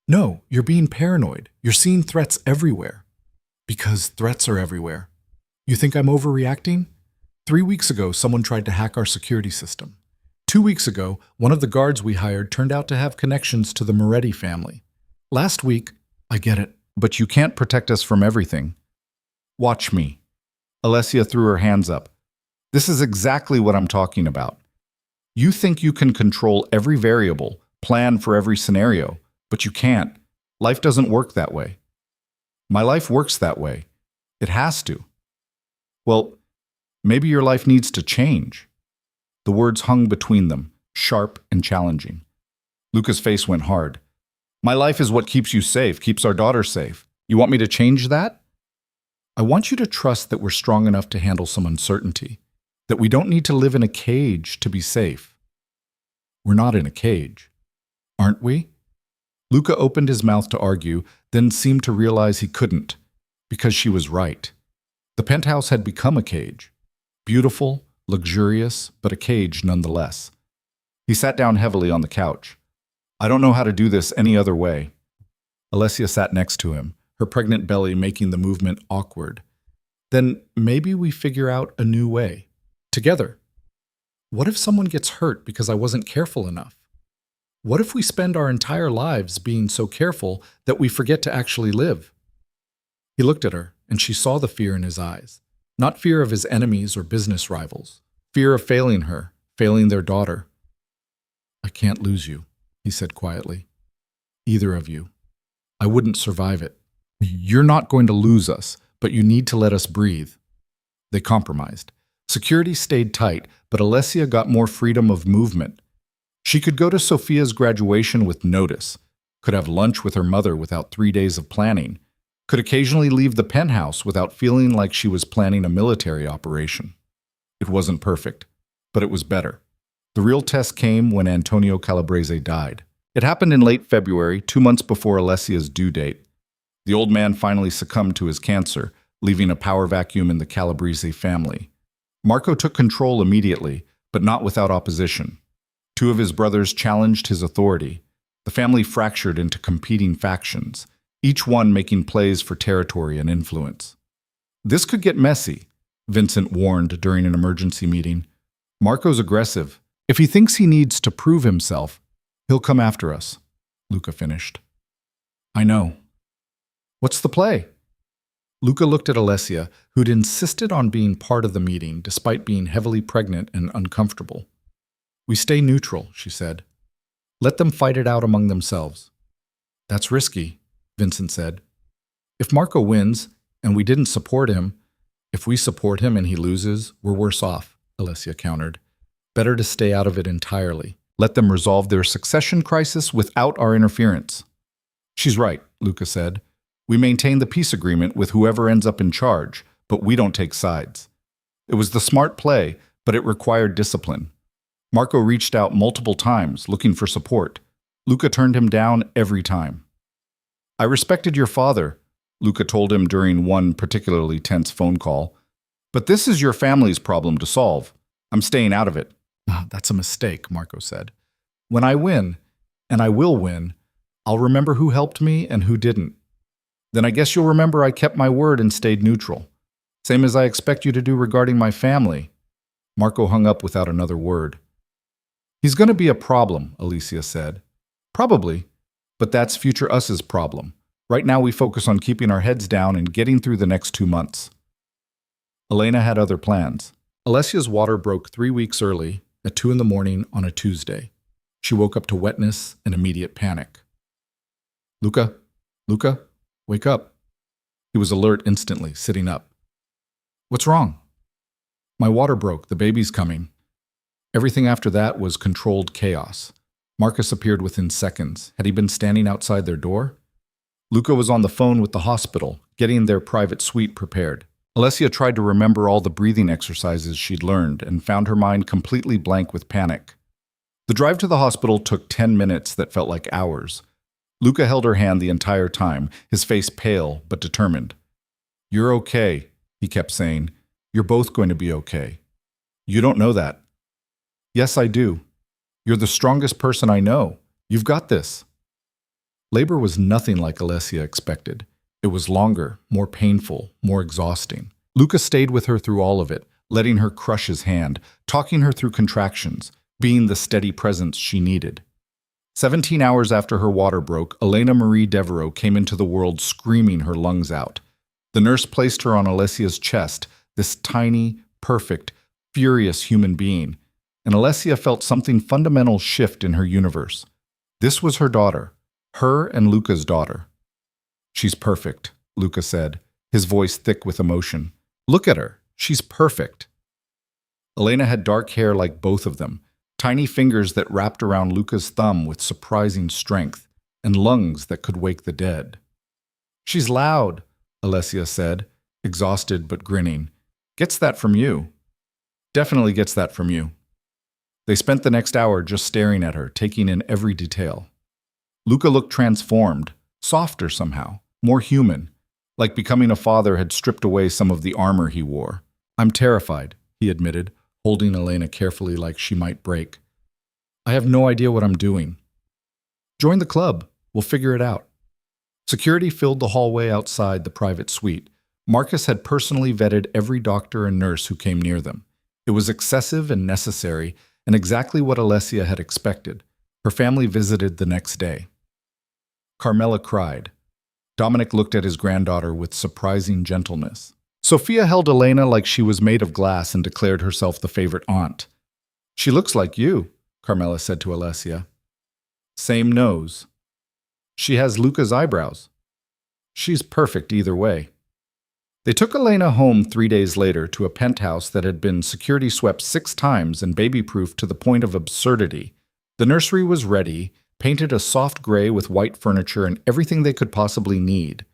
No, you're being paranoid. You're seeing threats everywhere. Because threats are everywhere. You think I'm overreacting? 3 weeks ago, someone tried to hack our security system. 2 weeks ago, one of the guards we hired turned out to have connections to the Moretti family. Last week, I get it, but you can't protect us from everything. Watch me. Alessia threw her hands up. This is exactly what I'm talking about. You think you can control every variable, plan for every scenario, but you can't. Life doesn't work that way. My life works that way. It has to. Well, maybe your life needs to change. The words hung between them, sharp and challenging. Luca's face went hard. My life is what keeps you safe, keeps our daughter safe. You want me to change that? I want you to trust that we're strong enough to handle some uncertainty, that we don't need to live in a cage to be safe. We're not in a cage, aren't we? Luca opened his mouth to argue, then seemed to realize he couldn't, because she was right. The penthouse had become a cage. Beautiful, luxurious, but a cage nonetheless. He sat down heavily on the couch. I don't know how to do this any other way. Alessia sat next to him, her pregnant belly making the movement awkward. Then maybe we figure out a new way. Together. What if someone gets hurt because I wasn't careful enough? What if we spend our entire lives being so careful that we forget to actually live? He looked at her, and she saw the fear in his eyes. Not fear of his enemies or business rivals. Fear of failing her, failing their daughter. I can't lose you, he said quietly. Either of you. I wouldn't survive it. You're not going to lose us, but you need to let us breathe. They compromised. Security stayed tight, but Alessia got more freedom of movement. She could go to Sophia's graduation with notice, could have lunch with her mother without 3 days of planning, could occasionally leave the penthouse without feeling like she was planning a military operation. It wasn't perfect, but it was better. The real test came when Antonio Calabrese died. It happened in late February, 2 months before Alessia's due date. The old man finally succumbed to his cancer, leaving a power vacuum in the Calabrese family. Marco took control immediately, but not without opposition. 2 of his brothers challenged his authority. The family fractured into competing factions, each one making plays for territory and influence. This could get messy, Vincent warned during an emergency meeting. Marco's aggressive. If he thinks he needs to prove himself, he'll come after us, Luca finished. I know. What's the play? Luca looked at Alessia, who'd insisted on being part of the meeting despite being heavily pregnant and uncomfortable. We stay neutral, she said. Let them fight it out among themselves. That's risky, Vincent said. If Marco wins, and we didn't support him, if we support him and he loses, we're worse off, Alessia countered. Better to stay out of it entirely. Let them resolve their succession crisis without our interference. She's right, Luca said. We maintain the peace agreement with whoever ends up in charge, but we don't take sides. It was the smart play, but it required discipline. Marco reached out multiple times, looking for support. Luca turned him down every time. I respected your father, Luca told him during one particularly tense phone call. But this is your family's problem to solve. I'm staying out of it. That's a mistake, Marco said. When I win, and I will win, I'll remember who helped me and who didn't. Then I guess you'll remember I kept my word and stayed neutral. Same as I expect you to do regarding my family. Marco hung up without another word. He's going to be a problem, Alessia said. Probably, but that's future us's problem. Right now we focus on keeping our heads down and getting through the next 2 months. Elena had other plans. Alessia's water broke 3 weeks early at 2 a.m. on a Tuesday. She woke up to wetness and immediate panic. Luca, wake up. He was alert instantly, sitting up. What's wrong? My water broke. The baby's coming. Everything after that was controlled chaos. Marcus appeared within seconds. Had he been standing outside their door? Luca was on the phone with the hospital, getting their private suite prepared. Alessia tried to remember all the breathing exercises she'd learned and found her mind completely blank with panic. The drive to the hospital took 10 minutes that felt like hours. Luca held her hand the entire time, his face pale but determined. "You're okay," he kept saying. "You're both going to be okay." "You don't know that." "Yes, I do. You're the strongest person I know. You've got this." Labor was nothing like Alessia expected. It was longer, more painful, more exhausting. Luca stayed with her through all of it, letting her crush his hand, talking her through contractions, being the steady presence she needed. 17 hours after her water broke, Elena Marie Devereaux came into the world screaming her lungs out. The nurse placed her on Alessia's chest, this tiny, perfect, furious human being, and Alessia felt something fundamental shift in her universe. This was her daughter, her and Luca's daughter. "She's perfect," Luca said, his voice thick with emotion. "Look at her. She's perfect." Elena had dark hair like both of them, tiny fingers that wrapped around Luca's thumb with surprising strength, and lungs that could wake the dead. "She's loud," Alessia said, exhausted but grinning. "Gets that from you." "Definitely gets that from you." They spent the next hour just staring at her, taking in every detail. Luca looked transformed, softer somehow, more human, like becoming a father had stripped away some of the armor he wore. "I'm terrified," he admitted, holding Elena carefully like she might break. "I have no idea what I'm doing." "Join the club. We'll figure it out." Security filled the hallway outside the private suite. Marcus had personally vetted every doctor and nurse who came near them. It was excessive and necessary, and exactly what Alessia had expected. Her family visited the next day. Carmela cried. Dominic looked at his granddaughter with surprising gentleness. Sophia held Elena like she was made of glass and declared herself the favorite aunt. "She looks like you," Carmela said to Alessia. "Same nose." "She has Luca's eyebrows." "She's perfect either way." They took Elena home 3 days later to a penthouse that had been security swept 6 times and baby-proofed to the point of absurdity. The nursery was ready, painted a soft gray with white furniture and everything they could possibly need.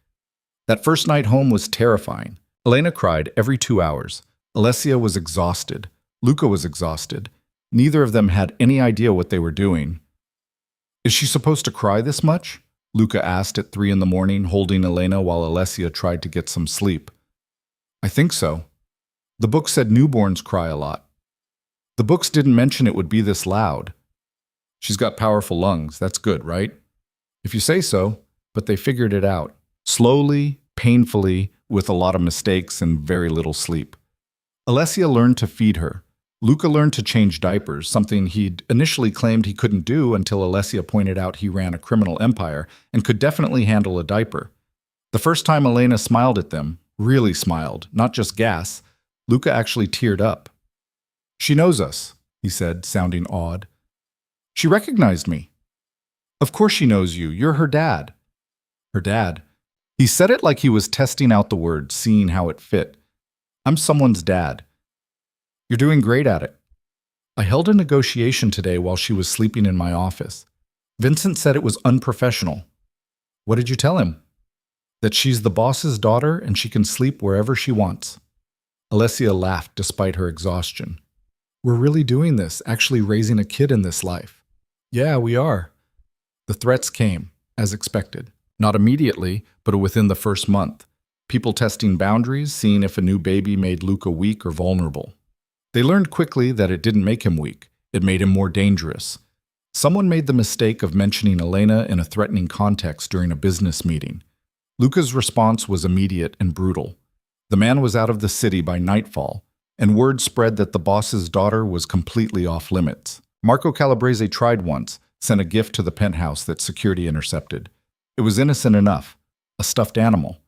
That first night home was terrifying. Elena cried every 2 hours. Alessia was exhausted. Luca was exhausted. Neither of them had any idea what they were doing. "Is she supposed to cry this much?" Luca asked at 3 in the morning, holding Elena while Alessia tried to get some sleep. "I think so. The book said newborns cry a lot." "The books didn't mention it would be this loud." "She's got powerful lungs. That's good, right?" "If you say so," but they figured it out. Slowly, painfully, with a lot of mistakes and very little sleep. Alessia learned to feed her. Luca learned to change diapers, something he'd initially claimed he couldn't do until Alessia pointed out he ran a criminal empire and could definitely handle a diaper. The first time Elena smiled at them, really smiled, not just gas, Luca actually teared up. "She knows us," he said, sounding awed. "She recognized me." "Of course she knows you. You're her dad." "Her dad?" He said it like he was testing out the word, seeing how it fit. "I'm someone's dad." "You're doing great at it." "I held a negotiation today while she was sleeping in my office. Vincent said it was unprofessional." "What did you tell him?" "That she's the boss's daughter and she can sleep wherever she wants." Alessia laughed despite her exhaustion. "We're really doing this, actually raising a kid in this life." "Yeah, we are." The threats came, as expected. Not immediately, but within the first month. People testing boundaries, seeing if a new baby made Luca weak or vulnerable. They learned quickly that it didn't make him weak. It made him more dangerous. Someone made the mistake of mentioning Elena in a threatening context during a business meeting. Luca's response was immediate and brutal. The man was out of the city by nightfall, and word spread that the boss's daughter was completely off limits. Marco Calabrese tried once, sent a gift to the penthouse that security intercepted. It was innocent enough, a stuffed animal.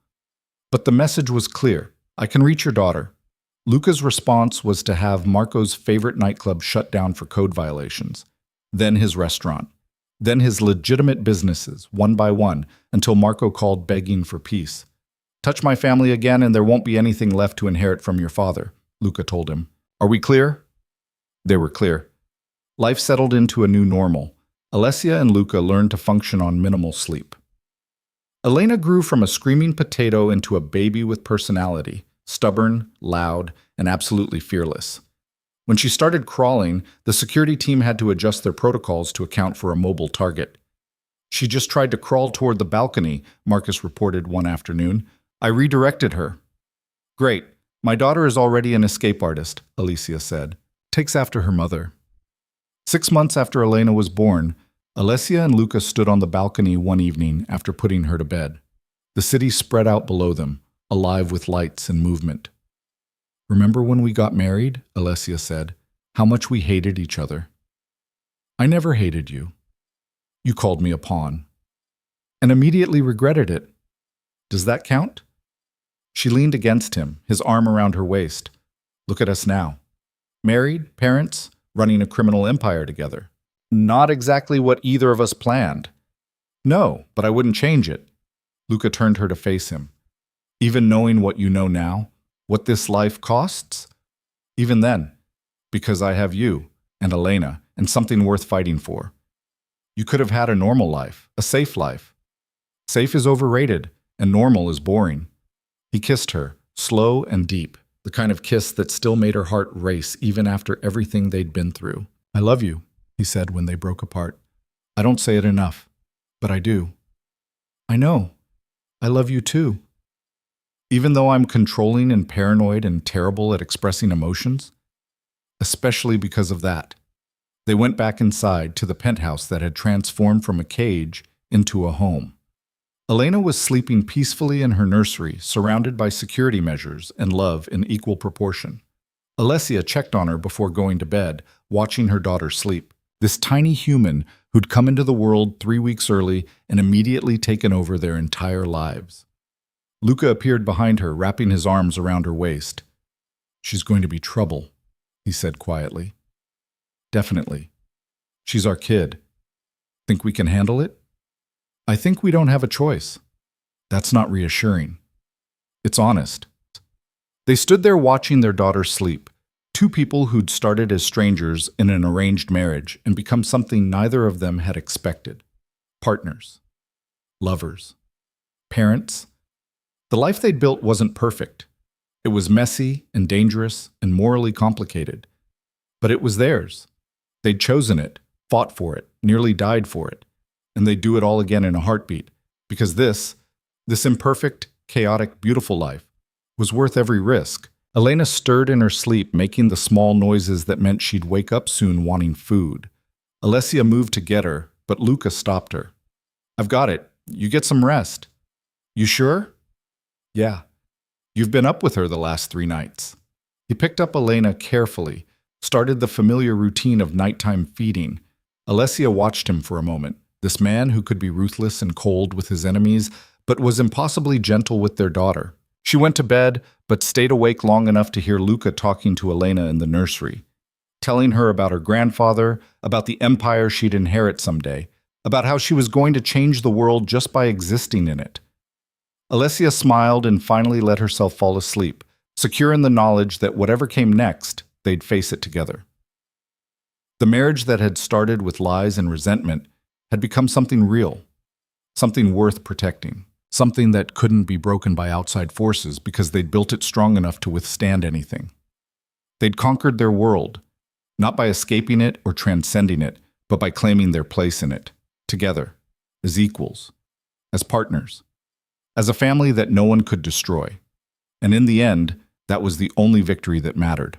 But the message was clear. "I can reach your daughter." Luca's response was to have Marco's favorite nightclub shut down for code violations. Then his restaurant. Then his legitimate businesses, one by one, until Marco called begging for peace. "Touch my family again and there won't be anything left to inherit from your father," Luca told him. "Are we clear?" They were clear. Life settled into a new normal. Alessia and Luca learned to function on minimal sleep. Elena grew from a screaming potato into a baby with personality, stubborn, loud, and absolutely fearless. When she started crawling, the security team had to adjust their protocols to account for a mobile target. She just tried to crawl toward the balcony, Marcus reported one afternoon. I redirected her. Great. My daughter is already an escape artist, Alessia said. Takes after her mother. 6 months after Elena was born, Alessia and Luca stood on the balcony one evening after putting her to bed. The city spread out below them, alive with lights and movement. Remember when we got married? Alessia said. How much we hated each other. I never hated you. You called me a pawn. And immediately regretted it. Does that count? She leaned against him, his arm around her waist. Look at us now. Married, parents, running a criminal empire together. Not exactly what either of us planned. No, but I wouldn't change it. Luca turned her to face him. Even knowing what you know now, what this life costs? Even then, because I have you and Elena and something worth fighting for. You could have had a normal life, a safe life. Safe is overrated, and normal is boring. He kissed her, slow and deep, the kind of kiss that still made her heart race even after everything they'd been through. I love you, he said when they broke apart. I don't say it enough, but I do. I know. I love you too. Even though I'm controlling and paranoid and terrible at expressing emotions, especially because of that. They went back inside to the penthouse that had transformed from a cage into a home. Elena was sleeping peacefully in her nursery, surrounded by security measures and love in equal proportion. Alessia checked on her before going to bed, watching her daughter sleep. This tiny human who'd come into the world 3 weeks early and immediately taken over their entire lives. Luca appeared behind her, wrapping his arms around her waist. She's going to be trouble, he said quietly. Definitely. She's our kid. Think we can handle it? I think we don't have a choice. That's not reassuring. It's honest. They stood there watching their daughter sleep, two people who'd started as strangers in an arranged marriage and become something neither of them had expected. Partners. Lovers. Parents. The life they'd built wasn't perfect. It was messy and dangerous and morally complicated. But it was theirs. They'd chosen it, fought for it, nearly died for it. And they'd do it all again in a heartbeat. Because this imperfect, chaotic, beautiful life was worth every risk. Elena stirred in her sleep, making the small noises that meant she'd wake up soon wanting food. Alessia moved to get her, but Luca stopped her. I've got it. You get some rest. You sure? Yeah. You've been up with her the last 3 nights. He picked up Elena carefully, started the familiar routine of nighttime feeding. Alessia watched him for a moment, this man who could be ruthless and cold with his enemies, but was impossibly gentle with their daughter. She went to bed, but stayed awake long enough to hear Luca talking to Elena in the nursery, telling her about her grandfather, about the empire she'd inherit someday, about how she was going to change the world just by existing in it. Alessia smiled and finally let herself fall asleep, secure in the knowledge that whatever came next, they'd face it together. The marriage that had started with lies and resentment had become something real, something worth protecting, something that couldn't be broken by outside forces because they'd built it strong enough to withstand anything. They'd conquered their world, not by escaping it or transcending it, but by claiming their place in it, together, as equals, as partners, as a family that no one could destroy. And in the end, that was the only victory that mattered.